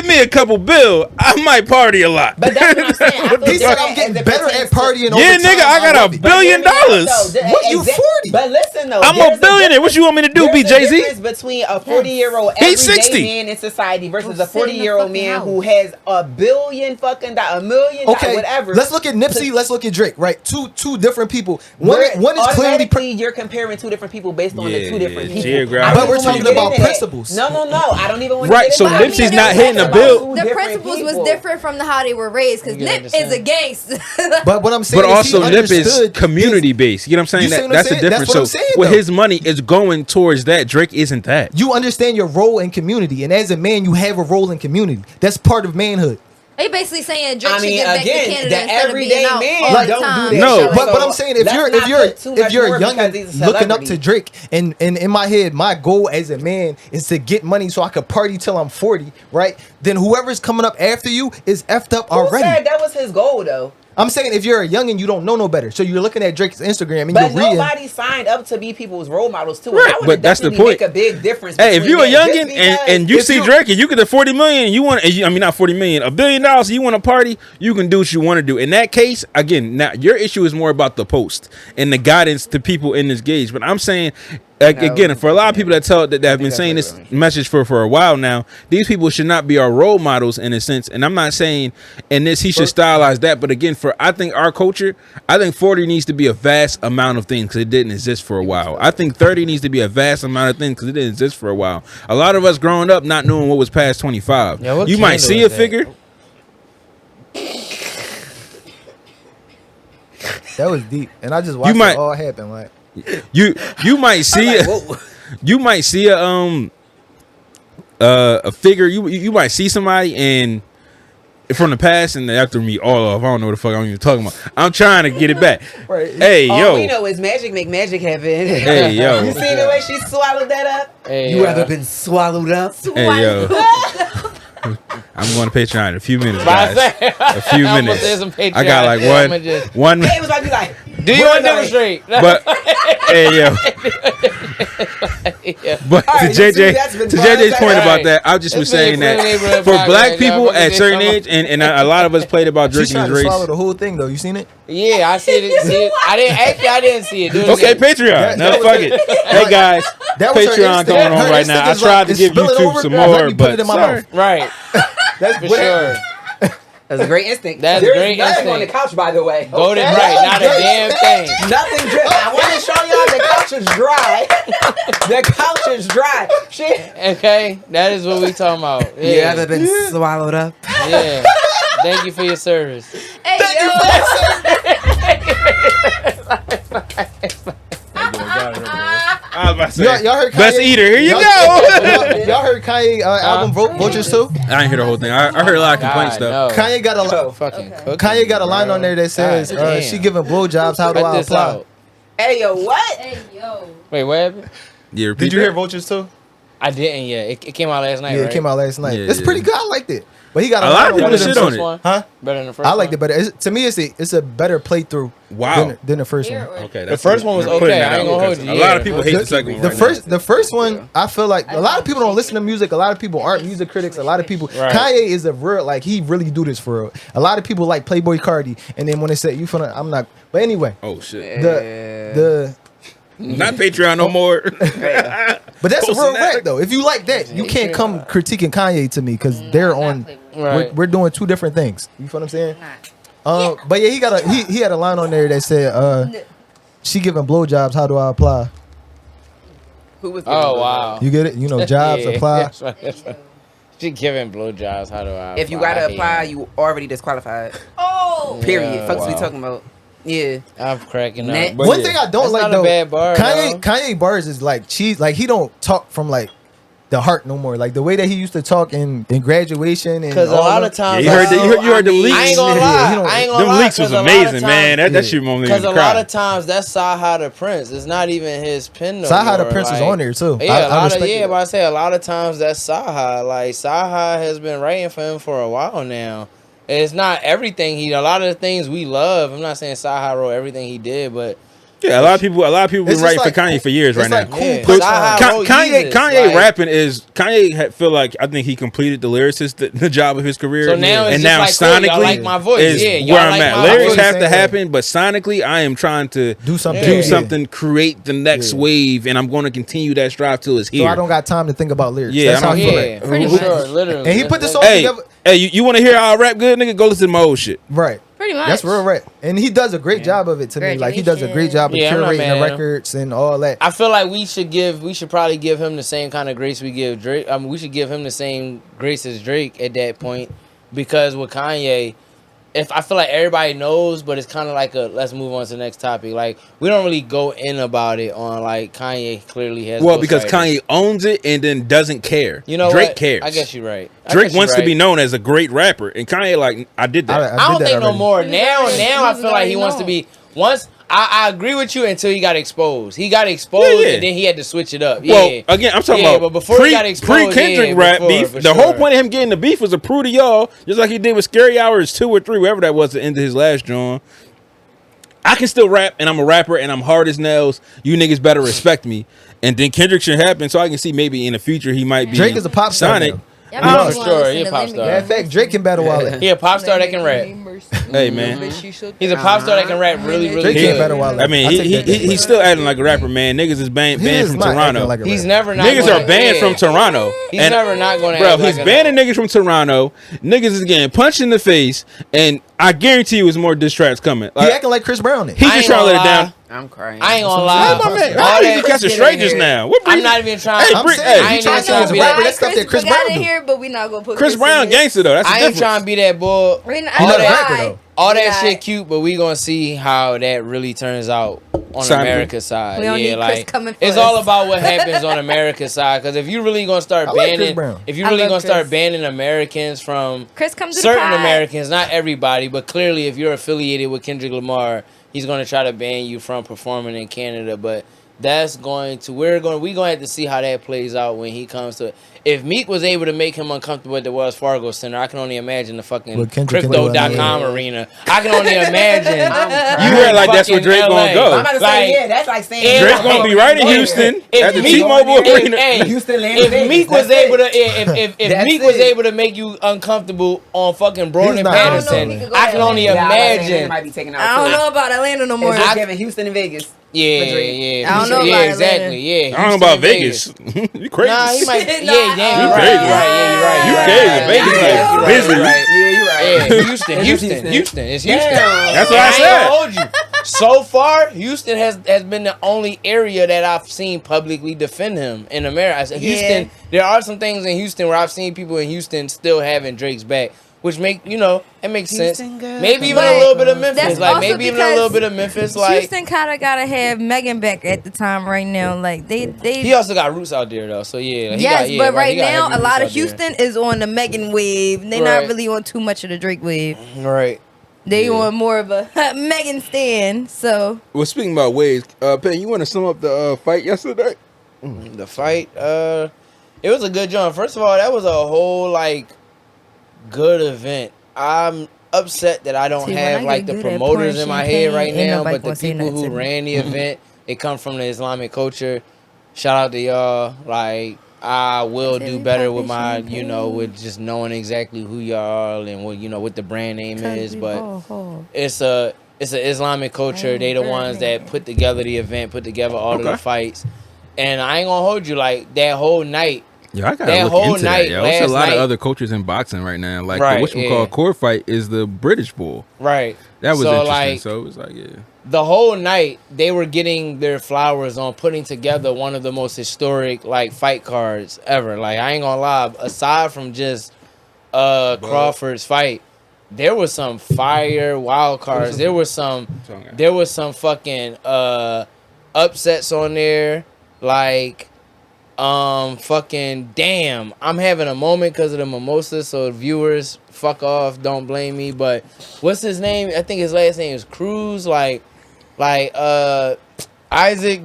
me a couple bill, I might party a lot. But that's what I'm saying. I feel He said different I'm getting as it better at pertains to- partying. Yeah, over nigga, time. I got love $1 it. billion. What, you 40? But listen though, I'm there's a billionaire. What you want me to do, there's be a Jay-Z? difference between a 40-year-old He's everyday 60. man in society versus Go a sit in the 40-year-old fucking man house. who has $1 billion fucking $1 million Okay, whatever. let's look at Nipsey. Let's look at Drake. Right, two different people. One Where is clearly. automatically you're comparing two different people based on the Yeah, two different yeah, people. geography. I don't But we're even wanna talking get about into that. principles. No, I don't even want to Right, get so into that. Nipsey's not We're hitting a talking bill. about two The different principles people. was different from how they were raised because You get Nip what I'm is a gangster. But what I'm saying, But is he also, Nip is understood community based. You know what I'm You saying? see what I'm That's the saying? That's difference. what I'm So, saying, with though. his money is going towards that. Drake isn't that. You understand your role in community, and as a man, you have a role in community. That's part of manhood. They basically saying Drake should I mean, get back to again, Canada the instead of everyday being out man all the don't time. do that. No, shit. but I'm saying if let's not put too much you're more young because and he's a looking up to celebrity. Drake, and in my head, my goal as a man is to get money so I could party till I'm 40, right? Then whoever's coming up after you is effed up Who already. said that was his goal though? I'm saying if you're a young and you don't know no better, so you're looking at Drake's Instagram and But you're reading. nobody signed up to be people's role models too. Right, That would but that's the definitely point. make a big difference. Hey, if between you're a that. Just youngin because- and you if see you- Drake and you get the 40 million and you want, I mean not 40 million, $1 billion, and you want to party, you can do what you want to do. In that case, again, now your issue is more about the post and the guidance to people in this gauge. But I'm saying, again, for a lot of people that have been saying this message for a while now, these people should not be our role models in a sense. And I'm not saying in this he should stylize that, but again, I think our culture, I think 40 needs to be a vast amount of things because it didn't exist for a while. I think 30 needs to be a vast amount of things because it didn't exist for a while. A lot of us growing up not knowing what was past 25. Yeah, what you might candle see is a that? figure. That was deep, and I just watched might- it all happen. Like You might see you might see a figure. You might see somebody and from the past and after me all off. I don't know what the fuck I'm even talking about. I'm trying to get it back. Right. Hey All we yo. know is magic make magic happen. Hey yo. You see the way she swallowed that up? Hey, You ever been swallowed up? Hey yo. I'm going to Patreon in a few minutes, guys. A few I'm gonna minutes. say some Patreon. I got like Yeah, I'ma just- one. It was like, be like, Do you want to demonstrate? But hey yo. But All to right, you see, JJ, that's been to fun. JJ's point Right. about that, I just was It's been saying a friendly that neighborhood for podcast, black y'all. people I'ma at say certain something. age, and a lot of us played about she's drinking trying his to race. swallow the whole thing though. You seen it? Yeah, I see it. I didn't see it. Do it Okay, again. Patreon. No, that was fuck it. it. Hey guys, That was her Patreon instinct. going on Her right now. I instinct is tried like, to give spill it YouTube over, some let more, me put but it in my sorry. mouth. Right, That's for sure. that's a great instinct. That's There's great nothing on the instinct. couch, by the way. Golden Okay? right, not a damn thing. Nothing drip. I want to show y'all the couch is dry. The couch is dry. Shit. Okay, that is what we talking about. You Yeah, ever been swallowed up? yeah. Thank you for your service. Hey, yo. I was about to say, Y'all heard Kanye? best eater. Here you Y'all- go. Y'all heard Kanye album Vultures too? I didn't hear the whole thing. I heard a lot of complaints God, though. no. Kanye got a Fucking cooking, Kanye got a line bro. on there that says God damn. she giving blowjobs. How do Cut I this apply? out. Hey, yo, what? Hey, yo. Wait, what happened? Yeah, repeat Did you hear that? Vultures too? I didn't yet. It came out last night, Yeah, right? it came out last night. Yeah, it's yeah. pretty good. I liked it, but he got A line lot of on people there. shit the on first it. one? Huh? Better than the first I one? liked it better. To me, it's a better playthrough. Wow. Than the first one. Okay, The first one was we're putting okay, that I ain't out gonna because hold you, A lot yeah. of people hate the second one. The first one, I feel like a lot of people don't listen to music. A lot of people aren't music critics. A lot of people, Right. Kanye is a real like he really do this for real. A lot of people like Playboy Cardi, and then when they say you finna, I'm not. But anyway, Oh shit. the Not Patreon no more. but that's a Posting real that. rap though. If you like that, you can't come critiquing Kanye to me because they're on. Right. We're doing two different things. You feel what I'm saying? But yeah, he had a line on there that said, "She giving blowjobs. How do I apply?" Who was Oh, wow. You get it? You know, jobs Yeah, apply. that's right. She giving blowjobs. How do I? If you apply? gotta apply, you already disqualified. Oh. Period. Yeah, Fuck what we wow. talking about. Yeah. I'm cracking Net- up. But One yeah. thing I don't That's like not a though, bad bar, though. Kanye bars is like cheese. Like he don't talk from like the heart no more. Like the way that he used to talk in graduation and Because a all lot them- of times, Yeah, you heard them leaks. I ain't gonna Yeah, lie. he don't- I ain't gonna Them lie. leaks was 'cause a lot of amazing, times- man. That shit made me Because a cry. lot of times that's Saha the Prince. It's not even his pen no Saha the more, Prince is like- on there too. Yeah, I a lot of respect it. but I say a lot of times that's Saha. Like Saha has been writing for him for a while now. It's not everything a lot of the things we love. I'm not saying Saha wrote everything he did, but Yeah, a lot of people been It's writing just for like- Kanye for years right it's like now. cool Yeah. punch Saha line. wrote Kanye Yeezus, like- rapping is feel like I think he completed the lyricist the job of his career. So now it's and just now like, cool, y'all sonically like my voice. is Yeah, y'all where I'm like at. my Lyrics voice. have to Same way. happen, but sonically I am trying to Do something. do Yeah. something, create the next wave, and I'm going to continue that strive till it's here. So I don't got time to think about lyrics. Yeah, That's I how don't he feel feel. yeah, like- pretty Who- sure, literally. And he put this all Hey, together. hey, you want to hear how I rap good, nigga? Go listen to my old shit. Right. Pretty much. That's real rap. And he does a great job of it to me. Like he does a great job of Yeah, I'm not curating mad the at him. records and all that. I feel like we should probably give him the same kind of grace we give Drake. I mean, we should give him the same grace as Drake at that point, because with Kanye, if I feel like everybody knows, but it's kind of like a let's move on to the next topic. Like we don't really go in about it on like Kanye clearly has. Well, because Kanye owns it and then doesn't care. You know, Drake cares. I guess you're right. Drake wants to be known as a great rapper, and Kanye like I did that. I don't think no more. Now I feel like he wants to be once. I agree with you until he got exposed. He got exposed and then he had to switch it up. Well, again, I'm talking about but before he got exposed, pre-Kendrick rap beef. The whole point of him getting the beef was to prove to y'all, just like he did with Scary Hours 2 or 3, wherever that was at the end of his last joint. I can still rap, and I'm a rapper, and I'm hard as nails. You niggas better respect me. And then Kendrick should happen, so I can see maybe in the future he might be Drake is a pop star. Sonic. For sure, he a pop star. In fact, Drake can battle Wallet. He a pop star that can rap. Hey man, he's a pop star that can rap really Drake good. can battle Wallet. I mean, he's still acting like a rapper, man. Niggas is banned from Toronto. Like he's never not. Niggas are banned from Toronto. He's never not going to. Bro, he's banning niggas from Toronto. Niggas is getting punched in the face, and I guarantee you, it's more diss tracks coming. He acting like Chris Brown. He's just trying to let it down. I'm crying. I ain't gonna lie. My man, all these cats are strangers now. I'm not even trying. Hey, I ain't trying to be that stuff that Chris Brown in here, but we not gonna put Chris Brown gangster though. That's the I ain't trying to be that bull. All that shit cute, but we gonna see how that really turns out on America's side. We don't need Chris coming for it's us. all about what happens on America's side. Because if you really gonna start banning, start banning Americans from certain Americans, not everybody, but clearly if you're affiliated with Kendrick Lamar, he's gonna try to ban you from performing in Canada. But that's going to we're gonna have to see how that plays out when he comes to. If Meek was able to make him uncomfortable at the Wells Fargo Center, I can only imagine the fucking Crypto.com arena. I can only imagine. You heard like that's where Drake gonna go. I'm about to say, that's like saying Drake gonna be right in Houston at the T-Mobile Arena. If Meek was able to, if Meek was able to make you uncomfortable on fucking Broad and Patterson, I can only imagine. I don't know about Atlanta no more. It's giving Houston and Vegas. Yeah. I don't know about exactly. Yeah, I don't know about Vegas. You crazy? Nah, he might. You crazy? You crazy? Vegas is busy. You're right. Yeah, Houston. It's Houston. That's what I said. Told you. So far, Houston has been the only area that I've seen publicly defend him in America. I said Houston. There are some things in Houston where I've seen people in Houston still having Drake's back. Which it makes sense. Maybe even a little bit of Memphis. Like maybe even a little bit of Memphis. Like Houston kinda gotta have Megan back at the time right now. Like they he also got roots out there though. So yeah. But right now a lot of Houston is on the Megan wave. They're not really on too much of the Drake wave. Right. They on more of a Megan stand. So well, speaking about waves, Penn, you want to sum up the fight yesterday? The fight, it was a good job. First of all, that was a whole good event. I'm upset that I don't have like the promoters in my head right now, but the people who ran the event, they come from the Islamic culture. Shout out to y'all. Like I will do better with my, with just knowing exactly who y'all and what the brand name is. But it's an Islamic culture. They the ones that put together the event, put together all of the fights. And I ain't gonna hold you like that whole night. Yeah, I gotta look into that. Yo. There's a lot of other cultures in boxing right now. Like the whatchamacallit court fight is the British bull. Right. That was interesting. So it was like, the whole night they were getting their flowers on putting together one of the most historic fight cards ever. Like I ain't gonna lie, aside from just Crawford's fight, there was some fire wild cards. There was some fucking upsets on there. Fucking damn, I'm having a moment because of the mimosa, so viewers, fuck off, don't blame me. But what's his name? I think his last name is Cruz. Isaac,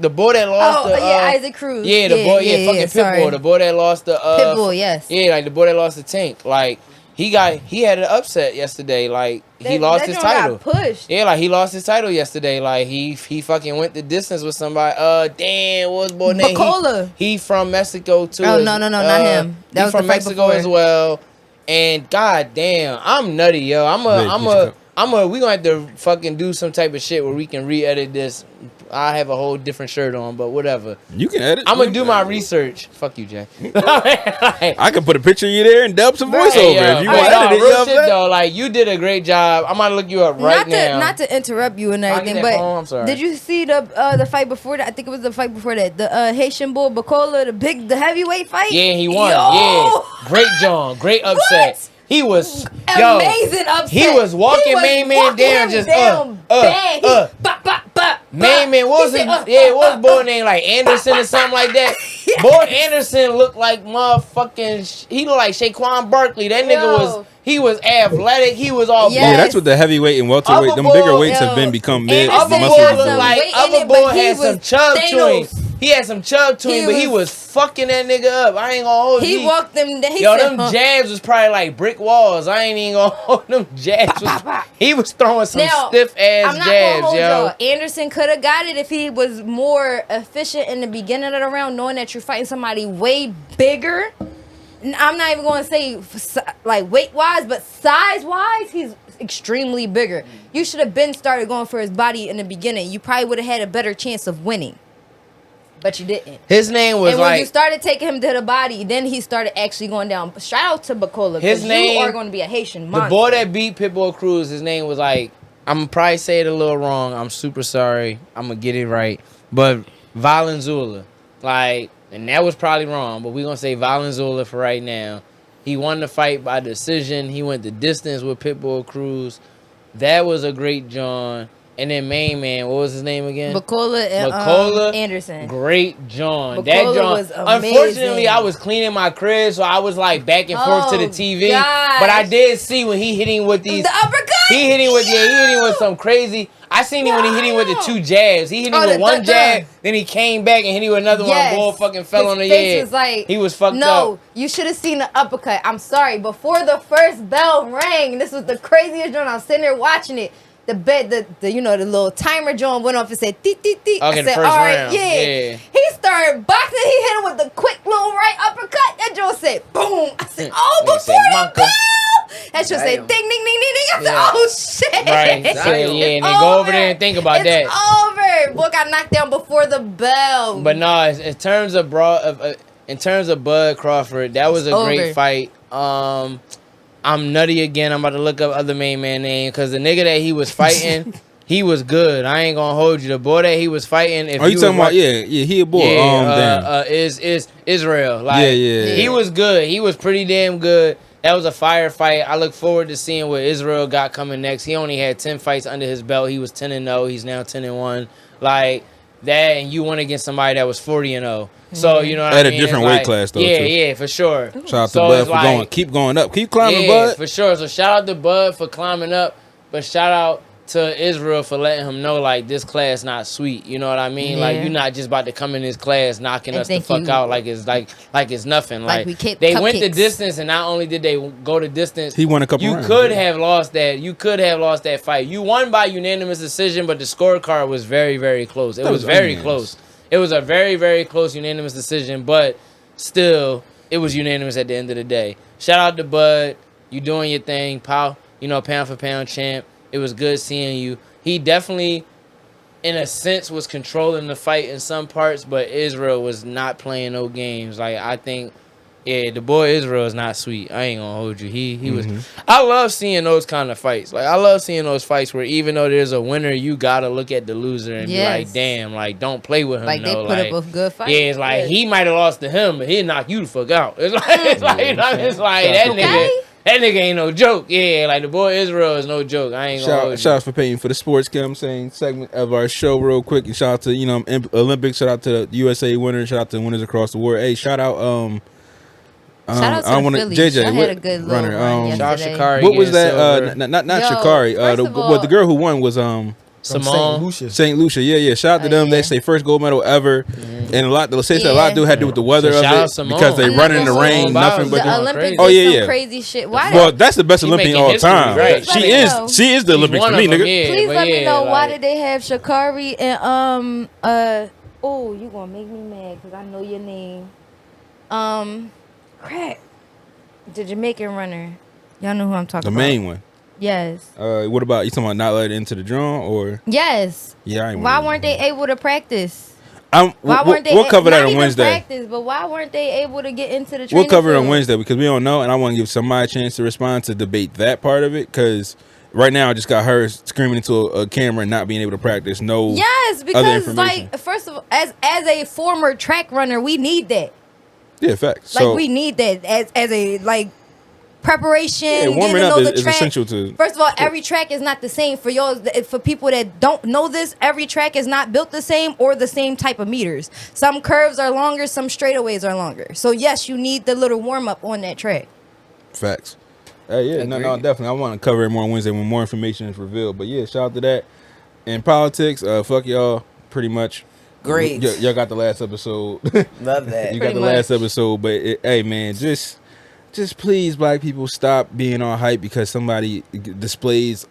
the boy that lost Isaac Cruz. Yeah, the boy, fucking Pitbull. The boy that lost the Pitbull, yes. Yeah, like the boy that lost the Tank. Like he had an upset yesterday. Like he lost his title. Got pushed. Yeah, like he lost his title yesterday. Like he fucking went the distance with somebody. Damn, what's boy name? Bacola. He from Mexico too. Oh no, not him. That was from Mexico as well. And god damn, I'm nutty, yo. We gonna have to fucking do some type of shit where we can re-edit this. I have a whole different shirt on, but whatever. You can edit. I'm gonna do my research. Fuck you, Jay. I can put a picture of you there and dub some voiceover if you want to edit it. Real shit though, like you did a great job. I'm gonna look you up now. Not to interrupt you and everything, but I'm sorry. Did you see the fight before that? I think it was the fight before that. The Haitian bull Bacola, the heavyweight fight. Yeah, he won. Yo! Yeah, great John, great upset. He was amazing upset. He was walking main man down just bad. Main man, what was his what was boy name, like Anderson or something like that? Yes. Boy Anderson looked like motherfucking. He looked like Shaquan Barkley. That nigga was athletic. He was all yeah. That's what the heavyweight and welterweight. Them bigger weights have become mid. Other boy had some chub to him. He had some chub to him, but he was fucking that nigga up. I ain't gonna hold you. He walked them down. Them jabs was probably like brick walls. I ain't even gonna hold them jabs. He was throwing some stiff ass jabs, yo. Anderson could have got it if he was more efficient in the beginning of the round, knowing that you're fighting somebody way bigger. I'm not even going to say like weight wise, but size wise, he's extremely bigger. You should have been started going for his body in the beginning. You probably would have had a better chance of winning. But you didn't. His name was, and when you started taking him to the body, then he started actually going down. Shout out to Bacola. His name, you are going to be a Haitian monster. The boy that beat Pitbull Cruz, his name was like, I'm going to probably say it a little wrong. I'm super sorry. I'm going to get it right. But Valenzuela. Like, and that was probably wrong, but we're going to say Valenzuela for right now. He won the fight by decision. He went the distance with Pitbull Cruz. That was a great John. And then main man, what was his name again? Bacola and Anderson. Great John. Bacola that John. Was amazing. Unfortunately, I was cleaning my crib, so I was like back and forth to the TV. Gosh. But I did see when he hit him with these. The uppercut. He hit him with some crazy. I seen him when he hit him with the two jabs. He hit him with one jab, then he came back and hit him with another one. Boy fucking fell on the head. Was like, he was fucked up. No, you should have seen the uppercut. I'm sorry. Before the first bell rang, this was the craziest joint. I was sitting there watching it. The little timer joint went off and said, "Tee tee tee." Okay, I said, all right, round. Yeah. He started boxing. He hit him with the quick little right uppercut. That joint said, "Boom." I said, "Oh, before the bell." That joint said, "Ding, ding, ding, ding, ding." I said, "Oh shit." Right. So, and then go over there and think about that. It's over. Boy got knocked down before the bell. But no, in terms of Bud Crawford, that was a great fight. I'm nutty again. I'm about to look up other main man name because the nigga that he was fighting, he was good. I ain't gonna hold you. The boy that he was fighting. If you talking about? Yeah, he a boy. Is Israel? Like, he was good. He was pretty damn good. That was a fire fight. I look forward to seeing what Israel got coming next. He only had 10 fights under his belt. He was 10-0. He's now 10-1. Like that, and you went against somebody that was 40-0. So you know what I mean? At a different weight class though. Yeah, for sure. Shout out to Bud for keep going up, keep climbing, Bud. For sure. So shout out to Bud for climbing up, but shout out to Israel for letting him know like this class not sweet. You know what I mean? Like you're not just about to come in this class knocking us the fuck out like it's nothing. Like they went the distance, and not only did they go the distance, he won a couple. You rounds, could have lost that. You could have lost that fight. You won by unanimous decision, but the scorecard was very, very close. It was very close. It was a very, very close unanimous decision, but still, it was unanimous at the end of the day. Shout out to Bud. You doing your thing, pal. You know, pound for pound champ. It was good seeing you. He definitely, in a sense, was controlling the fight in some parts, but Israel was not playing no games. Like, I think, the boy Israel is not sweet. I ain't gonna hold you. He was. I love seeing those kind of fights. Like, I love seeing those fights where even though there's a winner, you gotta look at the loser and be like, damn, like, don't play with him. Like, they put up a good fight. Yeah, it's like he might have lost to him, but he'll knock you the fuck out. It's like that nigga ain't no joke. Yeah, like the boy Israel is no joke. I ain't gonna hold you. Shout out for paying for the sports, you know what I'm saying, segment of our show real quick. And shout out to, Olympics. Shout out to the USA winners. Shout out to winners across the world. Hey, shout out shout out to the Phillies. JJ, I had a good runner. Shout out Sha'Carri. What was that? Not Sha'Carri. The girl who won was Simone. St. Lucia. Yeah. Shout out to them. They say first gold medal ever. And a lot of dude had to do with the weather of it because they running in the rain, nothing but the Olympics. Some crazy shit. Why? Well, that's the best Olympian all time. Right. She is the Olympics for me, nigga. Please let me know why did they have Sha'Carri and oh, you gonna make me mad because I know your name. Crap. The Jamaican runner. Y'all know who I'm talking about. The main one. Yes. What about you talking about not letting into the drum or? Yes. Yeah. Why weren't they able to practice? We'll cover that on Wednesday. Practice, but why weren't they able to get into the training We'll cover it on field? Wednesday because we don't know, and I want to give somebody a chance to respond to debate that part of it because right now I just got her screaming into a camera and not being able to practice. Yes, because like first of all, as a former track runner, we need that. Yeah, facts. Like we need that as a preparation, warming getting to up know the is track. essential to. First of all, every track is not the same. For y'all, for people that don't know this, every track is not built the same or the same type of meters. Some curves are longer, some straightaways are longer. So yes, you need the little warm up on that track. Facts. Yeah, no, definitely. I want to cover it more on Wednesday when more information is revealed. But yeah, shout out to that. In politics, fuck y'all, pretty much. Great. Y'all got the last episode. Love that. You got the last episode, but hey, man, just please, black people, stop being all hype because somebody displays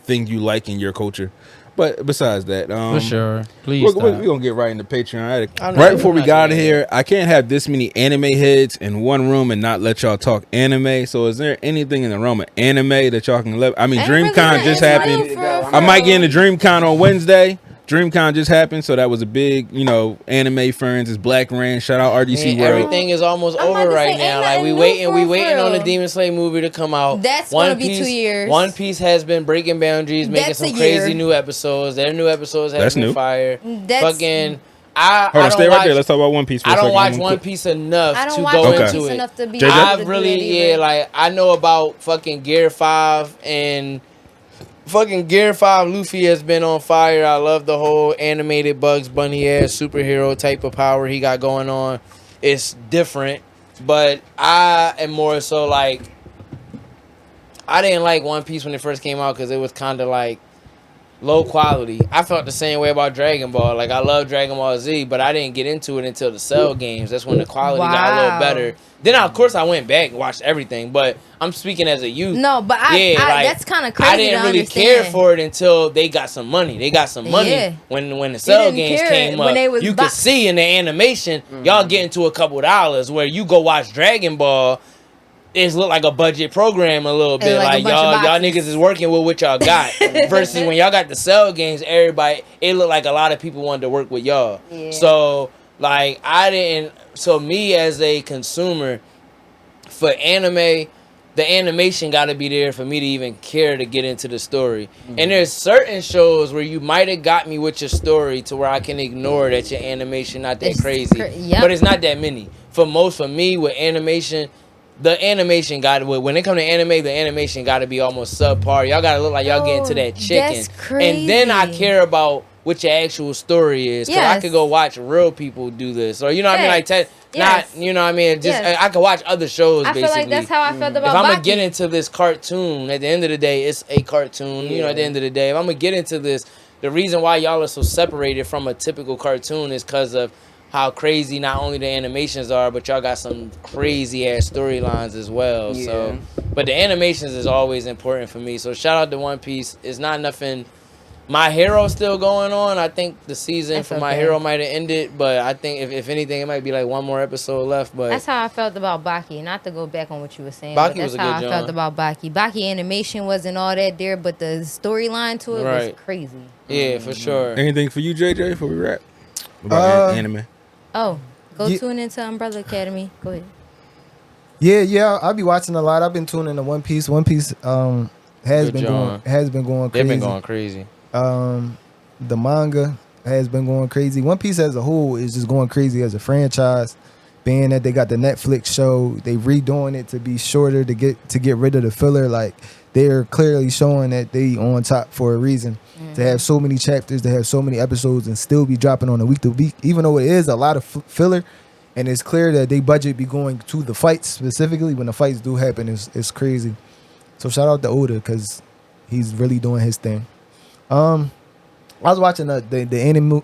things you like in your culture. But besides that, for sure, please. We're gonna get right into Patreon. Right before we got out of here, I can't have this many anime heads in one room and not let y'all talk anime. So, is there anything in the realm of anime that y'all can live? I mean, DreamCon just happened. I might get into DreamCon on Wednesday. DreamCon just happened, so that was a big, anime friends. It's Black Rain. Shout out RDC World. Everything is almost over right now. Like we waiting on the Demon Slayer movie to come out. That's gonna be 2 years. One Piece has been breaking boundaries, making some crazy new episodes. Their new episodes have been fire. Fucking. Hold on, stay right there. Let's talk about One Piece for a second. I don't watch One Piece enough to go into it. I really, like, I know about fucking Gear 5 and fucking Gear 5 Luffy has been on fire. I love the whole animated Bugs Bunny ass superhero type of power he got going on. It's different, but I am more so like, I didn't like One Piece when it first came out because it was kind of like low quality. I felt the same way about Dragon Ball. Like, I love Dragon Ball Z, but I didn't get into it until the Cell games. That's when the quality got a little better. Then, of course, I went back and watched everything, but I'm speaking as a youth. No, but that's kind of crazy. I didn't really care for it until they got some money. They got some money when the Cell games came up. You could see in the animation, y'all get into a couple dollars where you go watch Dragon Ball. It look like a budget program a little bit. Like y'all niggas is working with what y'all got. Versus when y'all got the Cell games, it looked like a lot of people wanted to work with y'all. Yeah. So, like, so me as a consumer, for anime, the animation got to be there for me to even care to get into the story. Mm-hmm. And there's certain shows where you might have got me with your story to where I can ignore that your animation not that crazy. But it's not that many. For me, with animation, the animation when it comes to anime, the animation got to be almost subpar. Y'all got to look like y'all get into that chicken. That's crazy. And then I care about what your actual story is. Because I could go watch real people do this. Or, you know what I mean? Like, not, you know what I mean? Just I could watch other shows, basically. I feel like that's how I felt about If I'm going to Baki. get into this cartoon, at the end of the day, it's a cartoon. You know, at the end of the day, if I'm going to get into this, the reason why y'all are so separated from a typical cartoon is because of how crazy not only the animations are, but y'all got some crazy ass storylines as well. Yeah. So, but the animations is always important for me. So shout out to One Piece. It's not nothing. My Hero still going on. I think the season for My Hero might have ended, but I think if anything, it might be like one more episode left. But that's how I felt about Baki. Not to go back on what you were saying. Baki was a good job. That's how I felt about Baki. Baki animation wasn't all that there, but the storyline to it was crazy. Yeah, for sure. Anything for you, JJ, before we wrap? About anime. Oh, go tune into Umbrella Academy. Go ahead. Yeah, I'll be watching a lot. I've been tuning to One Piece. One Piece has been going crazy. They've been going crazy. The manga has been going crazy. One Piece as a whole is just going crazy as a franchise. Being that they got the Netflix show, they redoing it to be shorter to get rid of the filler. Like, they're clearly showing that they on top for a reason. To have so many chapters, to have so many episodes, and still be dropping on a week to week, even though it is a lot of filler, and it's clear that they budget be going to the fights specifically. When the fights do happen, it's crazy. So shout out to Oda because he's really doing his thing. I was watching the anime.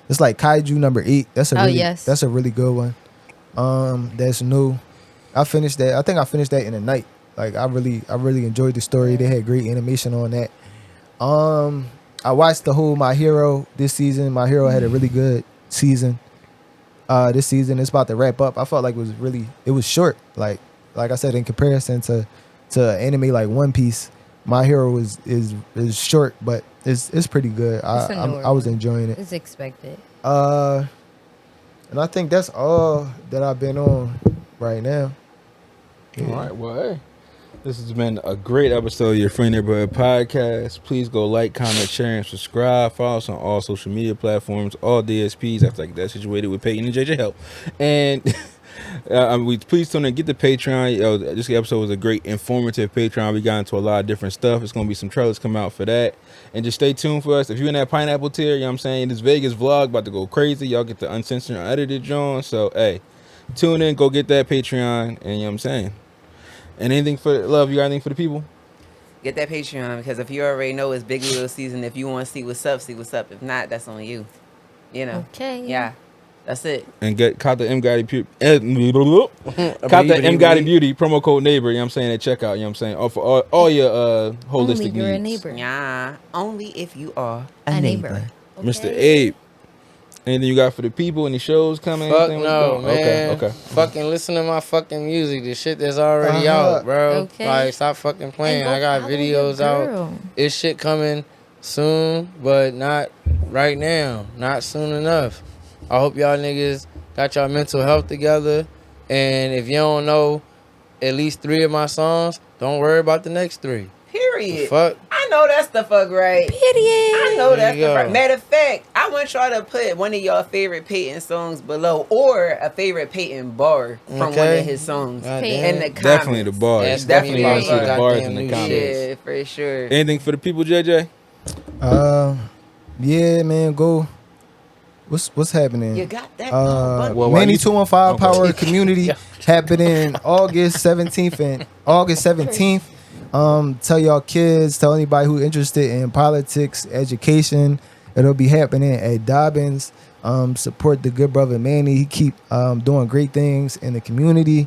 It's like Kaiju number 8. That's a really good one. That's new. I finished that. I think I finished that in a night. Like, I really enjoyed the story. They had great animation on that. I watched the whole My Hero this season. My Hero had a really good season. This season it's about to wrap up. I felt like it was short. Like I said, in comparison to anime like One Piece, My Hero is short, but it's pretty good. I was enjoying it. It's expected. And I think that's all that I've been on right now. Yeah. All right, well, hey. This has been a great episode of your Friend Neighborhood Podcast. Please go like, comment, share, and subscribe. Follow us on all social media platforms, all DSPs. I feel like that's situated with Peyton and JJ Help. And We please tune in, get the Patreon. Yo, this episode was a great informative Patreon. We got into a lot of different stuff. It's gonna be some trailers come out for that, and just stay tuned for us. If you're in that pineapple tier, you know what I'm saying, this Vegas vlog about to go crazy. Y'all get the uncensored, unedited John. So hey, tune in, go get that Patreon, and you know what I'm saying. And anything for love, you got anything for the people? Get that Patreon, because if you already know it's Big Little season, if you want to see what's up, see what's up. If not, that's on you. You know. Okay. Yeah. That's it. And caught the M Gotti Beauty. Caught the M Gotti Beauty promo code neighbor. You know what I'm saying, at checkout. You know what I'm saying, for all your holistic only you're needs. A neighbor. Yeah. Only if you are a neighbor. Okay. Mr. Abe. Anything you got for the people? Any shows coming? Fuck no, man. Okay. Fucking listen to my fucking music. The shit that's already out, bro. Okay. Like, stop fucking playing. I got videos out. It's shit coming soon, but not right now. Not soon enough. I hope y'all niggas got y'all mental health together. And if you don't know at least 3 of my songs, don't worry about the next 3. Period. The fuck? I know that's the fuck right. Period. I know that's the right. Matter of fact, I want y'all to put one of y'all favorite Peyton songs below, or a favorite Peyton bar from one of his songs in the comments. Definitely the bars. Yes, Definitely definitely see the bars in the comments. Yeah, for sure. Anything for the people, JJ? Yeah, man, go. What's happening? You got that. Manny 215 Power Community happening August 17th and August 17th. Tell y'all kids, tell anybody who interested in politics, education. It'll be happening at Dobbins. Support the good brother Manny. He keep doing great things in the community.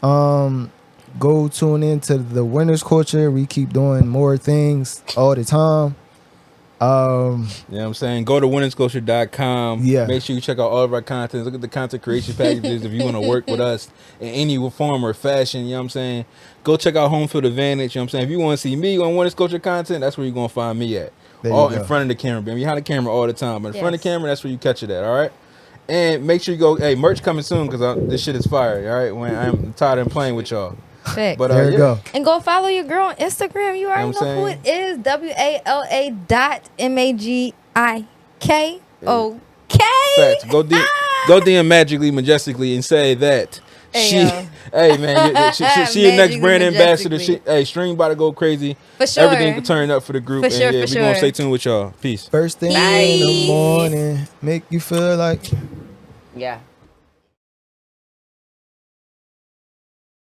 Go tune into the Winners Culture. We keep doing more things all the time. You know what I'm saying? Go to winnersculture.com. Yeah. Make sure you check out all of our content. Look at the content creation packages if you want to work with us in any form or fashion. You know what I'm saying? Go check out Home Field Advantage. You know what I'm saying? If you want to see me on Winners Culture content, that's where you're going to find me at. All in front of the camera. I'm behind the camera all the time. But in front of the camera, that's where you catch it at. All right? And make sure you go, hey, merch coming soon because this shit is fire. All right? When I'm tired of playing with y'all. But there you go. And go follow your girl on Instagram. You already know who it is. WALA.MAGIK. Okay. Facts. Go DM magically, majestically, and say that hey man, she your next brand ambassador. Stream about to go crazy. For sure. Everything can turn up for the group. For sure, and we're gonna stay tuned with y'all. Peace. First thing in the morning, make you feel like. Yeah.